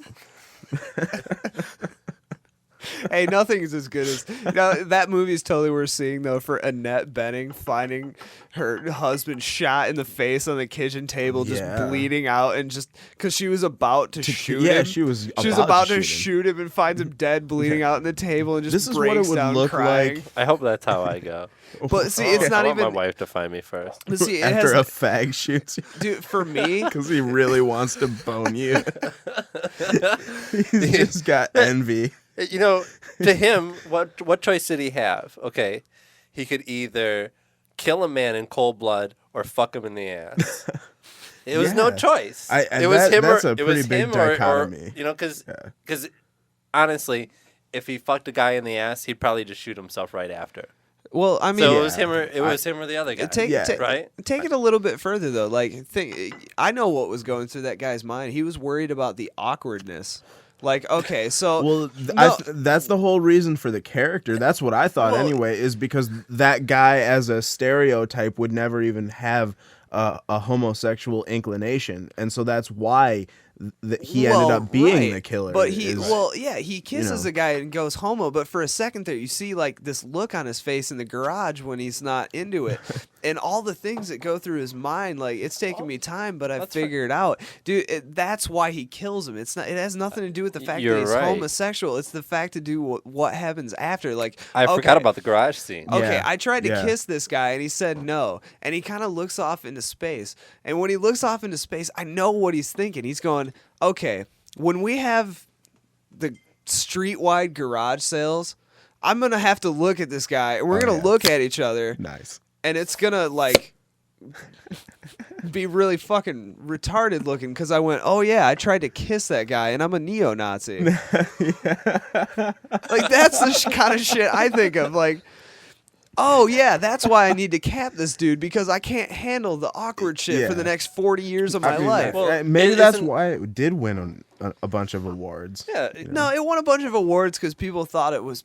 [SPEAKER 2] Hey, nothing is as good as that movie is totally worth seeing though for Annette Bening finding her husband shot in the face on the kitchen table, just bleeding out, and just because she was about to shoot him.
[SPEAKER 3] Yeah, she was
[SPEAKER 2] about to shoot him and finds him dead, bleeding out on the table, and just
[SPEAKER 3] this is
[SPEAKER 2] breaks
[SPEAKER 3] what it would
[SPEAKER 2] down
[SPEAKER 3] look
[SPEAKER 2] crying.
[SPEAKER 3] like.
[SPEAKER 4] I hope that's how I go.
[SPEAKER 2] But see, it's not
[SPEAKER 4] I want
[SPEAKER 2] even.
[SPEAKER 4] my wife to find me first.
[SPEAKER 2] But see, it
[SPEAKER 3] After
[SPEAKER 2] has,
[SPEAKER 3] a fag shoots you.
[SPEAKER 2] dude, for me,
[SPEAKER 3] Because he really wants to bone you. He's just got envy.
[SPEAKER 4] You know, to him, what choice did he have? Okay, he could either kill a man in cold blood or fuck him in the ass. It was no choice. It was him
[SPEAKER 3] that's
[SPEAKER 4] or
[SPEAKER 3] a
[SPEAKER 4] it
[SPEAKER 3] pretty
[SPEAKER 4] was
[SPEAKER 3] big
[SPEAKER 4] him or
[SPEAKER 3] dichotomy.
[SPEAKER 4] you know, because honestly, if he fucked a guy in the ass, he'd probably just shoot himself right after.
[SPEAKER 2] well, I mean,
[SPEAKER 4] So it was him or the other guy.
[SPEAKER 2] Take it a little bit further though. Like, I know what was going through that guy's mind. He was worried about the awkwardness. Like, okay, so
[SPEAKER 3] that's the whole reason for the character. That's what I thought anyway, is because that guy as a stereotype would never even have a homosexual inclination, and so that's why he ended up being the killer.
[SPEAKER 2] But he kisses a guy and goes homo, but for a second there you see like this look on his face in the garage when he's not into it. And all the things that go through his mind, like, it's taken me time, but I figured out, dude. That's why he kills him. It's not. It has nothing to do with the fact that he's homosexual. It's the fact to do what happens after. Like,
[SPEAKER 4] I forgot about the garage scene.
[SPEAKER 2] Okay, I tried to kiss this guy, and he said no. And he kind of looks off into space. And when he looks off into space, I know what he's thinking. He's going, okay, when we have the street-wide garage sales, I'm gonna have to look at this guy, and we're gonna look at each other.
[SPEAKER 3] Nice.
[SPEAKER 2] And it's gonna like be really fucking retarded looking because I went, oh yeah, I tried to kiss that guy and I'm a neo-Nazi. Like, that's the kind of shit I think of. Like, oh yeah, that's why I need to cap this dude because I can't handle the awkward shit for the next 40 years of my life.
[SPEAKER 3] Well, maybe that's why it did win a bunch of awards.
[SPEAKER 2] Yeah, no, it won a bunch of awards because people thought it was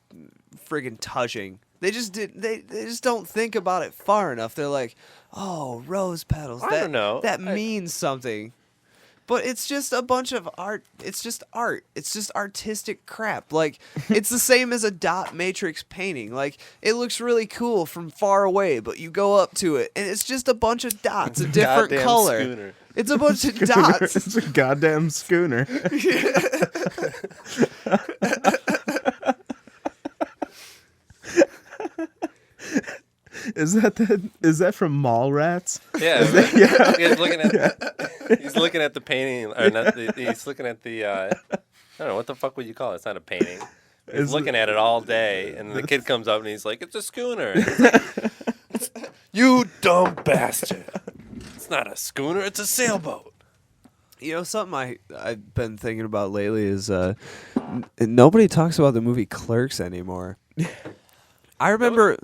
[SPEAKER 2] friggin' touching. They just did. They just don't think about it far enough. They're like, "Oh, rose petals.
[SPEAKER 4] I don't know.
[SPEAKER 2] That means something." But it's just a bunch of art. It's just art. It's just artistic crap. Like, it's the same as a dot matrix painting. Like, it looks really cool from far away, but you go up to it, and it's just a bunch of dots, a different color.
[SPEAKER 4] Schooner.
[SPEAKER 2] It's a bunch of dots.
[SPEAKER 3] It's a goddamn schooner. Is that from Mallrats?
[SPEAKER 4] Yeah, he's looking at the painting, or not? He's looking at the. I don't know what the fuck would you call it. It's not a painting. He's looking at it all day, and the kid comes up and he's like, "It's a schooner." Like, you dumb bastard! It's not a schooner. It's a sailboat.
[SPEAKER 2] You know, something I've been thinking about lately is nobody talks about the movie Clerks anymore. I remember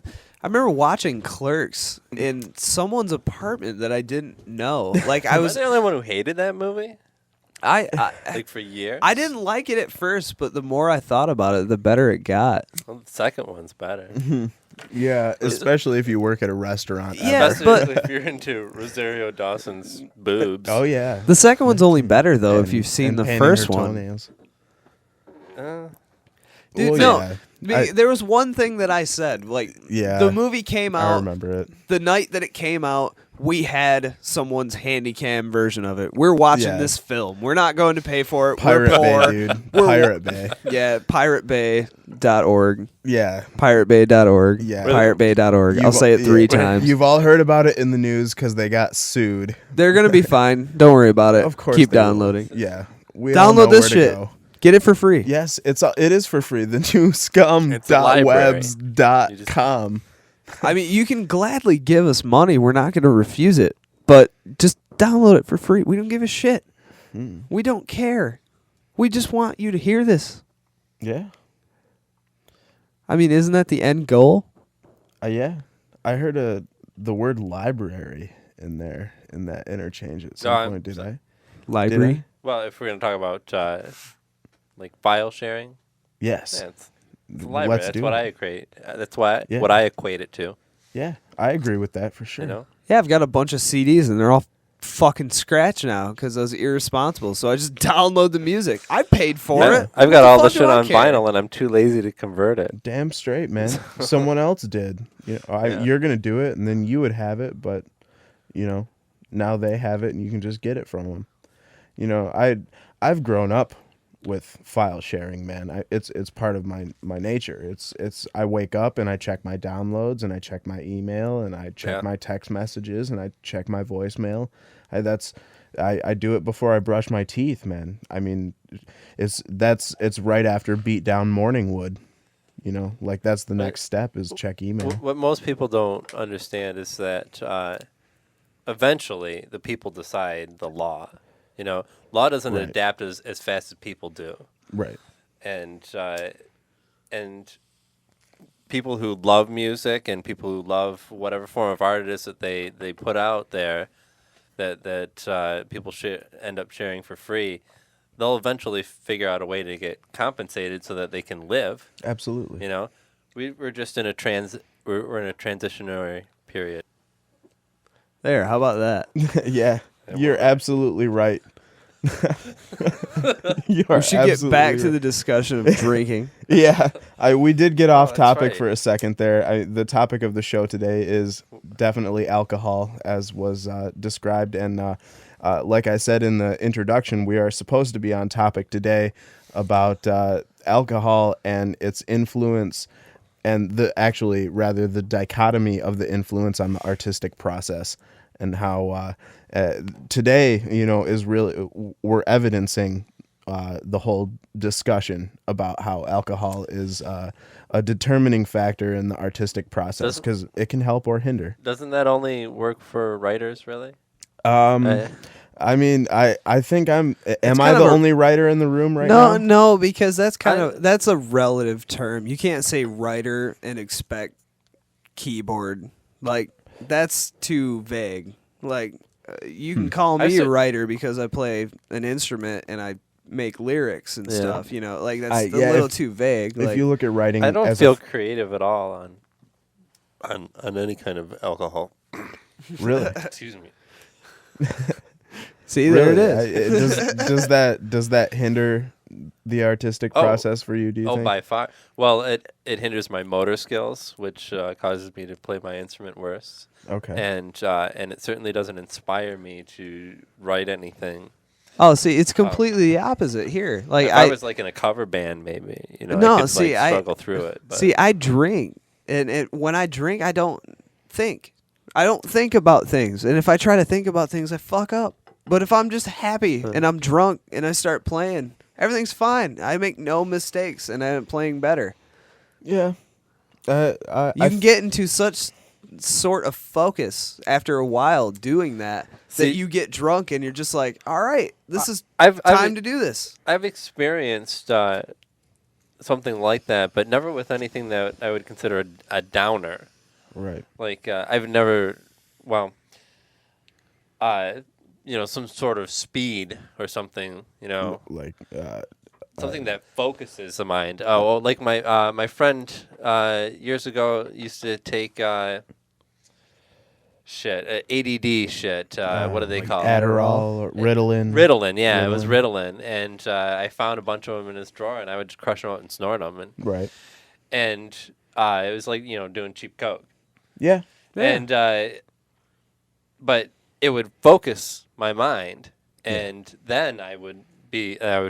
[SPEAKER 2] watching Clerks in someone's apartment that I didn't know. Like, I was
[SPEAKER 4] the only one who hated that movie.
[SPEAKER 2] I
[SPEAKER 4] Like for years.
[SPEAKER 2] I didn't like it at first, but the more I thought about it, the better it got.
[SPEAKER 4] Well, the second one's better.
[SPEAKER 3] Yeah, especially if you work at a restaurant.
[SPEAKER 2] Yeah,
[SPEAKER 4] Especially if you're into Rosario Dawson's boobs.
[SPEAKER 3] Oh yeah.
[SPEAKER 2] The second one's only better though if you've seen
[SPEAKER 3] And
[SPEAKER 2] the
[SPEAKER 3] painting
[SPEAKER 2] first
[SPEAKER 3] her
[SPEAKER 2] one.
[SPEAKER 3] toenails.
[SPEAKER 2] Dude,
[SPEAKER 3] Well,
[SPEAKER 2] no.
[SPEAKER 3] yeah.
[SPEAKER 2] There was one thing that I said. Like, the movie came out.
[SPEAKER 3] I remember it.
[SPEAKER 2] The night that it came out, we had someone's handycam version of it. We're watching this film. We're not going to pay for it.
[SPEAKER 3] Pirate
[SPEAKER 2] We're poor.
[SPEAKER 3] Bay, dude. Pirate Bay.
[SPEAKER 2] Yeah, piratebay.org.
[SPEAKER 3] Yeah.
[SPEAKER 2] Piratebay.org.
[SPEAKER 3] Yeah.
[SPEAKER 2] Piratebay.org. I'll say it 3 times.
[SPEAKER 3] You've all heard about it in the news because they got sued.
[SPEAKER 2] They're going to be fine. Don't worry about it.
[SPEAKER 3] Of course.
[SPEAKER 2] Keep
[SPEAKER 3] they will.
[SPEAKER 2] downloading.
[SPEAKER 3] Yeah. We all know
[SPEAKER 2] Download this
[SPEAKER 3] where to
[SPEAKER 2] shit.
[SPEAKER 3] go.
[SPEAKER 2] Get it for free.
[SPEAKER 3] Yes, it is for free. The new scum.webs.com.
[SPEAKER 2] I mean, you can gladly give us money. We're not going to refuse it. But just download it for free. We don't give a shit. We don't care. We just want you to hear this.
[SPEAKER 3] Yeah.
[SPEAKER 2] I mean, isn't that the end goal?
[SPEAKER 3] Yeah. I heard the word library in there, in that interchange at some point. Did I?
[SPEAKER 2] Library?
[SPEAKER 3] Did I?
[SPEAKER 4] Well, if we're going to talk about like file sharing,
[SPEAKER 3] Yes.
[SPEAKER 4] yeah, it's a library.
[SPEAKER 3] Let's
[SPEAKER 4] That's
[SPEAKER 3] do
[SPEAKER 4] what
[SPEAKER 3] it.
[SPEAKER 4] I equate. That's what I equate it to.
[SPEAKER 3] Yeah, I agree with that for sure.
[SPEAKER 4] You know,
[SPEAKER 2] Yeah, I've got a bunch of CDs, and they're all fucking scratch now because I was irresponsible. So I just download the music. I paid for it.
[SPEAKER 4] I've got
[SPEAKER 2] What
[SPEAKER 4] all the
[SPEAKER 2] fuck do
[SPEAKER 4] shit
[SPEAKER 2] I
[SPEAKER 4] on
[SPEAKER 2] care?
[SPEAKER 4] vinyl, and I'm too lazy to convert it.
[SPEAKER 3] Damn straight, man. Someone else did. You're gonna do it, and then you would have it, but now they have it, and you can just get it from them. I've grown up with file sharing, man. It's part of my nature. It's I wake up and I check my downloads and I check my email and I check my text messages and I check my voicemail. I do it before I brush my teeth, man. I mean, it's right after beat down morning wood. Like that's the next step is check email.
[SPEAKER 4] What most people don't understand is that eventually the people decide the law. Law doesn't adapt as fast as people do.
[SPEAKER 3] Right.
[SPEAKER 4] And people who love music and people who love whatever form of art it is that they put out there that people end up sharing for free, they'll eventually figure out a way to get compensated so that they can live.
[SPEAKER 3] Absolutely.
[SPEAKER 4] We're just in a we're in a transitionary period.
[SPEAKER 2] There, how about that?
[SPEAKER 3] Yeah, you're absolutely right.
[SPEAKER 2] We should get back to the discussion of drinking.
[SPEAKER 3] Yeah, we did get off
[SPEAKER 4] that's
[SPEAKER 3] topic
[SPEAKER 4] right.
[SPEAKER 3] for a second there. The topic of the show today is definitely alcohol, as was described. And like I said in the introduction, we are supposed to be on topic today about alcohol and its influence, and the dichotomy of the influence on the artistic process, and how today, is really, we're evidencing the whole discussion about how alcohol is a determining factor in the artistic process because it can help or hinder.
[SPEAKER 4] Doesn't that only work for writers, really?
[SPEAKER 3] I mean, I think am I the only writer in the room right now?
[SPEAKER 2] No, because that's that's a relative term. You can't say writer and expect keyboard. Like, that's too vague. Like, you can call me a writer because I play an instrument and I make lyrics and stuff. Like that's a little too vague.
[SPEAKER 3] If you look at writing,
[SPEAKER 4] I don't feel creative at all on any kind of alcohol.
[SPEAKER 3] Really?
[SPEAKER 4] Excuse me.
[SPEAKER 2] See,
[SPEAKER 3] Really?
[SPEAKER 2] there it is.
[SPEAKER 3] Does that hinder the artistic process for you? Do you think?
[SPEAKER 4] By far. Well, it hinders my motor skills, which causes me to play my instrument worse.
[SPEAKER 3] Okay.
[SPEAKER 4] And it certainly doesn't inspire me to write anything.
[SPEAKER 2] Oh, see, it's completely the opposite here. Like
[SPEAKER 4] If I was like in a cover band, maybe I could struggle through it. But.
[SPEAKER 2] See, I drink, and when I drink, I don't think. I don't think about things, and if I try to think about things, I fuck up. But if I'm just happy and I'm drunk and I start playing, everything's fine. I make no mistakes, and I'm playing better.
[SPEAKER 3] Yeah.
[SPEAKER 2] You can get into such sort of focus after a while doing that that you get drunk and you're just like, all right, this is time to do this.
[SPEAKER 4] I've experienced something like that, but never with anything that I would consider a downer.
[SPEAKER 3] Right.
[SPEAKER 4] Like I've never, some sort of speed or something,
[SPEAKER 3] Like
[SPEAKER 4] something that focuses the mind. Oh, well, like my friend years ago used to take ADD shit. What do they call it?
[SPEAKER 3] Adderall or Ritalin.
[SPEAKER 4] Ritalin, yeah, it was Ritalin, and I found a bunch of them in his drawer, and I would just crush them out and snort them, and it was like doing cheap coke.
[SPEAKER 3] Yeah.
[SPEAKER 4] And but it would focus my mind, and then I would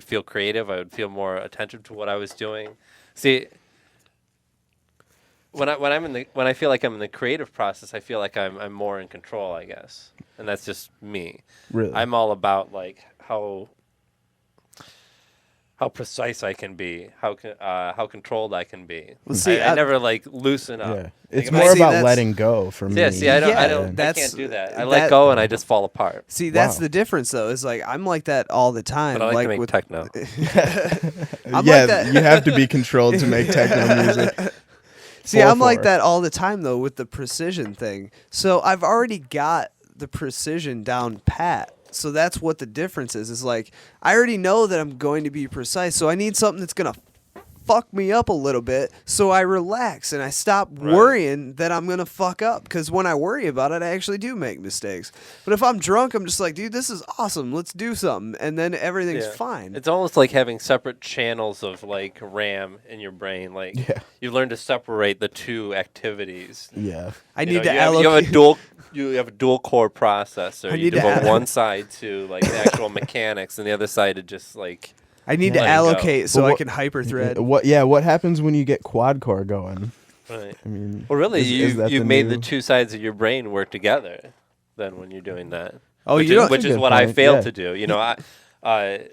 [SPEAKER 4] feel creative. I would feel more attentive to what I was doing. See, when I feel like I'm in the creative process, I feel like I'm more in control, I guess, and that's just me.
[SPEAKER 3] Really,
[SPEAKER 4] I'm all about like how precise I can be, how controlled I can be.
[SPEAKER 2] Well, see,
[SPEAKER 4] I never like loosen up.
[SPEAKER 3] Yeah, it's
[SPEAKER 4] Like,
[SPEAKER 3] more about letting go for me.
[SPEAKER 4] Yeah, see, I can't do that. I let go and I just fall apart.
[SPEAKER 2] See, that's the difference, though. Is like I'm like that all the time.
[SPEAKER 4] But I like to make
[SPEAKER 2] with
[SPEAKER 4] techno.
[SPEAKER 2] I'm like that.
[SPEAKER 3] You have to be controlled to make techno music.
[SPEAKER 2] See, I'm like that all the time, though, with the precision thing. So I've already got the precision down pat. So that's what the difference is. Is like I already know that I'm going to be precise. So I need something that's gonna fuck me up a little bit, so I relax and I stop worrying that I'm gonna fuck up. Because when I worry about it, I actually do make mistakes. But if I'm drunk, I'm just like, dude, this is awesome. Let's do something, and then everything's fine.
[SPEAKER 4] It's almost like having separate channels of like RAM in your brain. Like you learn to separate the two activities.
[SPEAKER 3] Yeah,
[SPEAKER 2] I need to allocate.
[SPEAKER 4] You have a dual core processor. You devote one side to like the actual mechanics, and the other side to just like.
[SPEAKER 2] I need to allocate so I can hyper-thread.
[SPEAKER 3] What happens when you get quad core going?
[SPEAKER 4] Right.
[SPEAKER 3] I mean,
[SPEAKER 4] well, really, you made the two sides of your brain work together. Then when you're doing that, which is what I failed to do. You know,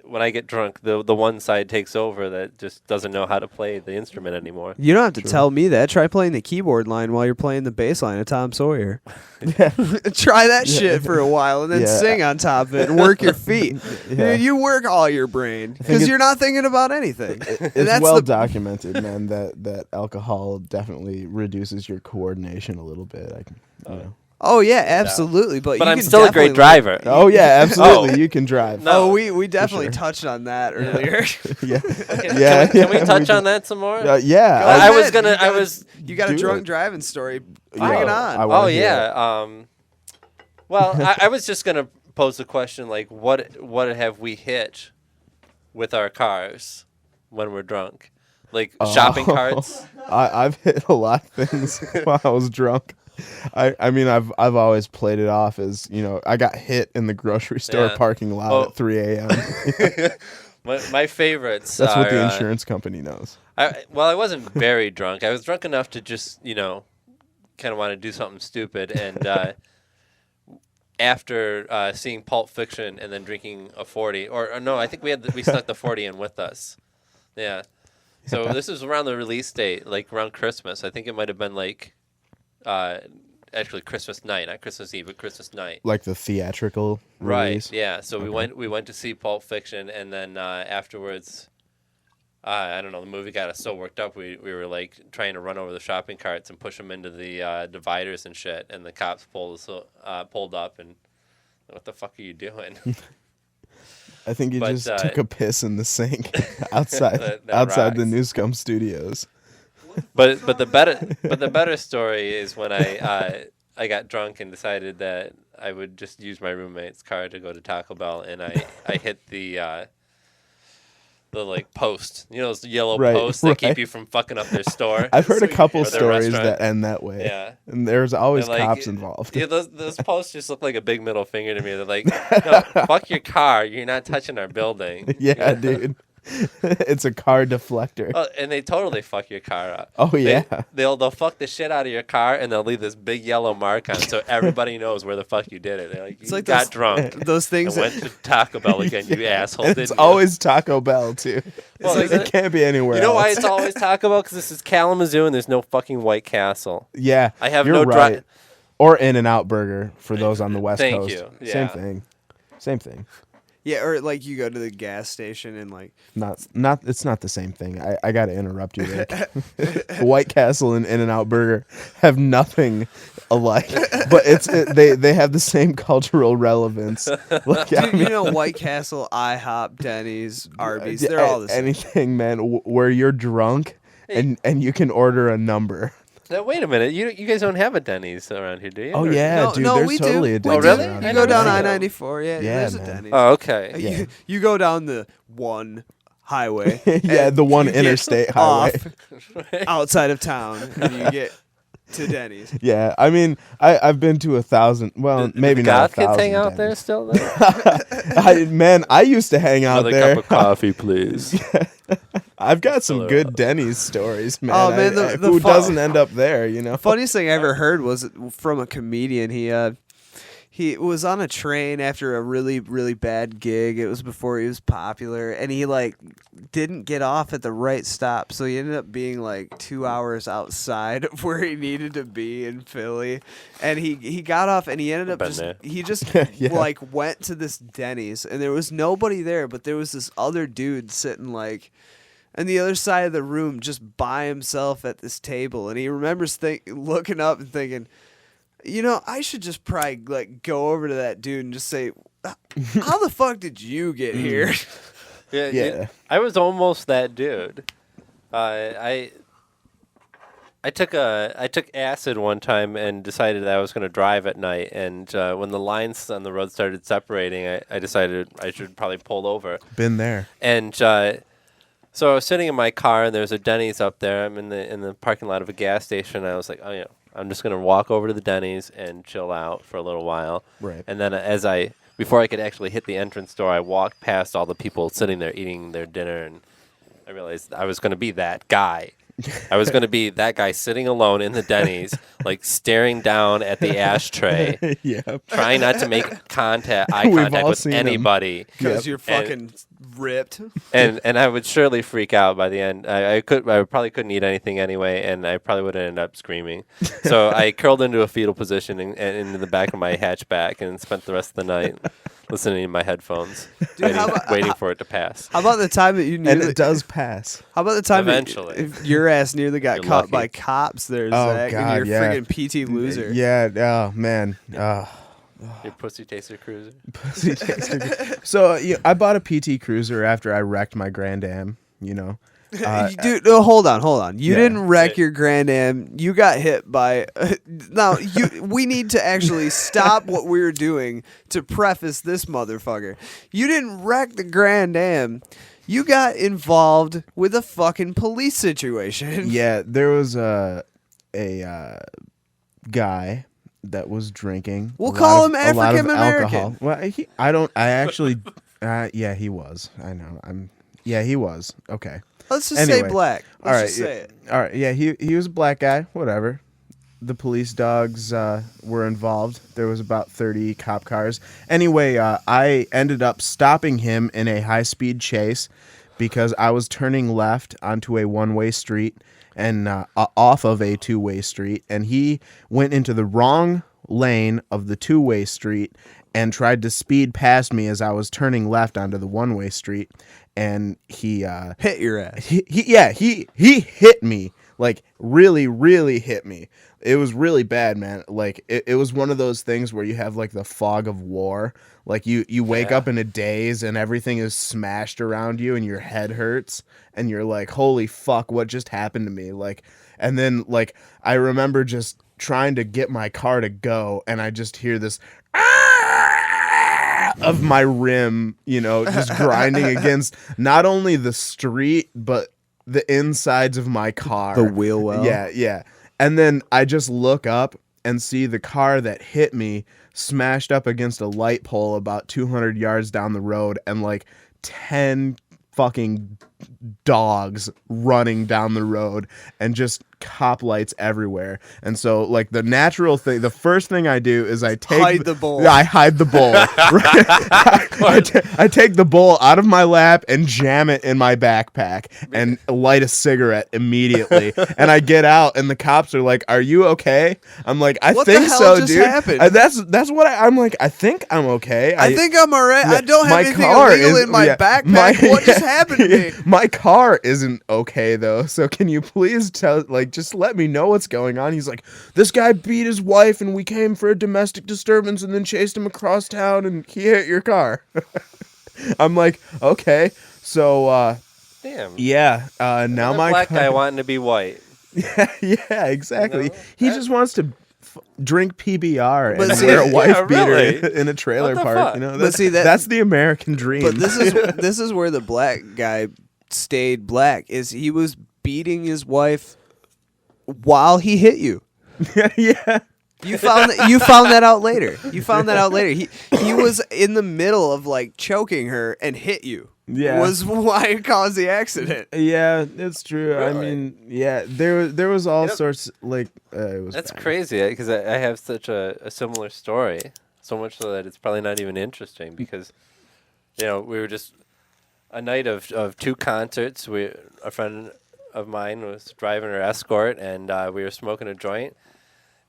[SPEAKER 4] when I get drunk, the one side takes over that just doesn't know how to play the instrument anymore.
[SPEAKER 2] You don't have to tell me that. Try playing the keyboard line while you're playing the bass line of Tom Sawyer. Try that shit for a while and then sing on top of it and work your feet. Dude, you work all your brain because you're not thinking about anything.
[SPEAKER 3] It's well documented, man, that alcohol definitely reduces your coordination a little bit. You know.
[SPEAKER 2] Oh yeah, absolutely. But
[SPEAKER 4] I'm still a great driver.
[SPEAKER 3] Oh yeah, absolutely. You can drive.
[SPEAKER 2] No, we definitely touched on that earlier.
[SPEAKER 4] Can we touch on that some more?
[SPEAKER 2] Yeah. You got a drunk driving story. Bring it on.
[SPEAKER 4] Oh yeah. Well, I was just gonna pose the question like, what have we hit with our cars when we're drunk? Like shopping carts.
[SPEAKER 3] I've hit a lot of things while I was drunk. I mean, I've always played it off as, you know, I got hit in the grocery store parking lot at 3 a.m.
[SPEAKER 4] my favorites.
[SPEAKER 3] That's what the insurance company knows.
[SPEAKER 4] I wasn't very drunk. I was drunk enough to just, you know, kind of want to do something stupid. And after seeing Pulp Fiction and then drinking a 40, or no, I think we snuck the 40 in with us. Yeah. So this was around the release date, like around Christmas. I think it might have been like. Actually Christmas night, not Christmas Eve, but Christmas night. Like
[SPEAKER 3] the theatrical
[SPEAKER 4] release? Right, yeah. So we went to see Pulp Fiction, and then afterwards, I don't know, the movie got us so worked up, we were like trying to run over the shopping carts and push them into the dividers and shit, and the cops pulled up, and what the fuck are you doing?
[SPEAKER 3] I think you just took a piss in the sink outside the New Scum Studios.
[SPEAKER 4] But the better story is when I got drunk and decided that I would just use my roommate's car to go to Taco Bell, and I hit the like post, you know, those yellow posts that keep you from fucking up their store.
[SPEAKER 3] I've heard a couple stories that end that way. Yeah, and there's always cops involved.
[SPEAKER 4] Yeah, those posts just look like a big middle finger to me. They're like, no, fuck your car, you're not touching our building.
[SPEAKER 3] Yeah, dude. It's a car deflector.
[SPEAKER 4] Oh, and they totally fuck your car up.
[SPEAKER 3] Oh yeah.
[SPEAKER 4] They'll fuck the shit out of your car, and they'll leave this big yellow mark on it so everybody knows where the fuck you did it. They're like, you got drunk.
[SPEAKER 2] Those things
[SPEAKER 4] and went to Taco Bell again, you asshole.
[SPEAKER 3] And it's always Taco Bell too. Well, it can't be anywhere else.
[SPEAKER 4] You know why it's always Taco Bell? Because this is Kalamazoo and there's no fucking White Castle.
[SPEAKER 3] Yeah,
[SPEAKER 4] I have no drive.
[SPEAKER 3] Or In-N-Out Burger for those on the West Coast.
[SPEAKER 4] Thank you. Yeah.
[SPEAKER 3] Same thing.
[SPEAKER 2] Yeah, or like you go to the gas station and like
[SPEAKER 3] it's not the same thing. I got to interrupt you there. White Castle and In-N-Out Burger have nothing alike, but they have the same cultural relevance. Like,
[SPEAKER 2] dude, you know, White Castle, IHOP, Denny's, Arby's, they're all the same.
[SPEAKER 3] Anything, man, where you're drunk and you can order a number.
[SPEAKER 4] Now, wait a minute. You guys don't have a Denny's around here, do you?
[SPEAKER 3] Oh, yeah, dude. There's totally a Denny's.
[SPEAKER 4] Oh, really?
[SPEAKER 2] You go down I-94, there's a Denny's.
[SPEAKER 4] Oh, okay.
[SPEAKER 3] Yeah.
[SPEAKER 2] You go down the one highway.
[SPEAKER 3] Yeah, the one interstate highway.
[SPEAKER 2] Outside of town, and you get to Denny's.
[SPEAKER 3] Yeah, I mean, I've been to 1,000. Well, maybe not 1,000.
[SPEAKER 4] Kids hang out there still? There?
[SPEAKER 3] I used to hang out there.
[SPEAKER 4] Another cup of coffee, please.
[SPEAKER 3] I've got some good Denny's stories, man.
[SPEAKER 2] Oh man,
[SPEAKER 3] who doesn't end up there? You know.
[SPEAKER 2] Funniest thing I ever heard was from a comedian. He was on a train after a really, really bad gig. It was before he was popular, and he like didn't get off at the right stop, so he ended up being like 2 hours outside of where he needed to be in Philly. And he got off, and he ended up like went to this Denny's, and there was nobody there, but there was this other dude sitting like on the other side of the room, just by himself at this table, and he remembers looking up and thinking, you know, I should just probably like go over to that dude and just say, how the fuck did you get here?
[SPEAKER 4] Yeah. I was almost that dude. I took acid one time and decided that I was going to drive at night. And when the lines on the road started separating, I decided I should probably pull over.
[SPEAKER 3] Been there.
[SPEAKER 4] And so I was sitting in my car, and there's a Denny's up there. I'm in the parking lot of a gas station. And I was like, oh yeah, I'm just going to walk over to the Denny's and chill out for a little while.
[SPEAKER 3] Right.
[SPEAKER 4] And then before I could actually hit the entrance door, I walked past all the people sitting there eating their dinner, and I realized I was going to be that guy. I was going to be that guy sitting alone in the Denny's, like staring down at the ashtray, trying not to make eye contact with anybody.
[SPEAKER 2] Because you're fucking ripped.
[SPEAKER 4] And I would surely freak out by the end. I probably couldn't eat anything anyway, and I probably would end up screaming. So I curled into a fetal position and into the back of my hatchback and spent the rest of the night listening to my headphones, waiting for it to pass.
[SPEAKER 2] How about the time that you
[SPEAKER 3] and it does pass.
[SPEAKER 2] How about the time
[SPEAKER 4] eventually
[SPEAKER 2] if your ass nearly got
[SPEAKER 4] You're
[SPEAKER 2] caught
[SPEAKER 4] lucky.
[SPEAKER 2] by cops there,
[SPEAKER 3] Oh,
[SPEAKER 2] Zach,
[SPEAKER 3] God,
[SPEAKER 2] and you're
[SPEAKER 3] yeah.
[SPEAKER 2] friggin' PT loser.
[SPEAKER 3] Yeah. Oh man.
[SPEAKER 4] Your pussy taster cruiser.
[SPEAKER 3] So I bought a PT Cruiser after I wrecked my Grand Am. You know.
[SPEAKER 2] Dude, no, hold on. You
[SPEAKER 3] Yeah.
[SPEAKER 2] didn't wreck your Grand Am. You got hit by. Now, we need to actually stop what we were doing to preface this motherfucker. You didn't wreck the Grand Am. You got involved with a fucking police situation.
[SPEAKER 3] Yeah, there was a guy that was drinking.
[SPEAKER 2] We'll
[SPEAKER 3] a
[SPEAKER 2] call
[SPEAKER 3] lot
[SPEAKER 2] him
[SPEAKER 3] of- a lot of
[SPEAKER 2] African American.
[SPEAKER 3] alcohol. Well, I actually. Yeah, he was. I know. Yeah, he was. Okay.
[SPEAKER 2] Let's just say
[SPEAKER 3] Anyway,
[SPEAKER 2] black.
[SPEAKER 3] all right.
[SPEAKER 2] Let's just say it.
[SPEAKER 3] All right. Yeah, he was a black guy. Whatever. The police dogs were involved. There was about 30 cop cars. Anyway, I ended up stopping him in a high-speed chase because I was turning left onto a one-way street and off of a two-way street, and he went into the wrong lane of the two-way street and tried to speed past me as I was turning left onto the one-way street, and he
[SPEAKER 2] Hit your ass.
[SPEAKER 3] he hit me, like really hit me. It was really bad, man. Like it was one of those things where you have like the fog of war. Like you wake up in a daze and everything is smashed around you and your head hurts and you're like, holy fuck, what just happened to me? Like, and then like I remember just trying to get my car to go and I just hear this of my rim, just grinding against not only the street but the insides of my car.
[SPEAKER 2] The wheel well.
[SPEAKER 3] Yeah. And then I just look up and see the car that hit me smashed up against a light pole about 200 yards down the road and like 10 fucking dogs running down the road and just cop lights everywhere. And so like the natural thing, the first thing I do is I
[SPEAKER 2] Hide the bowl.
[SPEAKER 3] I hide the bowl. I take the bowl out of my lap and jam it in my backpack and light a cigarette immediately. And I get out and the cops are like, "Are you okay?" I'm like, "I
[SPEAKER 2] What
[SPEAKER 3] think
[SPEAKER 2] the hell
[SPEAKER 3] so,
[SPEAKER 2] just
[SPEAKER 3] dude."
[SPEAKER 2] happened?
[SPEAKER 3] That's what I'm like. I think I'm okay.
[SPEAKER 2] I think I'm alright. I don't have
[SPEAKER 3] my
[SPEAKER 2] anything
[SPEAKER 3] car
[SPEAKER 2] illegal
[SPEAKER 3] is-
[SPEAKER 2] in my
[SPEAKER 3] yeah,
[SPEAKER 2] backpack. What just happened to me?
[SPEAKER 3] My car isn't okay though. So can you please just let me know what's going on? He's like, "This guy beat his wife and we came for a domestic disturbance and then chased him across town and he hit your car." I'm like, "Okay." So
[SPEAKER 4] Damn.
[SPEAKER 3] yeah, now
[SPEAKER 4] Another
[SPEAKER 3] my
[SPEAKER 4] black
[SPEAKER 3] car-
[SPEAKER 4] guy wanting to be white.
[SPEAKER 3] yeah, exactly.
[SPEAKER 4] You know,
[SPEAKER 3] he just wants to drink PBR
[SPEAKER 2] But
[SPEAKER 3] and
[SPEAKER 2] see-
[SPEAKER 3] wear a wife
[SPEAKER 4] Yeah,
[SPEAKER 3] better
[SPEAKER 4] really?
[SPEAKER 3] in a trailer
[SPEAKER 4] What the
[SPEAKER 3] park.
[SPEAKER 4] fuck?
[SPEAKER 3] You know,
[SPEAKER 2] But see,
[SPEAKER 3] that's the American dream.
[SPEAKER 2] But this is where the black guy stayed black. Is he was beating his wife while he hit you.
[SPEAKER 3] yeah.
[SPEAKER 2] You found that out later. He was in the middle of like choking her and hit you.
[SPEAKER 3] Yeah.
[SPEAKER 2] Was why it caused the accident.
[SPEAKER 3] Yeah, it's true. I
[SPEAKER 4] Really?
[SPEAKER 3] mean, yeah, there was all
[SPEAKER 4] Yep.
[SPEAKER 3] sorts it was
[SPEAKER 4] That's
[SPEAKER 3] bad.
[SPEAKER 4] crazy because I have such a similar story. So much so that it's probably not even interesting because, we were just a night of two concerts. A friend of mine was driving her Escort and we were smoking a joint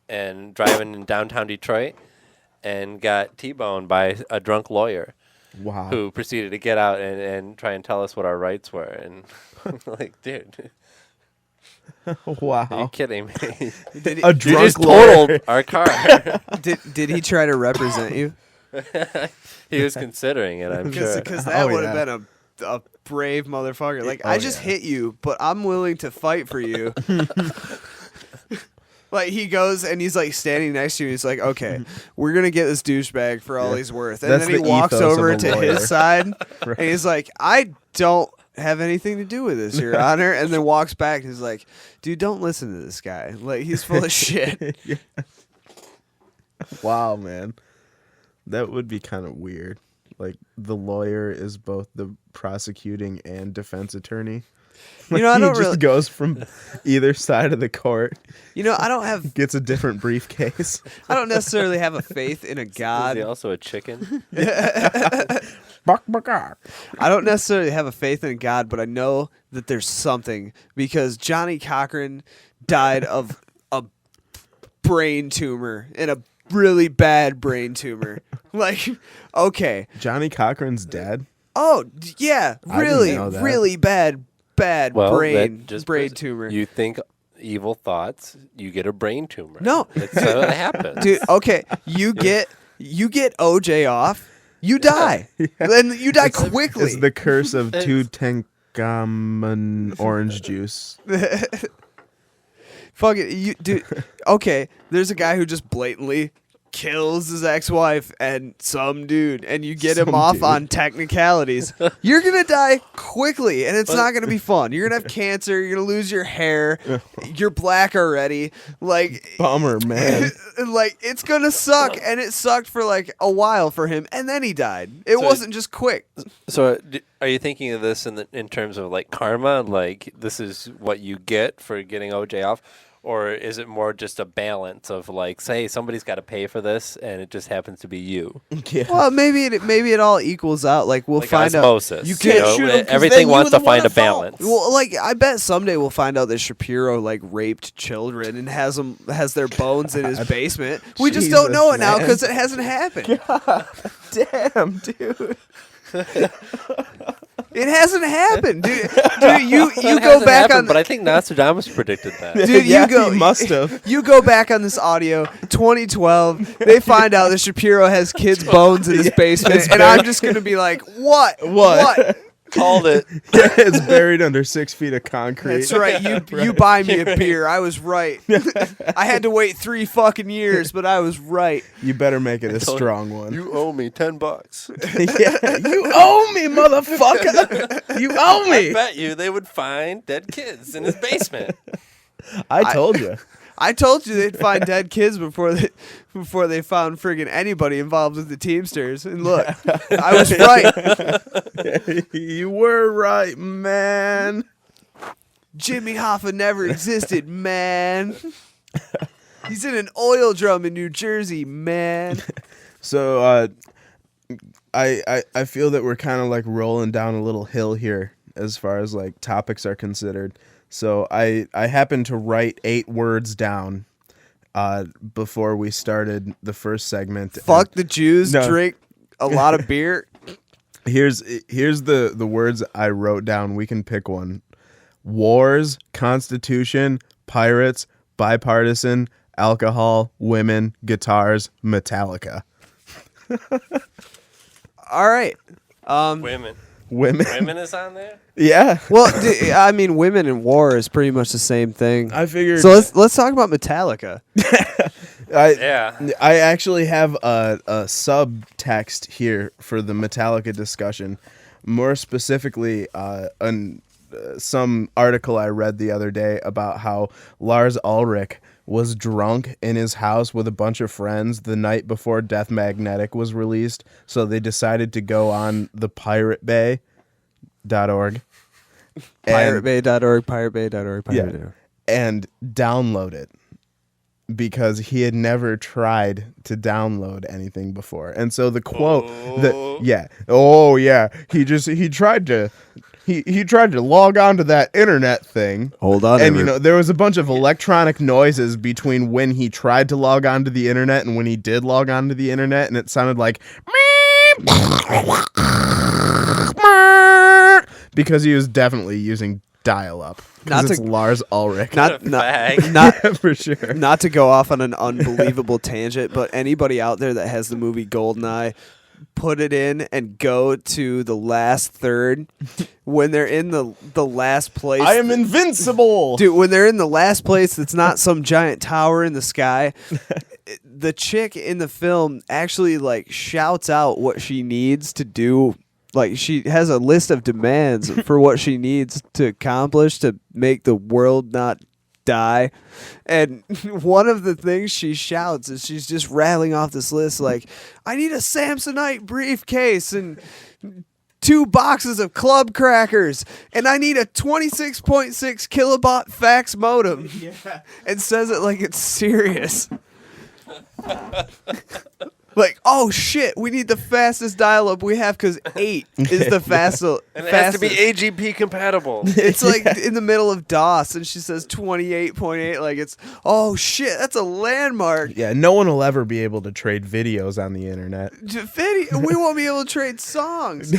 [SPEAKER 4] and driving in downtown Detroit and got T-boned by a drunk lawyer.
[SPEAKER 3] Wow.
[SPEAKER 4] Who proceeded to get out and try and tell us what our rights were. And like, dude, are you
[SPEAKER 3] Wow.
[SPEAKER 4] kidding me?
[SPEAKER 2] Did he,
[SPEAKER 3] A
[SPEAKER 4] You
[SPEAKER 3] drunk
[SPEAKER 4] just
[SPEAKER 3] lawyer.
[SPEAKER 4] totaled our car.
[SPEAKER 2] did he try to represent you?
[SPEAKER 4] He was considering it, I'm sure.
[SPEAKER 2] Because that
[SPEAKER 3] Oh,
[SPEAKER 2] would
[SPEAKER 3] yeah.
[SPEAKER 2] have been a brave motherfucker. Like, I just hit you, but I'm willing to fight for you. Like, he goes and he's like standing next to you. He's like, okay, we're going to get this douchebag for all he's worth. And
[SPEAKER 3] That's
[SPEAKER 2] then he
[SPEAKER 3] the
[SPEAKER 2] walks
[SPEAKER 3] ethos of
[SPEAKER 2] over
[SPEAKER 3] a
[SPEAKER 2] to
[SPEAKER 3] lawyer.
[SPEAKER 2] his side and he's like, I don't have anything to do with this, Your Honor. And then walks back and he's like, dude, don't listen to this guy. Like, he's full of shit.
[SPEAKER 3] Yeah. Wow, man. That would be kind of weird. Like, the lawyer is both the prosecuting and defense attorney.
[SPEAKER 2] You know, I
[SPEAKER 3] He
[SPEAKER 2] don't
[SPEAKER 3] just
[SPEAKER 2] really.
[SPEAKER 3] goes from either side of the court,
[SPEAKER 2] You know, I don't have.
[SPEAKER 3] gets a different briefcase.
[SPEAKER 2] I don't necessarily have a faith in a
[SPEAKER 4] Is
[SPEAKER 2] God.
[SPEAKER 4] he also a chicken?
[SPEAKER 2] I don't necessarily have a faith in a God, but I know that there's something because Johnny Cochran died of a brain tumor and a really bad brain tumor. Like, okay.
[SPEAKER 3] Johnny Cochran's dead.
[SPEAKER 2] Oh, yeah,
[SPEAKER 3] I didn't
[SPEAKER 2] really,
[SPEAKER 3] know that.
[SPEAKER 2] really bad
[SPEAKER 4] Well,
[SPEAKER 2] brain
[SPEAKER 4] that just
[SPEAKER 2] brain
[SPEAKER 4] proves-
[SPEAKER 2] tumor.
[SPEAKER 4] You think evil thoughts, you get a brain tumor.
[SPEAKER 2] No.
[SPEAKER 4] That's how it happens.
[SPEAKER 2] Dude, okay, you get OJ off, you die. Then you die quickly.
[SPEAKER 3] It's the curse of Tutankhamun orange juice.
[SPEAKER 2] Fuck it, dude. Okay, there's a guy who just blatantly kills his ex-wife and some dude, and you get him
[SPEAKER 3] Some
[SPEAKER 2] off
[SPEAKER 3] dude.
[SPEAKER 2] on technicalities. You're gonna die quickly, and it's not gonna be fun. You're gonna have cancer. You're gonna lose your hair. You're black already. Like,
[SPEAKER 3] Bummer, man.
[SPEAKER 2] like it's gonna suck, and it sucked for like a while for him, and then he died. It
[SPEAKER 4] So-
[SPEAKER 2] wasn't just quick.
[SPEAKER 4] So, are you thinking of this in terms of like karma? Like this is what you get for getting OJ off, or is it more just a balance of like, say somebody's got to pay for this, and it just happens to be you?
[SPEAKER 3] Yeah.
[SPEAKER 2] Well, maybe it all equals out. Like we'll
[SPEAKER 4] Like
[SPEAKER 2] find out.
[SPEAKER 4] osmosis.
[SPEAKER 2] You can't
[SPEAKER 4] know,
[SPEAKER 2] shoot 'em 'cause
[SPEAKER 4] everything wants to find a balance.
[SPEAKER 2] Well, like I bet someday we'll find out that Shapiro like raped children and has their bones in his basement. We just don't know it now
[SPEAKER 3] man.
[SPEAKER 2] because it hasn't happened.
[SPEAKER 3] Damn, dude.
[SPEAKER 2] It hasn't happened, dude. You
[SPEAKER 4] It
[SPEAKER 2] go
[SPEAKER 4] hasn't
[SPEAKER 2] back
[SPEAKER 4] happened,
[SPEAKER 2] on.
[SPEAKER 4] but I think Nostradamus predicted that.
[SPEAKER 2] Dude,
[SPEAKER 3] Yeah,
[SPEAKER 2] you go.
[SPEAKER 3] he must have.
[SPEAKER 2] You go back on this audio, 2012. They find out that Shapiro has kids' bones in his basement, and I'm just gonna be like, what?
[SPEAKER 3] What?
[SPEAKER 4] Called it.
[SPEAKER 3] Yeah, it's buried under 6 feet of concrete.
[SPEAKER 2] That's right. You buy me a beer. I was right. I had to wait 3 fucking years, but I was right.
[SPEAKER 3] You better make it a
[SPEAKER 4] told
[SPEAKER 3] strong one.
[SPEAKER 4] You owe me $10.
[SPEAKER 3] Yeah, you owe me, motherfucker. You owe
[SPEAKER 4] I
[SPEAKER 3] me.
[SPEAKER 4] bet you they would find dead kids in his basement.
[SPEAKER 3] I told you.
[SPEAKER 2] I told you they'd find dead kids before they found friggin' anybody involved with the Teamsters. And look, I was right.
[SPEAKER 3] You were right, man.
[SPEAKER 2] Jimmy Hoffa never existed, man. He's in an oil drum in New Jersey, man.
[SPEAKER 3] So I feel that we're kind of like rolling down a little hill here as far as like topics are considered. So I happened to write 8 words down before we started the first segment.
[SPEAKER 2] Fuck the Jews,
[SPEAKER 3] No.
[SPEAKER 2] drink a lot of beer.
[SPEAKER 3] Here's the words I wrote down. We can pick one. Wars, Constitution, pirates, bipartisan, alcohol, women, guitars, Metallica.
[SPEAKER 2] All right.
[SPEAKER 4] Women.
[SPEAKER 3] Women.
[SPEAKER 4] Women is on there?
[SPEAKER 3] Yeah.
[SPEAKER 2] Well, I mean, women in war is pretty much the same thing.
[SPEAKER 3] I figured.
[SPEAKER 2] So let's talk about Metallica.
[SPEAKER 4] Yeah.
[SPEAKER 3] I actually have a subtext here for the Metallica discussion. More specifically, some article I read the other day about how Lars Ulrich was drunk in his house with a bunch of friends the night before Death Magnetic was released, so they decided to go on the piratebay.org.
[SPEAKER 2] Piratebay.org, piratebay.org, piratebay.org.
[SPEAKER 3] And download it because he had never tried to download anything before. And so the quote he tried to log on to that internet thing.
[SPEAKER 2] Hold on,
[SPEAKER 3] And there was a bunch of electronic noises between when he tried to log on to the internet and when he did log on to the internet, and it sounded like because he was definitely using dial-up.
[SPEAKER 2] Not
[SPEAKER 3] Because it's
[SPEAKER 2] to-
[SPEAKER 3] Lars Ulrich.
[SPEAKER 2] not
[SPEAKER 4] Fag.
[SPEAKER 3] for sure.
[SPEAKER 2] not to go off on an unbelievable tangent, but anybody out there that has the movie Goldeneye, put it in and go to the last third when they're in the last place.
[SPEAKER 3] I am invincible.
[SPEAKER 2] Dude, when they're in the last place that's not some giant tower in the sky, the chick in the film actually like shouts out what she needs to do. Like she has a list of demands for what she needs to accomplish to make the world not die. And one of the things she shouts is she's just rattling off this list like, I need a Samsonite briefcase and 2 boxes of club crackers, and I need a 26.6 kilobaht fax modem. Yeah. And says it like it's serious. Like, oh shit, we need the fastest dial-up we have because 8 is the fastest.
[SPEAKER 4] And it has to be AGP compatible.
[SPEAKER 2] It's like in the middle of DOS, and she says 28.8. Like it's, oh shit, that's a landmark.
[SPEAKER 3] Yeah, no one will ever be able to trade videos on the internet.
[SPEAKER 2] We won't be able to trade songs.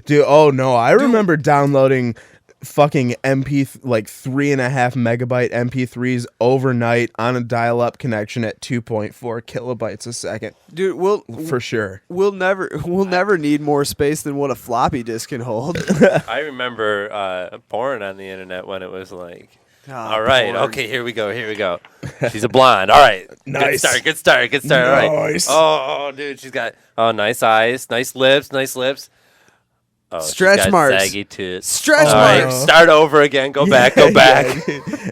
[SPEAKER 3] Dude, oh no, I remember downloading fucking like 3.5 megabyte MP3s overnight on a dial-up connection at 2.4 kilobytes a second.
[SPEAKER 2] Dude,
[SPEAKER 3] for sure.
[SPEAKER 2] We'll never need more space than what a floppy disk can hold.
[SPEAKER 4] I remember porn on the internet when it was like, all
[SPEAKER 2] porn.
[SPEAKER 4] right, okay, here we go. She's a blonde. All right,
[SPEAKER 3] nice.
[SPEAKER 4] Good start. All right.
[SPEAKER 3] Nice.
[SPEAKER 4] Oh, dude, she's got nice eyes, nice lips. Oh,
[SPEAKER 2] stretch marks.
[SPEAKER 4] Saggy tits.
[SPEAKER 2] Stretch
[SPEAKER 4] All right,
[SPEAKER 2] marks.
[SPEAKER 4] start over again. Go back.
[SPEAKER 3] Yeah.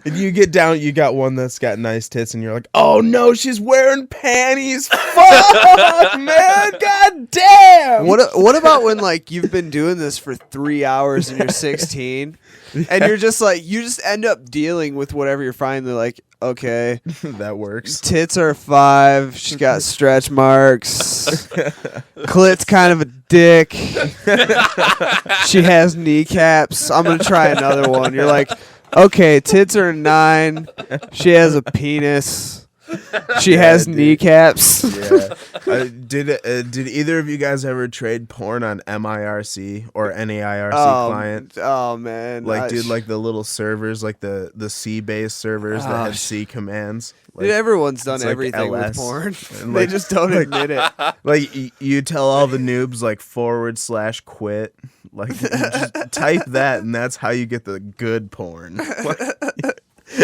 [SPEAKER 3] And you get down, you got one that's got nice tits, and you're like, oh no, she's wearing panties. Fuck, man, god damn.
[SPEAKER 2] What about when like you've been doing this for 3 hours and you're 16, and you're just like, you just end up dealing with whatever you're finding. They're like, okay,
[SPEAKER 3] that works.
[SPEAKER 2] Tits are 5. She's got stretch marks. Clit's kind of a dick. She has kneecaps. I'm gonna try another one. You're like, okay, tits are 9. She has a penis. She has kneecaps.
[SPEAKER 3] Yeah. Did either of you guys ever trade porn on MIRC or NAIRC client?
[SPEAKER 2] Oh man,
[SPEAKER 3] like the little servers, like the C-based servers that had C commands. Like,
[SPEAKER 2] dude, everyone's done
[SPEAKER 3] like
[SPEAKER 2] everything
[SPEAKER 3] LS,
[SPEAKER 2] with porn.
[SPEAKER 3] and
[SPEAKER 2] They
[SPEAKER 3] like-
[SPEAKER 2] just don't admit it.
[SPEAKER 3] Like you tell all the noobs like /quit. Like you just type that, and that's how you get the good porn.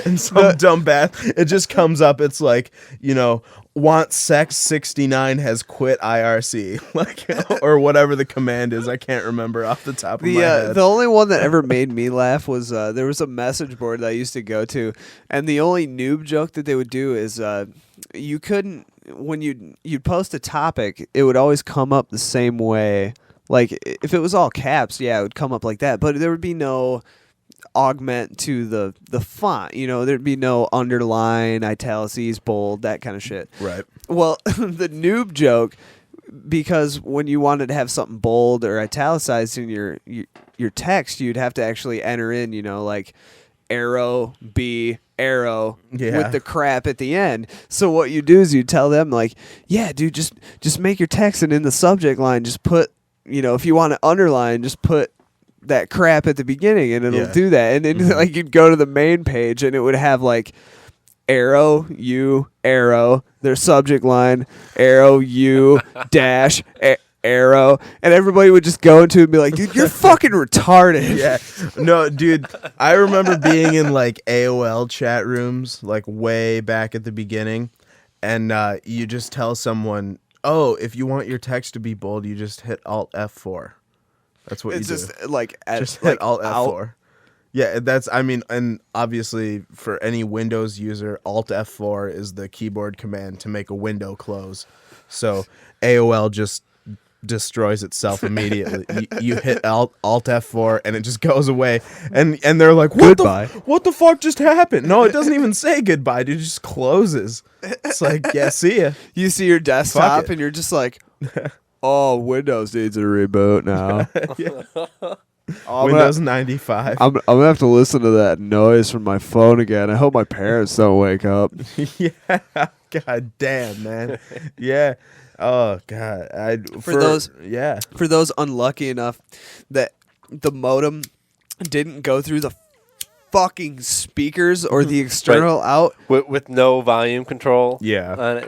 [SPEAKER 3] And some dumb bath, it just comes up. It's like, want sex 69 has quit IRC, like, or whatever the command is. I can't remember off the top of my head.
[SPEAKER 2] The only one that ever made me laugh was there was a message board that I used to go to, and the only noob joke that they would do is you couldn't, when you'd post a topic, it would always come up the same way. Like if it was all caps, yeah, it would come up like that, but there would be no augment to the font, there'd be no underline, italics, bold, that kind of shit.
[SPEAKER 3] Right.
[SPEAKER 2] Well, the noob joke, because when you wanted to have something bold or italicized in your text, you'd have to actually enter in, like arrow B arrow with the crap at the end. So what you do is you tell them like, yeah, dude, just make your text, and in the subject line just put, if you want to underline, just put that crap at the beginning, and it'll do that. And then like you'd go to the main page, and it would have like arrow U arrow, their subject line arrow U dash arrow, and everybody would just go into it and be like, dude, you're fucking retarded.
[SPEAKER 3] Yeah. No, dude, I remember being in like AOL chat rooms like way back at the beginning, and you just tell someone, oh, if you want your text to be bold, you just hit Alt F4. That's what
[SPEAKER 2] It's
[SPEAKER 3] you
[SPEAKER 2] just
[SPEAKER 3] do.
[SPEAKER 2] like
[SPEAKER 3] Just hit Alt F4. Yeah, and obviously for any Windows user, Alt F4 is the keyboard command to make a window close. So AOL just destroys itself immediately. You hit Alt F4 and it just goes away. And they're like,
[SPEAKER 2] Goodbye.
[SPEAKER 3] What the fuck just happened? No, it doesn't even say goodbye, dude. It just closes. It's like, yeah, see ya.
[SPEAKER 2] You see your desktop,
[SPEAKER 3] Fuck it.
[SPEAKER 2] and you're just like, oh, Windows needs a reboot now.
[SPEAKER 3] Windows 95.
[SPEAKER 2] I'm gonna have to listen to that noise from my phone again. I hope my parents don't wake up.
[SPEAKER 3] Yeah. God damn, man. Yeah. Oh God.
[SPEAKER 2] For those unlucky enough that the modem didn't go through the fucking speakers or the external out.
[SPEAKER 4] With no volume control.
[SPEAKER 3] Yeah.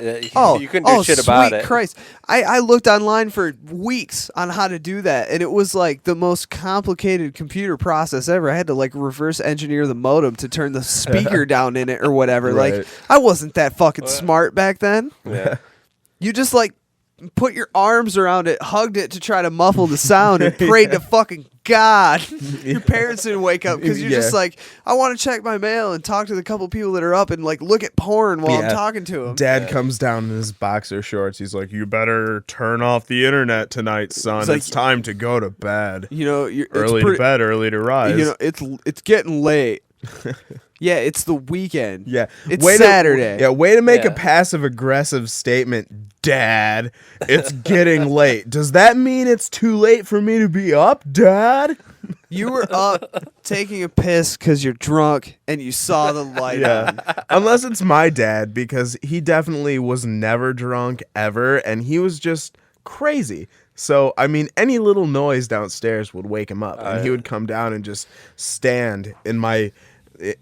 [SPEAKER 4] You couldn't do shit about
[SPEAKER 2] sweet
[SPEAKER 4] it.
[SPEAKER 2] Christ. I looked online for weeks on how to do that, and it was like the most complicated computer process ever. I had to like reverse engineer the modem to turn the speaker down in it or whatever.
[SPEAKER 3] Right.
[SPEAKER 2] Like, I wasn't that fucking smart back then.
[SPEAKER 4] Yeah.
[SPEAKER 2] You just like put your arms around it, hugged it to try to muffle the sound, and prayed to fucking God your parents didn't wake up because you're just like, I want to check my mail and talk to the couple people that are up and like look at porn while I'm talking to them.
[SPEAKER 3] Dad comes down in his boxer shorts. He's like, "You better turn off the internet tonight, son. It's time to go to bed.
[SPEAKER 2] You know,
[SPEAKER 3] Early to bed, early to rise.
[SPEAKER 2] You know, it's getting late." Yeah, it's the weekend.
[SPEAKER 3] Yeah,
[SPEAKER 2] it's Saturday.
[SPEAKER 3] Way to make a passive aggressive statement, Dad. It's getting late. Does that mean it's too late for me to be up, Dad?
[SPEAKER 2] You were up taking a piss because you're drunk and you saw the light on.
[SPEAKER 3] Unless it's my dad, because he definitely was never drunk ever, and he was just crazy. So, I mean, any little noise downstairs would wake him up, and he would come down and just stand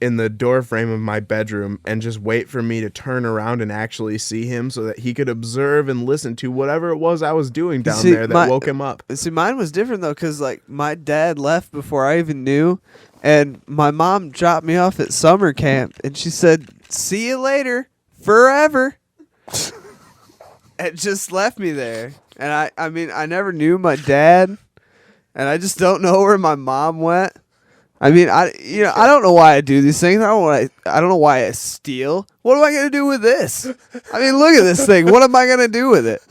[SPEAKER 3] in the door frame of my bedroom and just wait for me to turn around and actually see him so that he could observe and listen to whatever it was I was doing down there that woke him up.
[SPEAKER 2] See, mine was different, though, because, like, my dad left before I even knew, and my mom dropped me off at summer camp, and she said, "See you later, forever." And just left me there. And I mean, I never knew my dad, and I just don't know where my mom went. I mean, I don't know why I do these things. I don't know why I steal. What am I gonna do with this? I mean, look at this thing. What am I gonna do with it?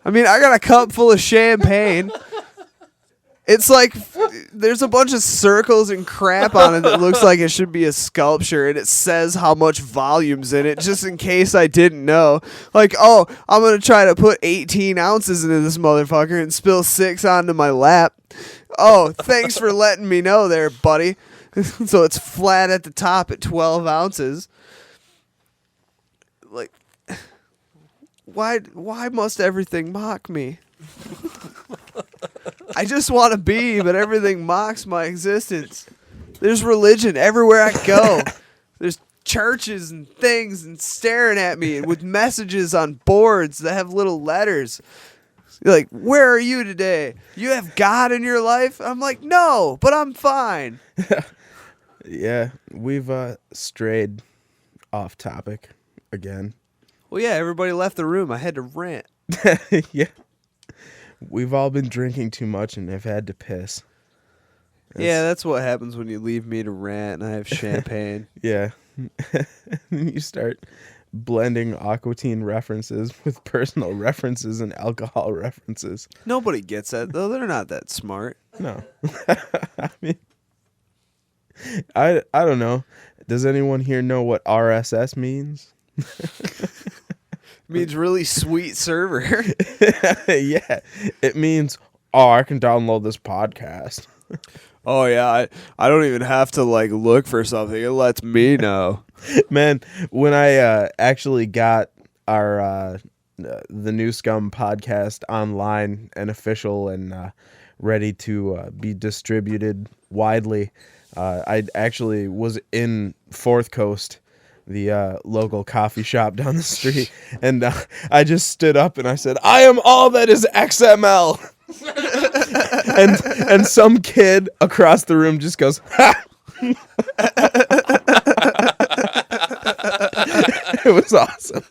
[SPEAKER 2] I mean, I got a cup full of champagne. It's like there's a bunch of circles and crap on it that looks like it should be a sculpture, and it says how much volume's in it, just in case I didn't know. Like, oh, I'm gonna try to put 18 ounces into this motherfucker and spill 6 onto my lap. Oh, thanks for letting me know there, buddy. So it's flat at the top at 12 ounces. Like, why must everything mock me? I just want to be, but everything mocks my existence. There's religion everywhere I go. There's churches and things and staring at me with messages on boards that have little letters. Like, where are you today? You have God in your life? I'm like, no, but I'm fine.
[SPEAKER 3] Yeah, we've strayed off topic again.
[SPEAKER 2] Well, yeah, everybody left the room. I had to rant.
[SPEAKER 3] Yeah. We've all been drinking too much and have had to piss.
[SPEAKER 2] Yeah, that's what happens when you leave me to rant and I have champagne.
[SPEAKER 3] Yeah. You start blending Aqua Teen references with personal references and alcohol references.
[SPEAKER 2] Nobody gets that, though. They're not that smart.
[SPEAKER 3] No. I mean, I don't know. Does anyone here know what RSS means?
[SPEAKER 2] Means really sweet server.
[SPEAKER 3] Yeah. It means, oh, I can download this podcast.
[SPEAKER 2] Oh, yeah. I don't even have to, like, look for something. It lets me know.
[SPEAKER 3] Man, when I actually got our the new Scum podcast online and official and ready to be distributed widely, I actually was in Fourth Coast, the local coffee shop down the street, and I just stood up and I said, "I am all that is XML." and some kid across the room just goes, "Ha!" It was awesome.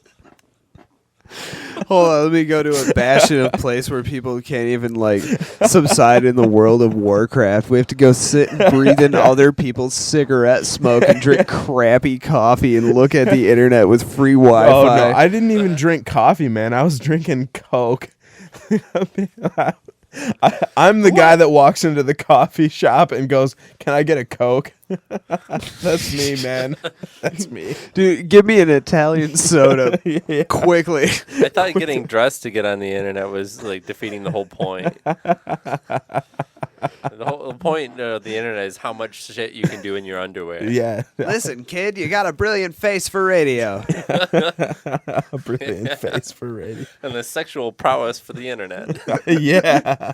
[SPEAKER 2] Hold on, let me go to a bastion of place where people can't even, like, subside in the world of Warcraft. We have to go sit and breathe in other people's cigarette smoke and drink crappy coffee and look at the internet with free Wi-Fi.
[SPEAKER 3] Oh, no, I didn't even drink coffee, man. I was drinking Coke. I'm the guy that walks into the coffee shop and goes, "Can I get a Coke?" That's me, man. That's me.
[SPEAKER 2] Dude, give me an Italian soda quickly.
[SPEAKER 4] I thought getting dressed to get on the internet was like defeating the whole point. The whole point of the internet is how much shit you can do in your underwear.
[SPEAKER 3] Yeah.
[SPEAKER 2] Listen, kid, you got a brilliant face for radio.
[SPEAKER 3] A brilliant face for radio.
[SPEAKER 4] And the sexual prowess for the internet.
[SPEAKER 3] Yeah.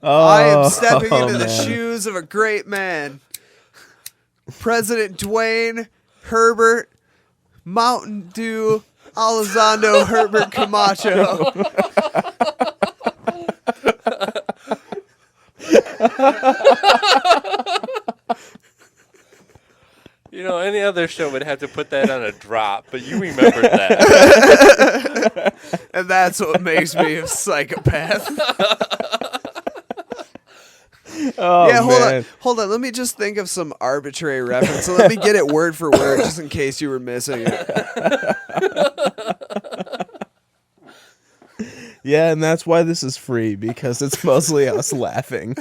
[SPEAKER 2] I am stepping into the shoes of a great man. President Dwayne, Herbert, Mountain Dew, Elizondo, Herbert Camacho.
[SPEAKER 4] You know, any other show would have to put that on a drop, but you remembered that.
[SPEAKER 2] And that's what makes me a psychopath.
[SPEAKER 3] Oh,
[SPEAKER 2] yeah,
[SPEAKER 3] man.
[SPEAKER 2] hold on. Let me just think of some arbitrary reference. So let me get it word for word, just in case you were missing it.
[SPEAKER 3] Yeah, and that's why this is free, because it's mostly us laughing.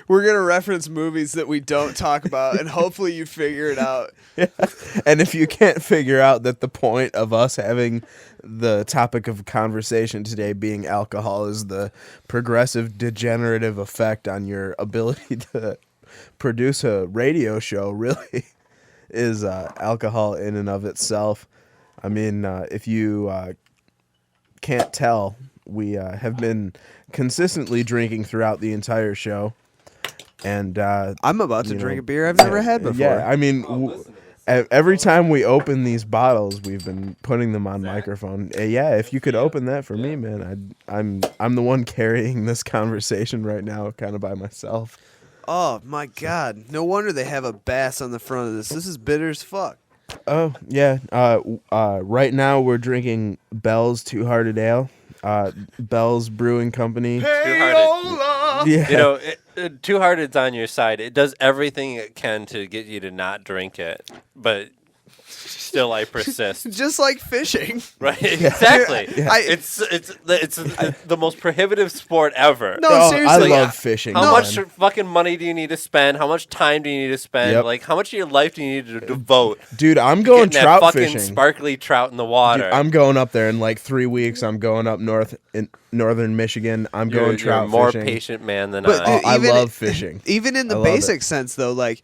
[SPEAKER 2] We're gonna reference movies that we don't talk about, and hopefully you figure it out.
[SPEAKER 3] Yeah. And if you can't figure out that the point of us having the topic of conversation today being alcohol is the progressive degenerative effect on your ability to produce a radio show, really is alcohol in and of itself. I mean, if you can't tell, we have been consistently drinking throughout the entire show. And
[SPEAKER 2] I'm about to drink a beer I've never had before.
[SPEAKER 3] Yeah, I mean, every time we open these bottles, we've been putting them on microphone. Yeah, if you could open that for me, man, I'm the one carrying this conversation right now, kind of by myself.
[SPEAKER 2] Oh my God! No wonder they have a bass on the front of this. This is bitter as fuck.
[SPEAKER 3] Oh yeah. Right now we're drinking Bell's Two Hearted Ale. Bell's Brewing Company.
[SPEAKER 4] Two-Hearted.
[SPEAKER 3] Yeah.
[SPEAKER 4] You know, Two-Hearted's on your side. It does everything it can to get you to not drink it, but still I persist.
[SPEAKER 2] Just like fishing.
[SPEAKER 4] Right? Exactly.
[SPEAKER 3] Yeah.
[SPEAKER 4] It's the most prohibitive sport ever.
[SPEAKER 2] No,
[SPEAKER 3] Oh,
[SPEAKER 2] seriously.
[SPEAKER 3] I love fishing.
[SPEAKER 4] How much
[SPEAKER 3] man.
[SPEAKER 4] fucking money do you need to spend? How much time do you need to spend?
[SPEAKER 3] Yep.
[SPEAKER 4] Like, how much of your life do you need to devote
[SPEAKER 3] Dude, I'm
[SPEAKER 4] to
[SPEAKER 3] going
[SPEAKER 4] getting
[SPEAKER 3] trout
[SPEAKER 4] that fucking
[SPEAKER 3] fishing.
[SPEAKER 4] sparkly trout in the water?
[SPEAKER 3] Dude, I'm going up there in like 3 weeks. I'm going up north in northern Michigan. I'm
[SPEAKER 4] You're
[SPEAKER 3] going trout
[SPEAKER 4] a more
[SPEAKER 3] fishing.
[SPEAKER 4] patient man than
[SPEAKER 2] But,
[SPEAKER 4] I.
[SPEAKER 2] dude,
[SPEAKER 3] I
[SPEAKER 2] even
[SPEAKER 3] love fishing.
[SPEAKER 2] Even in
[SPEAKER 3] I
[SPEAKER 2] the
[SPEAKER 3] love it.
[SPEAKER 2] basic sense, though, like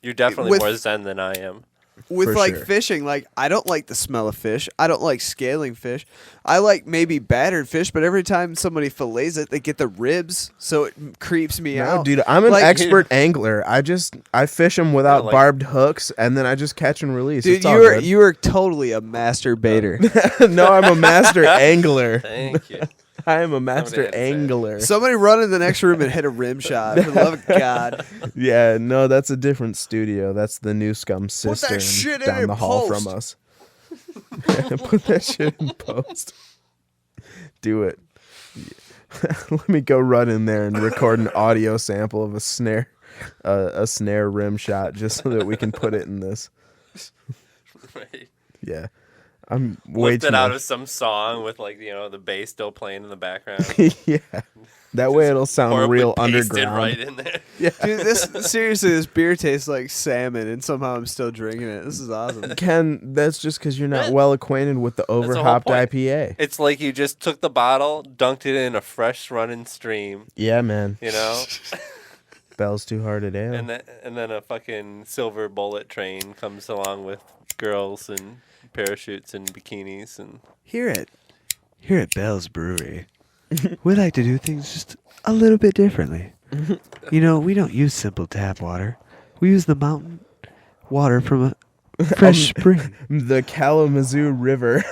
[SPEAKER 4] You're definitely
[SPEAKER 2] with-
[SPEAKER 4] more zen than I am.
[SPEAKER 2] with
[SPEAKER 3] For
[SPEAKER 2] like
[SPEAKER 3] sure.
[SPEAKER 2] fishing, like I don't like the smell of fish. I don't like scaling fish. I like maybe battered fish, but every time somebody fillets it, they get the ribs, so it creeps me
[SPEAKER 3] No,
[SPEAKER 2] out.
[SPEAKER 3] dude, I'm an
[SPEAKER 2] Like-
[SPEAKER 3] expert angler. I fish them without
[SPEAKER 4] like-
[SPEAKER 3] barbed hooks, and then I just catch and release.
[SPEAKER 2] Dude,
[SPEAKER 3] It's all
[SPEAKER 2] you are
[SPEAKER 3] good.
[SPEAKER 2] totally a master baiter.
[SPEAKER 3] No, I'm a master angler.
[SPEAKER 4] Thank you.
[SPEAKER 3] I am a master
[SPEAKER 4] had to say it.
[SPEAKER 3] angler.
[SPEAKER 2] Somebody run in the next room and hit a rim shot. For the love of God.
[SPEAKER 3] Yeah, no, that's a different studio. That's the new Scum
[SPEAKER 2] that
[SPEAKER 3] sister
[SPEAKER 2] shit in
[SPEAKER 3] down
[SPEAKER 2] in
[SPEAKER 3] the hall
[SPEAKER 2] post.
[SPEAKER 3] from us. Put that shit in post. Do it. Let me go run in there and record an audio sample of a snare rim shot, just so that we can put it in this.
[SPEAKER 4] Right.
[SPEAKER 3] Yeah, I'm way
[SPEAKER 4] Lift
[SPEAKER 3] too
[SPEAKER 4] it out
[SPEAKER 3] much.
[SPEAKER 4] of some song with the bass still playing in the background.
[SPEAKER 3] Yeah, that way it'll sound
[SPEAKER 4] Horribly
[SPEAKER 3] real
[SPEAKER 4] pasted
[SPEAKER 3] underground.
[SPEAKER 4] right in there.
[SPEAKER 2] Dude, this beer tastes like salmon, and somehow I'm still drinking it. This is awesome.
[SPEAKER 3] Ken, that's just because you're not well acquainted with the
[SPEAKER 4] the whole
[SPEAKER 3] overhopped
[SPEAKER 4] point.
[SPEAKER 3] IPA.
[SPEAKER 4] It's like you just took the bottle, dunked it in a fresh running stream,
[SPEAKER 3] Yeah, man.
[SPEAKER 4] you know,
[SPEAKER 3] Bell's Two Hearted Ale.
[SPEAKER 4] and then a fucking silver bullet train comes along with girls and parachutes and bikinis and
[SPEAKER 2] Here at Bell's Brewery, we like to do things just a little bit differently. You know, we don't use simple tap water. We use the mountain water from a fresh spring.
[SPEAKER 3] The Kalamazoo River.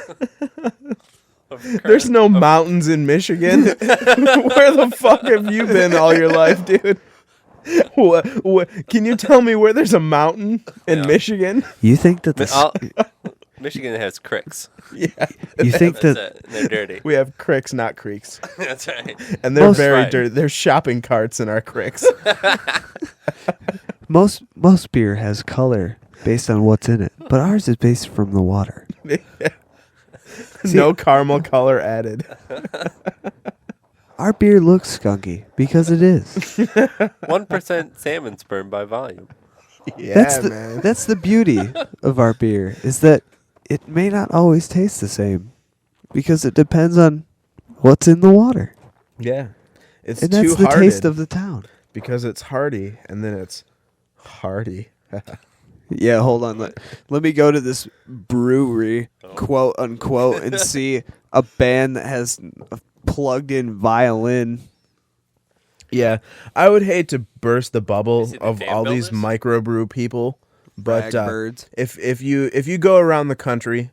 [SPEAKER 3] There's no mountains in Michigan. Where the fuck have you been all your life, dude? What, can you tell me where there's a mountain in
[SPEAKER 4] Yeah.
[SPEAKER 3] Michigan?
[SPEAKER 2] You think that
[SPEAKER 4] Michigan has cricks.
[SPEAKER 3] Yeah,
[SPEAKER 2] you think
[SPEAKER 4] That's
[SPEAKER 2] that
[SPEAKER 4] it. And they're dirty.
[SPEAKER 3] we have cricks, not creeks,
[SPEAKER 4] That's right.
[SPEAKER 3] and they're
[SPEAKER 2] Most
[SPEAKER 3] very
[SPEAKER 4] right.
[SPEAKER 3] dirty. There's shopping carts in our cricks.
[SPEAKER 2] most beer has color based on what's in it, but ours is based from the water.
[SPEAKER 3] No caramel color added.
[SPEAKER 2] Our beer looks skunky because it is.
[SPEAKER 4] 1% salmon sperm by volume.
[SPEAKER 3] Yeah, man.
[SPEAKER 2] That's the beauty of our beer, is that it may not always taste the same because it depends on what's in the water.
[SPEAKER 3] Yeah, it's
[SPEAKER 2] And that's the
[SPEAKER 3] two-hearted
[SPEAKER 2] taste of the town.
[SPEAKER 3] because it's hearty, and then it's hearty.
[SPEAKER 2] Yeah, hold on. Let me go to this brewery, quote unquote, and see a band that has a plugged in violin.
[SPEAKER 3] Yeah, I would hate to burst the bubble
[SPEAKER 4] Is it the
[SPEAKER 3] of
[SPEAKER 4] dam
[SPEAKER 3] all these
[SPEAKER 4] builders?
[SPEAKER 3] microbrew people, but
[SPEAKER 2] Ragbirds.
[SPEAKER 3] if you go around the country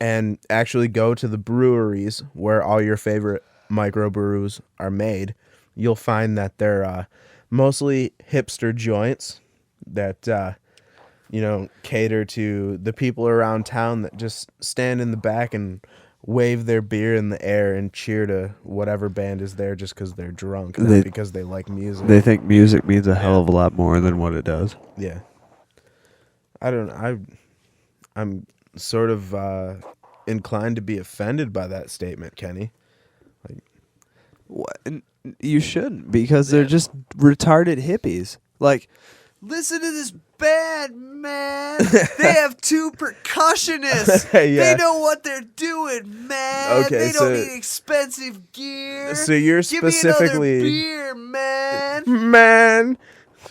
[SPEAKER 3] and actually go to the breweries where all your favorite microbrews are made, you'll find that they're mostly hipster joints that cater to the people around town that just stand in the back and wave their beer in the air and cheer to whatever band is there just because they're drunk, not because they like music.
[SPEAKER 2] They think music means a hell of a lot more than what it does.
[SPEAKER 3] Yeah. I don't know. I'm sort of inclined to be offended by that statement, Kenny.
[SPEAKER 2] What? You shouldn't, because they're just retarded hippies. Like, listen to this band, man. They have 2 percussionists.
[SPEAKER 3] Yeah.
[SPEAKER 2] They know what they're doing, man.
[SPEAKER 3] Okay,
[SPEAKER 2] they don't
[SPEAKER 3] so-
[SPEAKER 2] need expensive gear.
[SPEAKER 3] So you're
[SPEAKER 2] Give me
[SPEAKER 3] specifically
[SPEAKER 2] another beer, man.
[SPEAKER 3] man.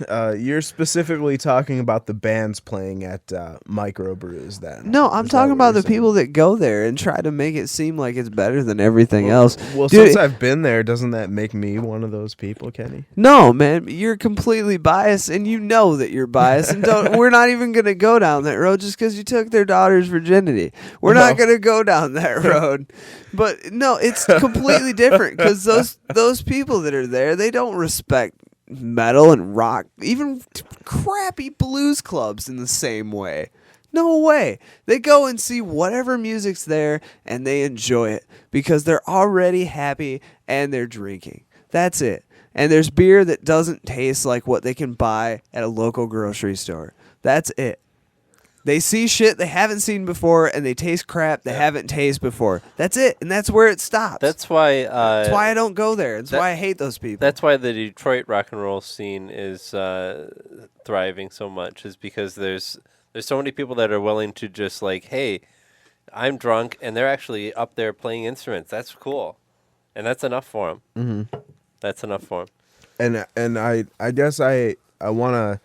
[SPEAKER 3] You're specifically talking about the bands playing at microbrews then.
[SPEAKER 2] No, I'm
[SPEAKER 3] Is that
[SPEAKER 2] talking
[SPEAKER 3] what
[SPEAKER 2] about
[SPEAKER 3] you're
[SPEAKER 2] the
[SPEAKER 3] saying?
[SPEAKER 2] people that go there and try to make it seem like it's better than everything else.
[SPEAKER 3] Well,
[SPEAKER 2] Dude,
[SPEAKER 3] since I've been there, doesn't that make me one of those people, Kenny?
[SPEAKER 2] no, man, you're completely biased, and you know that you're biased. And we're not even gonna go down that road just because you took their daughter's virginity. We're not gonna go down that road. But no, it's completely different, because those people that are there, they don't respect metal and rock, even crappy blues clubs, in the same way. No way. They go and see whatever music's there and they enjoy it because they're already happy and they're drinking. That's it. And there's beer that doesn't taste like what they can buy at a local grocery store. That's it. They see shit they haven't seen before, and they taste crap they haven't tasted before. That's it, and that's where it stops.
[SPEAKER 4] That's why.
[SPEAKER 2] That's why I don't go there. That's why I hate those people.
[SPEAKER 4] That's why the Detroit rock and roll scene is thriving so much. Is because there's so many people that are willing to just like, hey, I'm drunk, and they're actually up there playing instruments. That's cool, and that's enough for them. Mm-hmm. That's enough for them.
[SPEAKER 3] And I guess I want to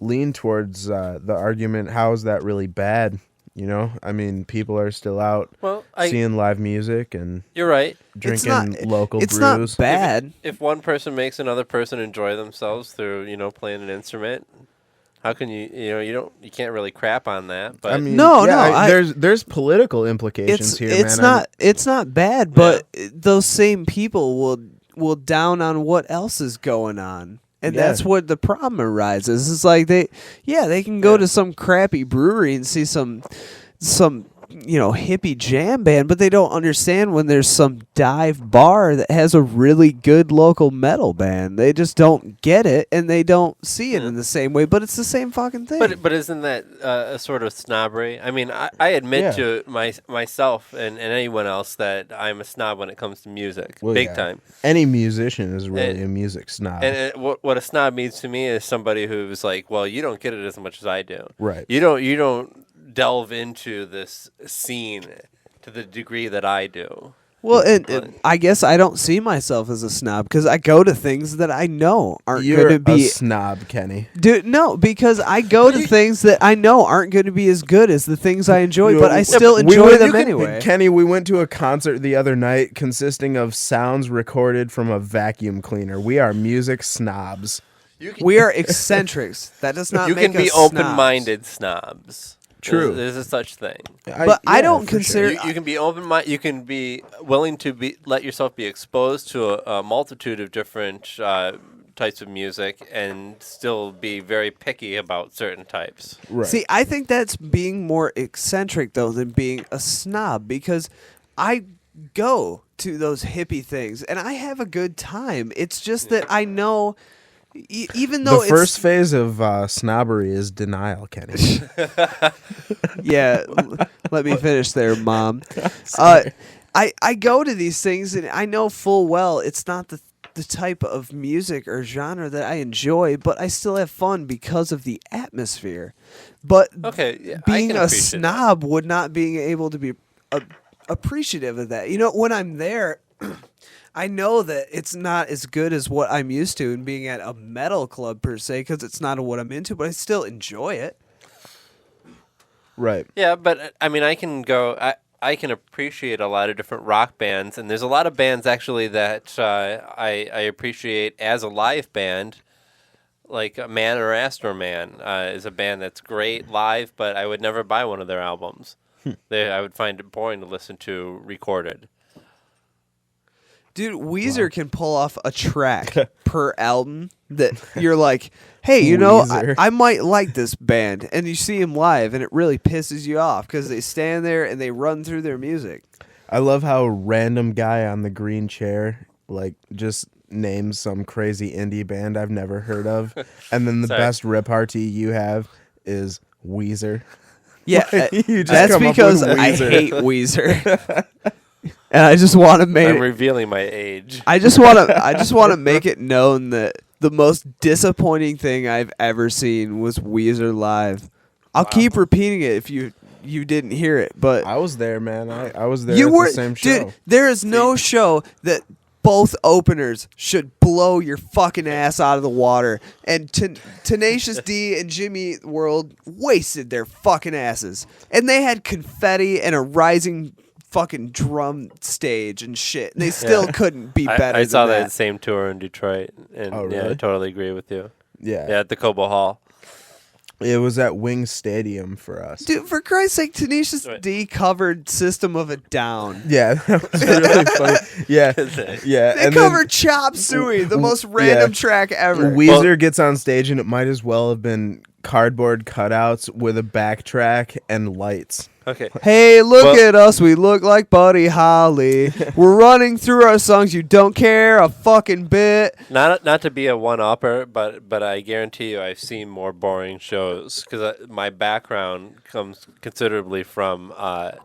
[SPEAKER 3] lean towards the argument, how is that really bad? You know, I mean, people are still out seeing live music and
[SPEAKER 4] you're right,
[SPEAKER 3] drinking local
[SPEAKER 2] it's
[SPEAKER 3] brews.
[SPEAKER 2] not bad.
[SPEAKER 4] If one person makes another person enjoy themselves through playing an instrument, how can you can't really crap on that? But
[SPEAKER 3] I mean,
[SPEAKER 2] No,
[SPEAKER 3] there's political implications here,
[SPEAKER 2] it's
[SPEAKER 3] man.
[SPEAKER 2] it's not bad, but those same people will down on what else is going on. And
[SPEAKER 3] Yeah.
[SPEAKER 2] that's what the problem arises. It's like they can go to some crappy brewery and see some hippie jam band, but they don't understand when there's some dive bar that has a really good local metal band. They just don't get it, and they don't see it in the same way. But it's the same fucking thing.
[SPEAKER 4] But isn't that a sort of snobbery? I mean, I admit to myself and anyone else that I'm a snob when it comes to music, big time.
[SPEAKER 3] Any musician is really a music snob.
[SPEAKER 4] And what a snob means to me is somebody who's like, well, you don't get it as much as I do.
[SPEAKER 3] Right.
[SPEAKER 4] You don't delve into this scene to the degree that I do.
[SPEAKER 2] Well, I guess I don't see myself as a snob because I go to things that I know aren't going to be
[SPEAKER 3] a snob, Kenny.
[SPEAKER 2] Dude, no, because I go to things that I know aren't going to be as good as the things I enjoy, but I still enjoy them anyway.
[SPEAKER 3] Kenny, we went to a concert the other night consisting of sounds recorded from a vacuum cleaner. We are music snobs.
[SPEAKER 2] We are eccentrics. That does not
[SPEAKER 4] you
[SPEAKER 2] make
[SPEAKER 4] can be
[SPEAKER 2] us snobs.
[SPEAKER 4] open-minded snobs.
[SPEAKER 3] True.
[SPEAKER 4] There's a such thing.
[SPEAKER 2] But I don't consider...
[SPEAKER 4] You can be open-minded. You can be willing to let yourself be exposed to a multitude of different types of music and still be very picky about certain types.
[SPEAKER 3] Right.
[SPEAKER 2] See, I think that's being more eccentric, though, than being a snob, because I go to those hippie things, and I have a good time. It's just that I know... even though
[SPEAKER 3] the first phase of snobbery is denial, Kenny.
[SPEAKER 2] Yeah, let me finish there, Mom. I go to these things and I know full well it's not the type of music or genre that I enjoy, but I still have fun because of the atmosphere. But being a snob would not being able to be appreciative of that. You know, when I'm there, I know that it's not as good as what I'm used to in being at a metal club per se, because it's not what I'm into, but I still enjoy it.
[SPEAKER 3] Right.
[SPEAKER 4] Yeah, but I mean, I can go. I can appreciate a lot of different rock bands, and there's a lot of bands actually that I appreciate as a live band. Like Man or Astro Man is a band that's great live, but I would never buy one of their albums. I would find it boring to listen to recorded.
[SPEAKER 2] Dude, Weezer can pull off a track per album that you're like, hey, you know, I might like this band. And you see them live, and it really pisses you off because they stand there and they run through their music.
[SPEAKER 3] I love how a random guy on the green chair, like, just names some crazy indie band I've never heard of. And then the best repartee you have is Weezer.
[SPEAKER 2] Yeah, that's because I hate Weezer. And I just want to
[SPEAKER 4] I'm revealing my age.
[SPEAKER 2] I just want to make it known that the most disappointing thing I've ever seen was Weezer live. I'll keep repeating it if you didn't hear it, but
[SPEAKER 3] I was there, man. I was there
[SPEAKER 2] you
[SPEAKER 3] at
[SPEAKER 2] were,
[SPEAKER 3] the same show.
[SPEAKER 2] Dude, there is no show that both openers should blow your fucking ass out of the water. And Tenacious D and Jimmy Eat World wasted their fucking asses. And they had confetti and a rising fucking drum stage and shit. And they still couldn't be better
[SPEAKER 4] I saw
[SPEAKER 2] than
[SPEAKER 4] that same tour in Detroit. And
[SPEAKER 3] really?
[SPEAKER 4] Yeah, I totally agree with you.
[SPEAKER 3] Yeah.
[SPEAKER 4] Yeah, at the Cobo Hall.
[SPEAKER 3] It was at Wing Stadium for us.
[SPEAKER 2] Dude, for Christ's sake, Tenacious D covered System of a Down.
[SPEAKER 3] Yeah, that was really funny. Yeah.
[SPEAKER 2] They covered Chop Suey, the most random track ever.
[SPEAKER 3] Weezer gets on stage and it might as well have been cardboard cutouts with a backtrack and lights.
[SPEAKER 4] Okay.
[SPEAKER 2] Hey, look at us. We look like Buddy Holly. We're running through our songs. You don't care a fucking bit.
[SPEAKER 4] Not to be a one-upper, but I guarantee you I've seen more boring shows because my background comes considerably from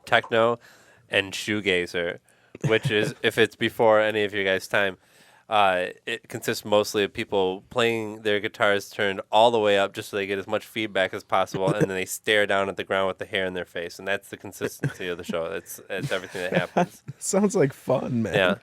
[SPEAKER 4] techno and shoegazer, which is, if it's before any of your guys' time, it consists mostly of people playing their guitars turned all the way up just so they get as much feedback as possible, and then they stare down at the ground with the hair in their face, and that's the consistency of the show. It's everything that happens.
[SPEAKER 3] Sounds like fun, man.
[SPEAKER 4] Yeah.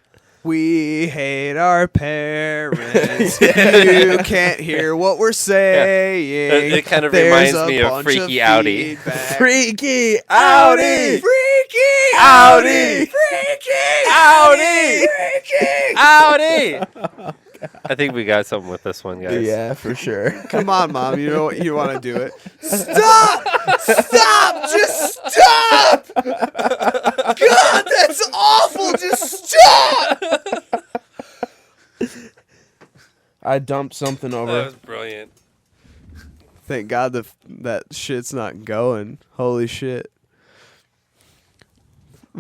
[SPEAKER 2] We hate our parents. You can't hear what we're saying.
[SPEAKER 4] Yeah. It kind of reminds me of Freaky Outie.
[SPEAKER 3] Freaky Outie!
[SPEAKER 2] Freaky
[SPEAKER 3] Outie!
[SPEAKER 2] Freaky
[SPEAKER 4] Outie!
[SPEAKER 2] Freaky
[SPEAKER 4] Outie! I think we got something with this one, guys.
[SPEAKER 3] Yeah, for sure.
[SPEAKER 2] Come on, Mom. You know you want to do it. Stop! Stop! Just stop! God, that's awful. Just stop!
[SPEAKER 3] I dumped something over.
[SPEAKER 4] That was brilliant.
[SPEAKER 2] Thank God that shit's not going. Holy shit.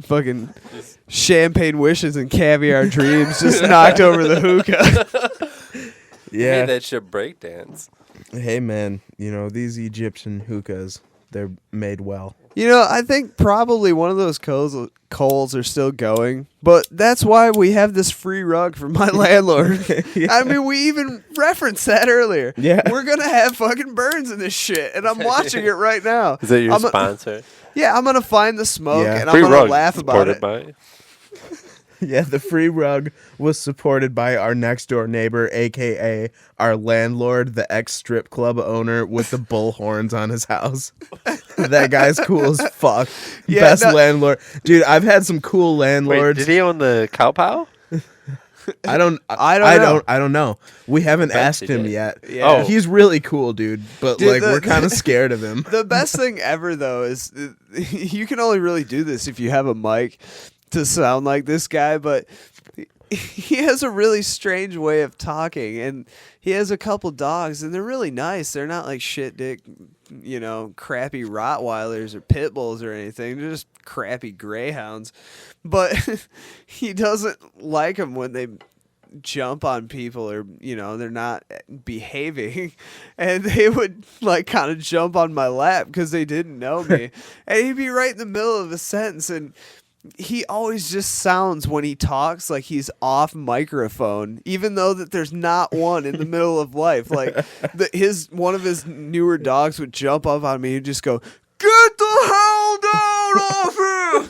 [SPEAKER 2] Fucking champagne wishes and caviar dreams just knocked over the hookah.
[SPEAKER 3] Yeah.
[SPEAKER 4] Made that shit breakdance.
[SPEAKER 3] Hey, man, you know, these Egyptian hookahs, they're made well.
[SPEAKER 2] You know, I think probably one of those coals are still going, but that's why we have this free rug from my landlord.
[SPEAKER 3] Yeah.
[SPEAKER 2] I mean, we even referenced that earlier.
[SPEAKER 3] Yeah.
[SPEAKER 2] We're going to have fucking burns in this shit, and I'm watching it right now.
[SPEAKER 4] Is that your sponsor?
[SPEAKER 2] Yeah, I'm going to find the smoke,
[SPEAKER 3] Yeah.
[SPEAKER 2] and I'm going to laugh about it.
[SPEAKER 4] By.
[SPEAKER 3] Yeah, the free rug was supported by our next door neighbor, a.k.a. our landlord, the ex-strip club owner with the bull horns on his house. That guy's cool as fuck.
[SPEAKER 2] Yeah,
[SPEAKER 3] Best landlord. Dude, I've had some cool landlords.
[SPEAKER 4] Wait, did he own the cow pow?
[SPEAKER 3] I don't know. We haven't asked him yet.
[SPEAKER 2] Yeah. Oh.
[SPEAKER 3] He's really cool, dude. But
[SPEAKER 2] Dude,
[SPEAKER 3] we're kind of scared of him.
[SPEAKER 2] The best thing ever, though, is you can only really do this if you have a mic to sound like this guy, but he has a really strange way of talking, and he has a couple dogs, and they're really nice. They're not like shit dick, you know, crappy Rottweilers or pit bulls or anything. They're just crappy greyhounds. But he doesn't like them when they jump on people or, you know, they're not behaving. And they would like kind of jump on my lap because they didn't know me. And he'd be right in the middle of a sentence, and he always just sounds when he talks like he's off microphone, even though that there's not one in the middle of life. Like one of his newer dogs would jump up on me and just go, "Get the hell down off him!"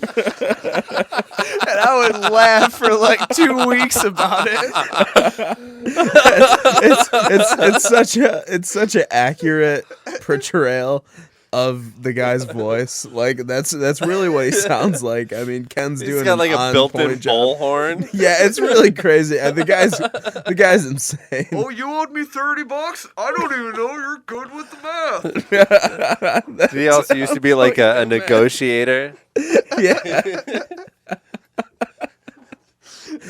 [SPEAKER 2] And I would laugh for like 2 weeks about it.
[SPEAKER 3] It's such an accurate portrayal of the guy's voice. Like that's really what he sounds like. I mean, Ken's
[SPEAKER 4] He's
[SPEAKER 3] doing
[SPEAKER 4] got like
[SPEAKER 3] an
[SPEAKER 4] a built-in
[SPEAKER 3] on-point job.
[SPEAKER 4] bullhorn.
[SPEAKER 3] Yeah, it's really crazy. The guy's insane.
[SPEAKER 2] Oh, you owed me $30? I don't even know you're good with the math.
[SPEAKER 4] He also used to be like a negotiator.
[SPEAKER 3] Yeah.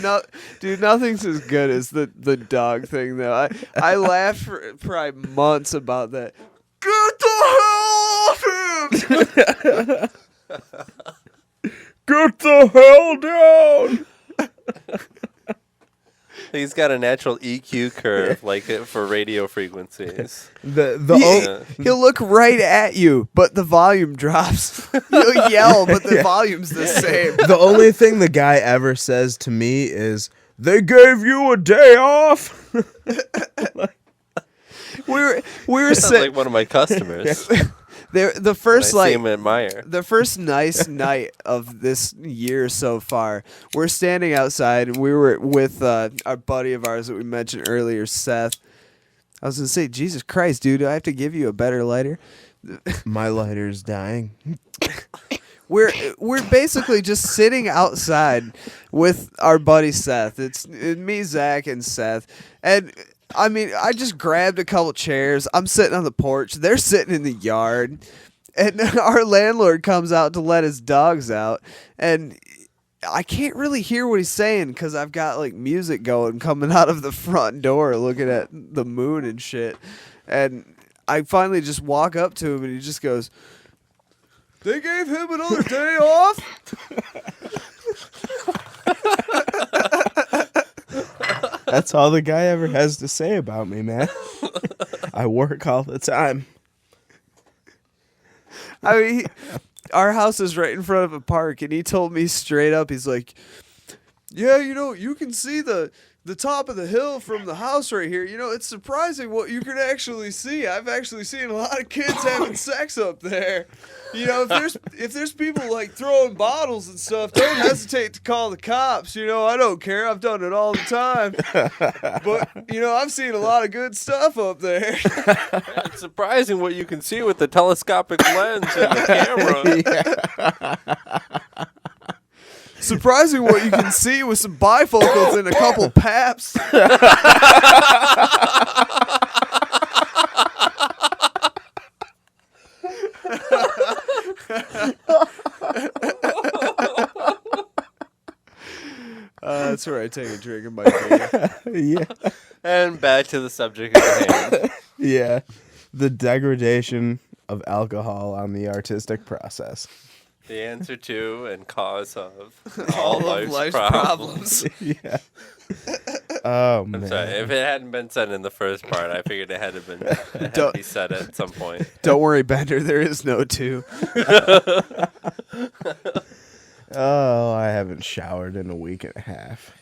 [SPEAKER 2] No, dude, nothing's as good as the dog thing though. I laughed for probably months about that. Get the hell off him!
[SPEAKER 3] Get the hell down!
[SPEAKER 4] He's got a natural EQ curve, like for radio frequencies.
[SPEAKER 2] He'll look right at you, but the volume drops. He'll yell, but the volume's the same.
[SPEAKER 3] The only thing the guy ever says to me is, "They gave you a day off."
[SPEAKER 2] We were
[SPEAKER 4] Sounds like one of my customers.
[SPEAKER 2] The first
[SPEAKER 4] I see him admire.
[SPEAKER 2] the first nice night of this year so far, we're standing outside and we were with our buddy of ours that we mentioned earlier, Seth. I was gonna say, Jesus Christ, dude, do I have to give you a better lighter?
[SPEAKER 3] My lighter's dying.
[SPEAKER 2] We're basically just sitting outside with our buddy Seth. It's me, Zach, and Seth, and I mean, I just grabbed a couple chairs. I'm sitting on the porch. They're sitting in the yard. And our landlord comes out to let his dogs out. And I can't really hear what he's saying because I've got like music going coming out of the front door looking at the moon and shit. And I finally just walk up to him and he just goes, "They gave him another day off?"
[SPEAKER 3] That's all the guy ever has to say about me, man. I work all the time.
[SPEAKER 2] I mean, our house is right in front of a park, and he told me straight up, he's like, "Yeah, you can see the top of the hill from the house right here. It's surprising what you can actually see. I've actually seen a lot of kids having sex up there. If there's people like throwing bottles and stuff, don't hesitate to call the cops. I don't care. I've done it all the time. But I've seen a lot of good stuff up there."
[SPEAKER 4] It's surprising what you can see with the telescopic lens and the camera.
[SPEAKER 2] Surprising what you can see with some bifocals and a couple Paps. That's where I take a drink of my beer.
[SPEAKER 3] Yeah.
[SPEAKER 4] And back to the subject at hand.
[SPEAKER 3] Yeah. The degradation of alcohol on the artistic process.
[SPEAKER 4] The answer to and cause of all
[SPEAKER 2] of
[SPEAKER 4] life's problems.
[SPEAKER 3] Yeah. Oh,
[SPEAKER 4] I'm
[SPEAKER 3] man.
[SPEAKER 4] sorry. If it hadn't been said in the first part, I figured it had to be said at some point.
[SPEAKER 2] Don't worry, Bender. There is no two.
[SPEAKER 3] Oh, I haven't showered in a week and a half.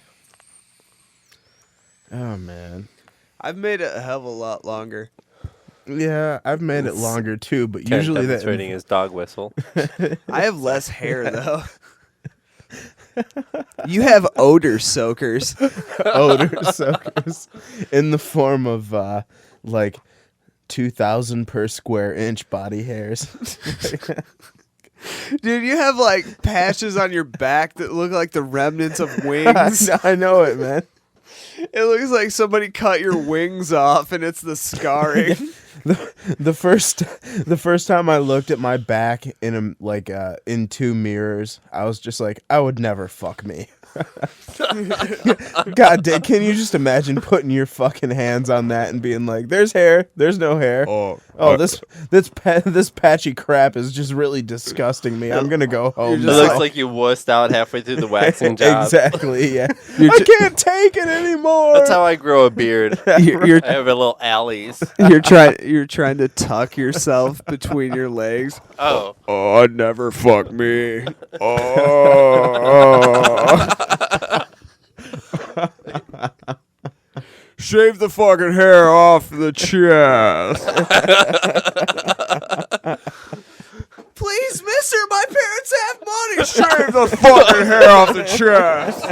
[SPEAKER 3] Oh, man.
[SPEAKER 2] I've made it a hell of a lot longer.
[SPEAKER 3] Yeah, I've made it longer too, but
[SPEAKER 4] Ken
[SPEAKER 3] usually that
[SPEAKER 4] demonstrating his dog whistle.
[SPEAKER 2] I have less hair, though. You have odor soakers.
[SPEAKER 3] odor soakers in the form of like 2,000 per square inch body hairs.
[SPEAKER 2] Dude, you have like patches on your back that look like the remnants of wings.
[SPEAKER 3] I know it, man.
[SPEAKER 2] It looks like somebody cut your wings off and it's the scarring.
[SPEAKER 3] The first time I looked at my back in two mirrors, I was just like, I would never fuck me. God damn, can you just imagine putting your fucking hands on that and being like, there's hair, there's no hair. This patchy crap is just really disgusting me. I'm gonna go home.
[SPEAKER 4] It looks like you wussed out halfway through the waxing job.
[SPEAKER 3] Exactly, yeah. I can't take it anymore.
[SPEAKER 4] That's how I grow a beard. I have a little alleys.
[SPEAKER 2] You're trying to tuck yourself between your legs.
[SPEAKER 4] Oh.
[SPEAKER 2] Oh, never fuck me. Oh. Shave the fucking hair off the chest. Please, mister, my parents have money. Shave the fucking hair off the chest.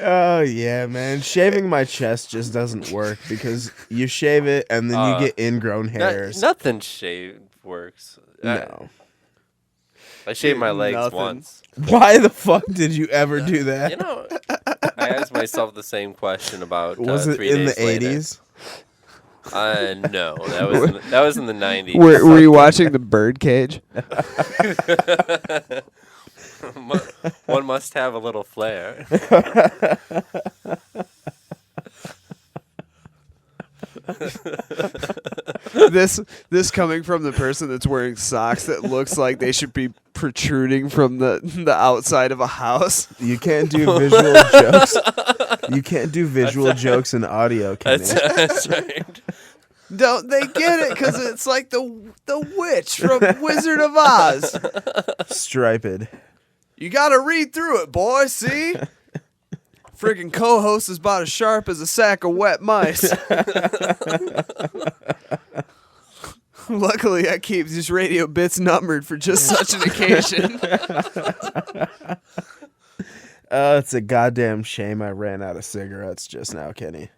[SPEAKER 3] Oh yeah, man. Shaving my chest just doesn't work because you shave it and then you get ingrown hairs.
[SPEAKER 4] Nothing shaved works.
[SPEAKER 3] No.
[SPEAKER 4] I shaved my legs
[SPEAKER 2] Nothing.
[SPEAKER 4] once.
[SPEAKER 3] Why the fuck did you ever do that?
[SPEAKER 4] You know, I asked myself the same question about
[SPEAKER 3] Was it
[SPEAKER 4] 3
[SPEAKER 3] in the
[SPEAKER 4] days later.
[SPEAKER 3] 80s?
[SPEAKER 4] No, that was in the 90s.
[SPEAKER 2] Were you watching the Birdcage?
[SPEAKER 4] One must have a little flair.
[SPEAKER 2] This coming from the person that's wearing socks that looks like they should be protruding from the outside of a house.
[SPEAKER 3] You can't do visual jokes. You can't do visual jokes in audio, Kenny.
[SPEAKER 4] That's right.
[SPEAKER 2] Don't they get it? Because it's like the witch from Wizard of Oz.
[SPEAKER 3] Striped.
[SPEAKER 2] You got to read through it, boy. See? Freaking co-host is about as sharp as a sack of wet mice. Luckily, I keep these radio bits numbered for just such an occasion.
[SPEAKER 3] It's a goddamn shame I ran out of cigarettes just now, Kenny.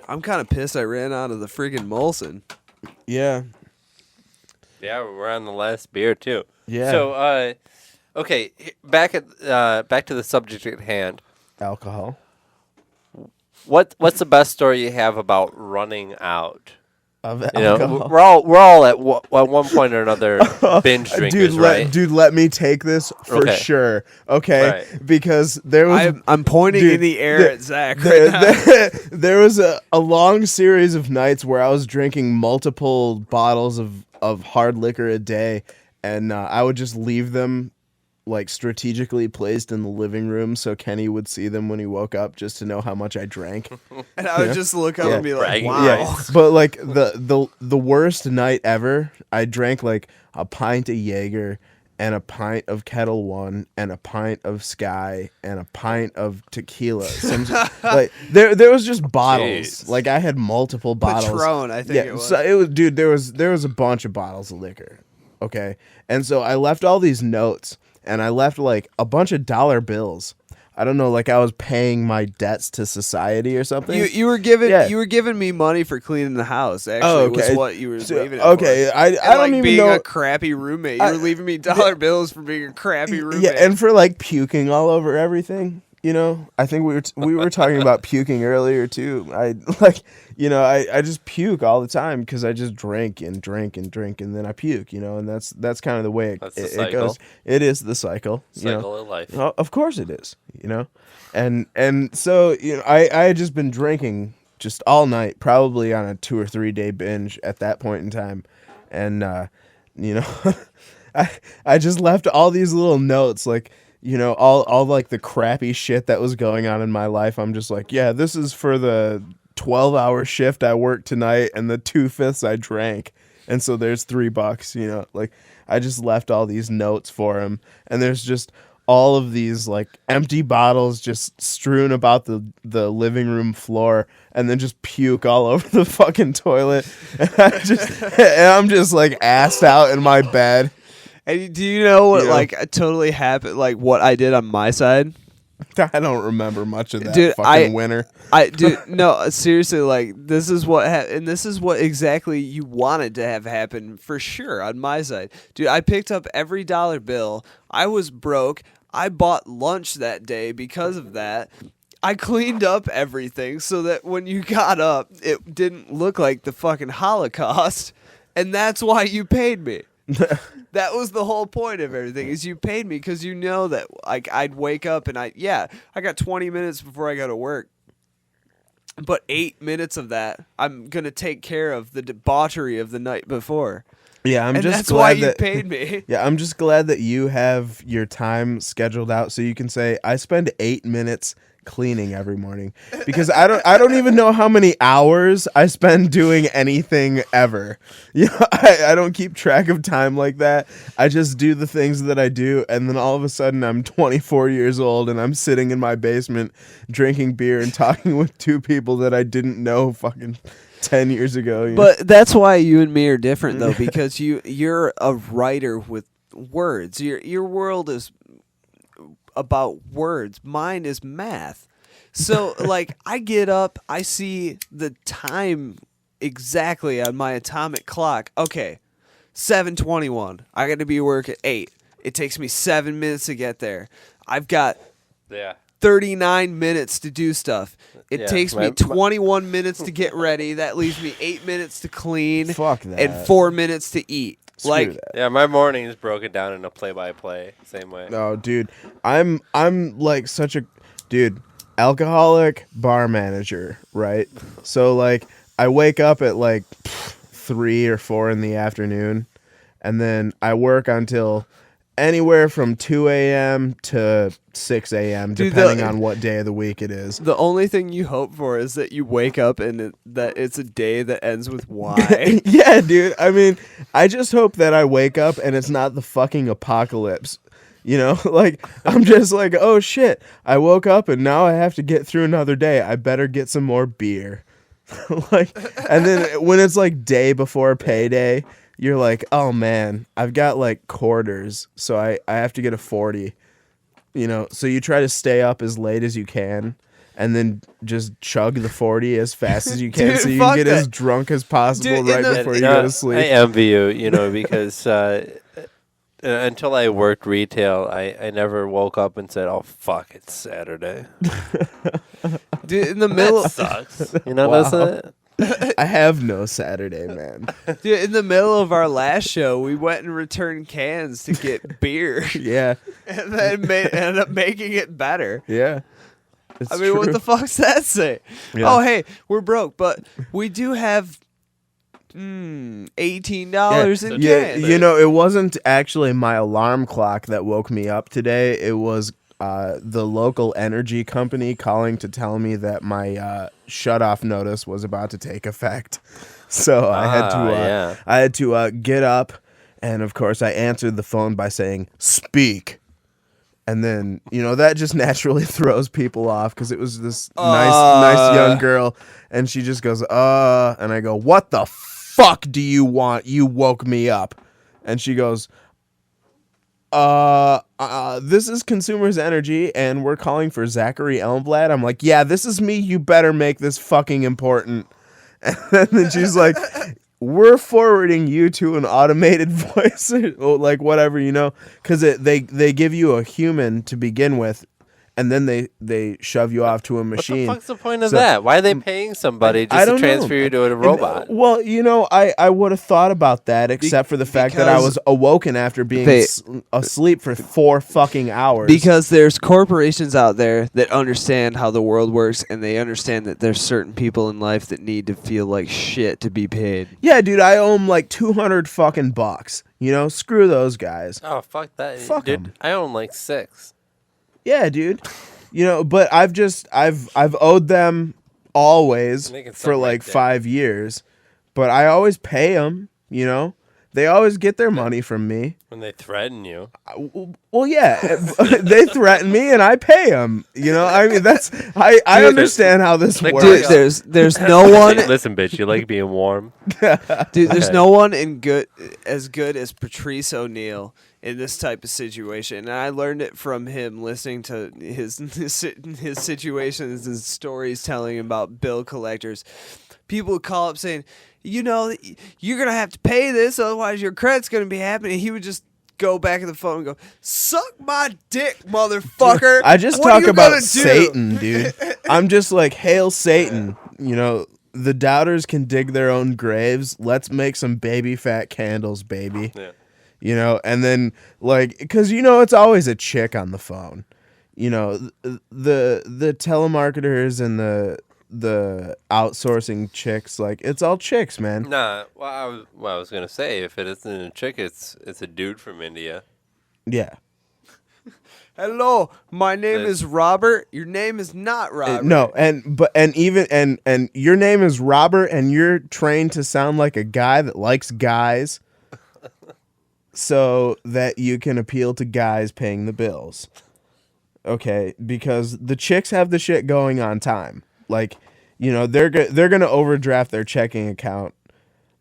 [SPEAKER 2] I'm kind of pissed I ran out of the friggin' Molson.
[SPEAKER 3] Yeah.
[SPEAKER 4] Yeah, we're on the last beer too.
[SPEAKER 3] Yeah.
[SPEAKER 4] So, okay, back to the subject at hand.
[SPEAKER 3] Alcohol.
[SPEAKER 4] What's the best story you have about running out?
[SPEAKER 3] Of
[SPEAKER 4] You know,
[SPEAKER 3] alcohol.
[SPEAKER 4] we're all at one point or another binge drinkers, right?
[SPEAKER 3] Dude, let me take this for
[SPEAKER 4] Okay.
[SPEAKER 3] sure. Okay,
[SPEAKER 4] Right.
[SPEAKER 3] because there was
[SPEAKER 2] I'm pointing
[SPEAKER 3] dude,
[SPEAKER 2] in the air at Zach right now.
[SPEAKER 3] there was a long series of nights where I was drinking multiple bottles of hard liquor a day, and I would just leave them like strategically placed in the living room so Kenny would see them when he woke up just to know how much I drank.
[SPEAKER 2] And I would just look up
[SPEAKER 3] Yeah.
[SPEAKER 2] and be like,
[SPEAKER 4] Bragging
[SPEAKER 2] wow.
[SPEAKER 3] Yeah, but like the worst night ever, I drank like a pint of Jaeger and a pint of Kettle One and a pint of Sky and a pint of tequila. Like there was just bottles.
[SPEAKER 4] Jeez.
[SPEAKER 3] Like I had multiple bottles.
[SPEAKER 2] Patron, I think
[SPEAKER 3] Yeah,
[SPEAKER 2] it was.
[SPEAKER 3] so it was, dude. There was a bunch of bottles of liquor. Okay, and so I left all these notes, and I left like a bunch of dollar bills. I don't know, like I was paying my debts to society or something.
[SPEAKER 2] You were giving
[SPEAKER 3] Yeah.
[SPEAKER 2] you were giving me money for cleaning the house. Actually,
[SPEAKER 3] Oh, okay.
[SPEAKER 2] was what you were
[SPEAKER 3] So-
[SPEAKER 2] leaving it
[SPEAKER 3] okay,
[SPEAKER 2] for.
[SPEAKER 3] I
[SPEAKER 2] And,
[SPEAKER 3] don't
[SPEAKER 2] like
[SPEAKER 3] even
[SPEAKER 2] being
[SPEAKER 3] know.
[SPEAKER 2] a crappy roommate. You were leaving me dollar bills for being a crappy roommate.
[SPEAKER 3] Yeah, and for like puking all over everything. You know, I think we were talking about puking earlier too. I like, you know, I just puke all the time because I just drink and drink and drink and then I puke. You know, and that's kind of the way
[SPEAKER 4] That's the
[SPEAKER 3] it
[SPEAKER 4] cycle.
[SPEAKER 3] goes. It is the cycle. You know?
[SPEAKER 4] Cycle of life.
[SPEAKER 3] Well, of course it is. You know, and so you know, I had just been drinking just all night, probably on a 2 or 3 day binge at that point in time, and you know, I just left all these little notes like. You know, all like the crappy shit that was going on in my life. I'm just like, yeah, this is for the 12-hour shift I worked tonight and the 2/5 I drank. And so there's $3, you know, like I just left all these notes for him. And there's just all of these like empty bottles just strewn about the living room floor and then just puke all over the fucking toilet. And I'm just like assed out in my bed.
[SPEAKER 2] And do you know what
[SPEAKER 3] Yeah.
[SPEAKER 2] like totally happened? Like what I did on my side?
[SPEAKER 3] I don't remember much of that
[SPEAKER 2] Dude,
[SPEAKER 3] fucking winter.
[SPEAKER 2] No, seriously, like this is what and this is what exactly you wanted to have happen for sure on my side. Dude, I picked up every dollar bill. I was broke. I bought lunch that day because of that. I cleaned up everything so that when you got up, it didn't look like the fucking Holocaust, and that's why you paid me. That was the whole point of everything is you paid me because you know that like I'd wake up and I got 20 minutes before I go to work, but 8 minutes of that I'm gonna take care of the debauchery of the night before.
[SPEAKER 3] Yeah, I'm
[SPEAKER 2] And
[SPEAKER 3] just
[SPEAKER 2] that's
[SPEAKER 3] glad
[SPEAKER 2] why
[SPEAKER 3] that
[SPEAKER 2] you paid me.
[SPEAKER 3] Yeah, I'm just glad that you have your time scheduled out so you can say I spend 8 minutes cleaning every morning because I don't even know how many hours I spend doing anything ever. You know, I don't keep track of time like that. I just do the things that I do and then all of a sudden I'm 24 years old and I'm sitting in my basement drinking beer and talking with two people that I didn't know fucking 10 years ago. You know?
[SPEAKER 2] But that's why you and me are different though, because you're a writer with words. Your world is about words. Mine is math. So, like, I get up, I see the time exactly on my atomic clock. Okay, 7:21. I got to be at work at 8. It takes me 7 minutes to get there. I've got 39 minutes to do stuff. It takes me 21 minutes to get ready. That leaves me 8 minutes to clean.
[SPEAKER 3] Fuck that.
[SPEAKER 2] And 4 minutes to eat.
[SPEAKER 3] Screw that.
[SPEAKER 4] Yeah, my morning is broken down in a play-by-play, same way.
[SPEAKER 3] No, dude, I'm like such a dude, alcoholic bar manager, right? So like I wake up at like 3 or 4 in the afternoon, and then I work until anywhere from 2 a.m. to 6 a.m.
[SPEAKER 2] Dude,
[SPEAKER 3] depending on what day of the week it is.
[SPEAKER 2] The only thing you hope for is that you wake up and that it's a day that ends with Y.
[SPEAKER 3] Yeah, dude. I mean, I just hope that I wake up and it's not the fucking apocalypse. You know, like, I'm just like, oh shit, I woke up and now I have to get through another day. I better get some more beer. Like, and then when it's like day before payday, you're like, oh man, I've got like quarters, so I have to get a 40. You know, so you try to stay up as late as you can and then just chug the 40 as fast as you can.
[SPEAKER 2] Dude,
[SPEAKER 3] so you can get
[SPEAKER 2] that.
[SPEAKER 3] as drunk as possible
[SPEAKER 2] Dude,
[SPEAKER 3] before you go to sleep.
[SPEAKER 4] I envy you, because until I worked retail, I never woke up and said, oh, fuck, it's Saturday.
[SPEAKER 2] Dude, in the middle,
[SPEAKER 4] That sucks. You know,
[SPEAKER 3] Wow.
[SPEAKER 4] doesn't it?
[SPEAKER 3] I have no Saturday, man.
[SPEAKER 2] dude, in the middle of our last show, we went and returned cans to get beer,
[SPEAKER 3] Yeah,
[SPEAKER 2] and then ended up making it better.
[SPEAKER 3] yeah. It's
[SPEAKER 2] I mean, what
[SPEAKER 3] true.
[SPEAKER 2] the fuck's that say?
[SPEAKER 3] Yeah.
[SPEAKER 2] Oh, hey, we're broke, but we do have $18 in
[SPEAKER 3] Yeah,
[SPEAKER 2] cans.
[SPEAKER 3] you know, it wasn't actually my alarm clock that woke me up today. It was the local energy company calling to tell me that my shut-off notice was about to take effect. So I had to get up, and of course I answered the phone by saying "speak," and then that just naturally throws people off because it was this nice young girl, and she just goes and I go, "What the fuck do you want? You woke me up," and she goes, this is Consumers Energy, and we're calling for Zachary Elmblad. I'm like, yeah, this is me. You better make this fucking important. And then she's like, we're forwarding you to an automated voice, or like whatever, because they give you a human to begin with, and then they shove you off to a machine.
[SPEAKER 4] What the fuck's the point of that? Why are they paying somebody
[SPEAKER 3] I
[SPEAKER 4] just
[SPEAKER 3] don't
[SPEAKER 4] to transfer
[SPEAKER 3] know.
[SPEAKER 4] you to a robot?
[SPEAKER 3] Well, I would have thought about that, except for the fact that I was awoken after being asleep for 4 fucking hours.
[SPEAKER 2] Because there's corporations out there that understand how the world works, and they understand that there's certain people in life that need to feel like shit to be paid.
[SPEAKER 3] Yeah, dude, I owe them like 200 fucking bucks. Screw those guys.
[SPEAKER 4] Oh, fuck that.
[SPEAKER 3] Fuck
[SPEAKER 4] Dude,
[SPEAKER 3] 'em.
[SPEAKER 4] I own like 6.
[SPEAKER 3] Yeah, dude. But I've owed them always
[SPEAKER 4] Making
[SPEAKER 3] for
[SPEAKER 4] something
[SPEAKER 3] like
[SPEAKER 4] right there.
[SPEAKER 3] 5 years, but I always pay them. They always get their money from me.
[SPEAKER 4] When they threaten you.
[SPEAKER 3] Well, yeah, they threaten me and I pay them. I mean, I understand how this
[SPEAKER 4] Like,
[SPEAKER 3] works.
[SPEAKER 2] Dude, there's no one.
[SPEAKER 4] Listen, bitch, you like being warm?
[SPEAKER 2] Dude, there's
[SPEAKER 4] Okay.
[SPEAKER 2] no one as good as Patrice O'Neill in this type of situation. And I learned it from him listening to his situations and stories telling about bill collectors. People would call up saying, you're going to have to pay this, otherwise your credit's going to be happening. He would just go back in the phone and go, suck my dick, motherfucker.
[SPEAKER 3] I just
[SPEAKER 2] What are
[SPEAKER 3] talk
[SPEAKER 2] you
[SPEAKER 3] about
[SPEAKER 2] gonna do?"
[SPEAKER 3] Satan, dude. I'm just like, hail Satan. The doubters can dig their own graves. Let's make some baby fat candles, baby.
[SPEAKER 4] Yeah.
[SPEAKER 3] And then like, because it's always a chick on the phone. The telemarketers and the outsourcing chicks, like, it's all chicks, man.
[SPEAKER 4] Nah, well, I was gonna say, if it isn't a chick, it's a dude from India.
[SPEAKER 3] Yeah.
[SPEAKER 2] Hello, my name
[SPEAKER 4] This-
[SPEAKER 2] is Robert. Your name is not Robert.
[SPEAKER 3] No, and your name is Robert, and you're trained to sound like a guy that likes guys, so that you can appeal to guys paying the bills. Okay, because the chicks have the shit going on time. Like, they're gonna overdraft their checking account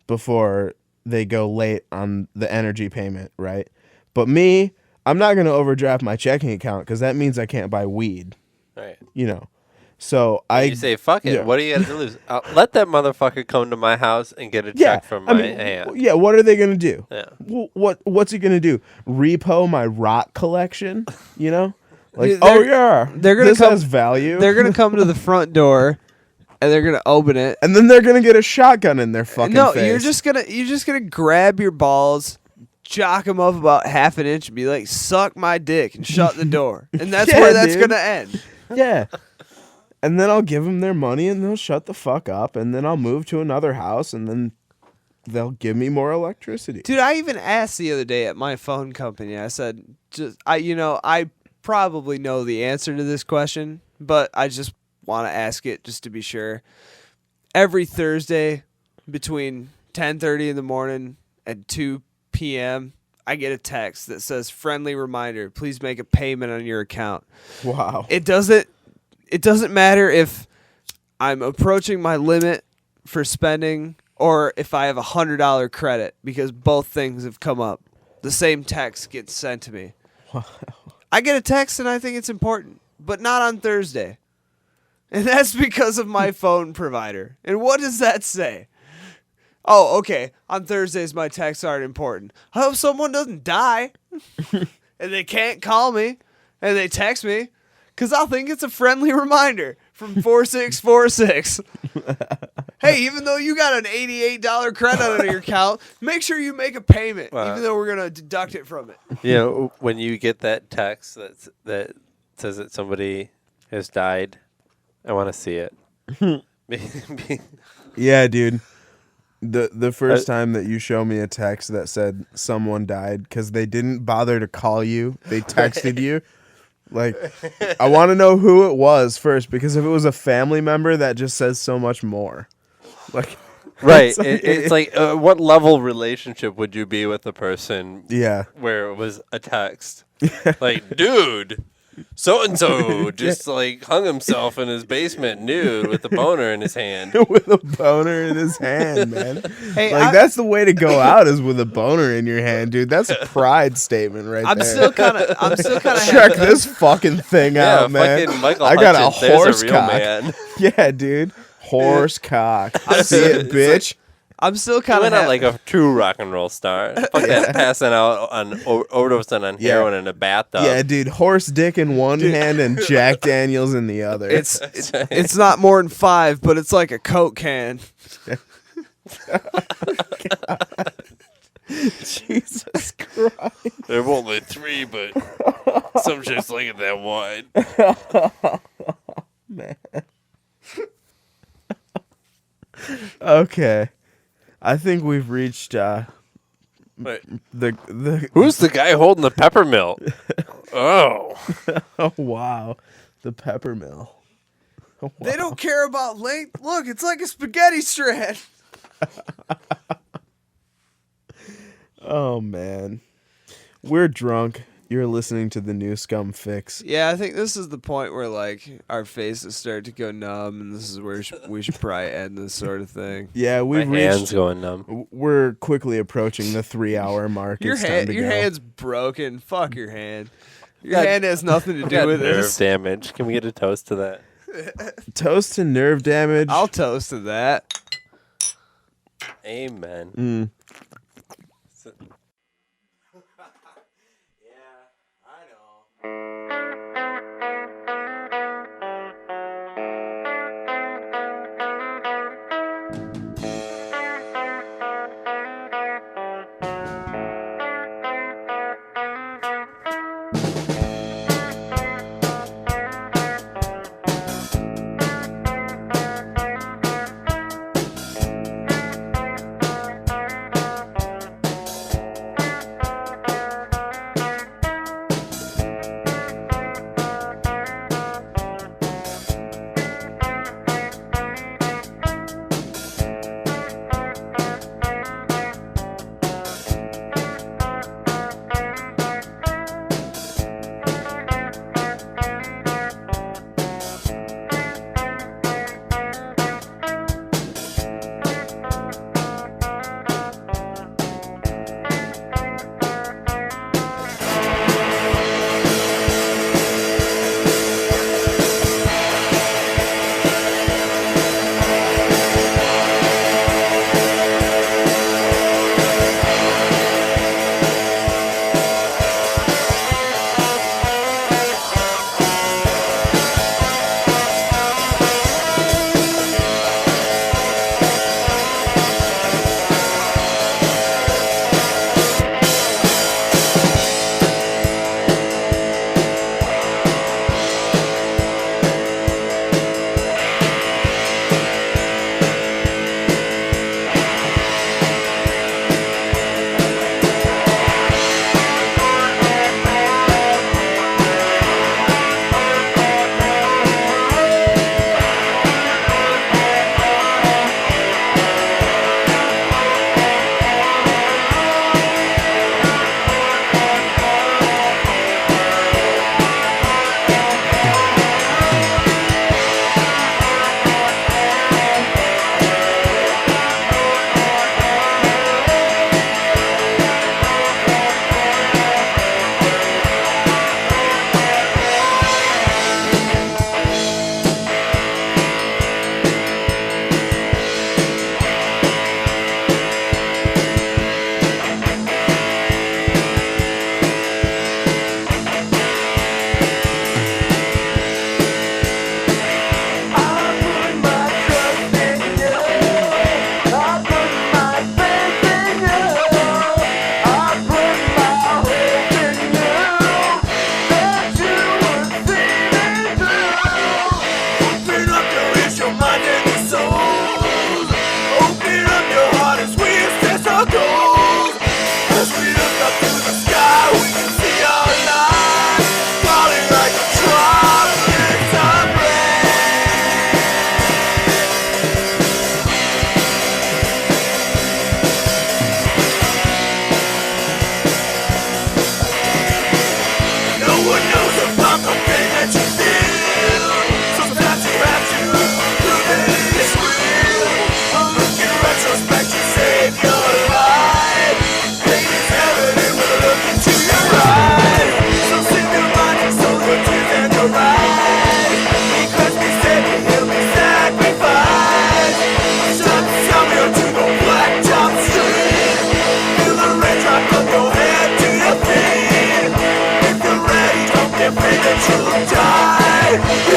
[SPEAKER 3] before they go late on the energy payment, right? But me, I'm not going to overdraft my checking account because that means I can't buy weed.
[SPEAKER 4] Right.
[SPEAKER 3] You know. So
[SPEAKER 4] You say, fuck it.
[SPEAKER 3] yeah.
[SPEAKER 4] What do you got to lose? Let that motherfucker come to my house and get a check from my hand.
[SPEAKER 3] Yeah, what are they going to do?
[SPEAKER 4] Yeah.
[SPEAKER 3] What's he going to do? Repo my rock collection? You know? Like,
[SPEAKER 2] they're gonna
[SPEAKER 3] this
[SPEAKER 2] come,
[SPEAKER 3] has value.
[SPEAKER 2] They're going to come to the front door, and they're going to open it.
[SPEAKER 3] And then they're going to get a shotgun in their fucking face.
[SPEAKER 2] You're just gonna grab your balls, jock them up about half an inch, and be like, suck my dick, and shut the door. And that's
[SPEAKER 3] Yeah,
[SPEAKER 2] where that's
[SPEAKER 3] dude.
[SPEAKER 2] going to end.
[SPEAKER 3] Yeah. And then I'll give them their money and they'll shut the fuck up. And then I'll move to another house and then they'll give me more electricity.
[SPEAKER 2] Dude, I even asked the other day at my phone company. I said, I probably know the answer to this question, but I just want to ask it just to be sure. Every Thursday between 10:30 in the morning and 2 p.m., I get a text that says, friendly reminder, please make a payment on your account.
[SPEAKER 3] Wow.
[SPEAKER 2] It doesn't matter if I'm approaching my limit for spending or if I have $100 credit, because both things have come up. The same text gets sent to me.
[SPEAKER 3] Wow.
[SPEAKER 2] I get a text and I think it's important, but not on Thursday. And that's because of my phone provider. And what does that say? Oh, okay. On Thursdays, my texts aren't important. I hope someone doesn't die and they can't call me and they text me, because I'll think it's a friendly reminder from 4646. Hey, even though you got an $88 credit on your account, make sure you make a payment, even though we're going to deduct it from it.
[SPEAKER 4] You know, when you get that text that says that somebody has died, I want to see it.
[SPEAKER 3] Yeah, dude. The first time that you show me a text that said someone died because they didn't bother to call you, they texted you. Like, I want to know who it was first, because if it was a family member, that just says so much more. Like,
[SPEAKER 4] right. It's like what level relationship would you be with the person?
[SPEAKER 3] Yeah.
[SPEAKER 4] Where it was a text. Like, dude, so-and-so just like hung himself in his basement nude with a boner in his hand.
[SPEAKER 3] With a boner in his hand, man.
[SPEAKER 2] Hey,
[SPEAKER 3] that's the way to go out, is with a boner in your hand, dude. That's a pride statement right
[SPEAKER 2] I'm
[SPEAKER 3] there.
[SPEAKER 2] still kind of
[SPEAKER 3] Check this fucking thing out, man.
[SPEAKER 4] Fucking Michael
[SPEAKER 3] I got a
[SPEAKER 4] Hutchins, there's
[SPEAKER 3] horse
[SPEAKER 4] a real
[SPEAKER 3] cock.
[SPEAKER 4] man.
[SPEAKER 3] Yeah, dude. Horse cock. See it, bitch?
[SPEAKER 2] I'm still
[SPEAKER 4] You
[SPEAKER 2] kind
[SPEAKER 4] went
[SPEAKER 2] of
[SPEAKER 4] out like a true rock and roll star. Fuck that passing out on overdosing on heroin in a bathtub.
[SPEAKER 3] Yeah, dude. Horse dick in one hand and Jack Daniels in the other.
[SPEAKER 2] It's not more than 5, but it's like a Coke can.
[SPEAKER 3] Jesus Christ.
[SPEAKER 4] There were only 3, but some shit's like it that wide.
[SPEAKER 3] Man. Okay. I think we've reached
[SPEAKER 4] Wait,
[SPEAKER 3] the
[SPEAKER 4] who's the guy holding the peppermill? Oh.
[SPEAKER 3] oh wow, the peppermill. Oh, wow.
[SPEAKER 2] They don't care about length. Look, it's like a spaghetti strand.
[SPEAKER 3] Oh man, we're drunk. You're listening to the new Scum Fix.
[SPEAKER 2] Yeah, I think this is the point where like our faces start to go numb, and this is where we should probably end this sort of thing.
[SPEAKER 3] Yeah,
[SPEAKER 4] My
[SPEAKER 3] we've
[SPEAKER 4] hand's
[SPEAKER 3] reached.
[SPEAKER 4] going numb.
[SPEAKER 3] We're quickly approaching the 3-hour mark.
[SPEAKER 2] Your
[SPEAKER 3] It's time to go.
[SPEAKER 2] hand's broken. Fuck your hand. Your hand has nothing to do with
[SPEAKER 4] nerve
[SPEAKER 2] this.
[SPEAKER 4] damage. Can we get a toast to that?
[SPEAKER 3] Toast to nerve damage.
[SPEAKER 2] I'll toast to that.
[SPEAKER 4] Amen.
[SPEAKER 3] Mm.
[SPEAKER 5] to die.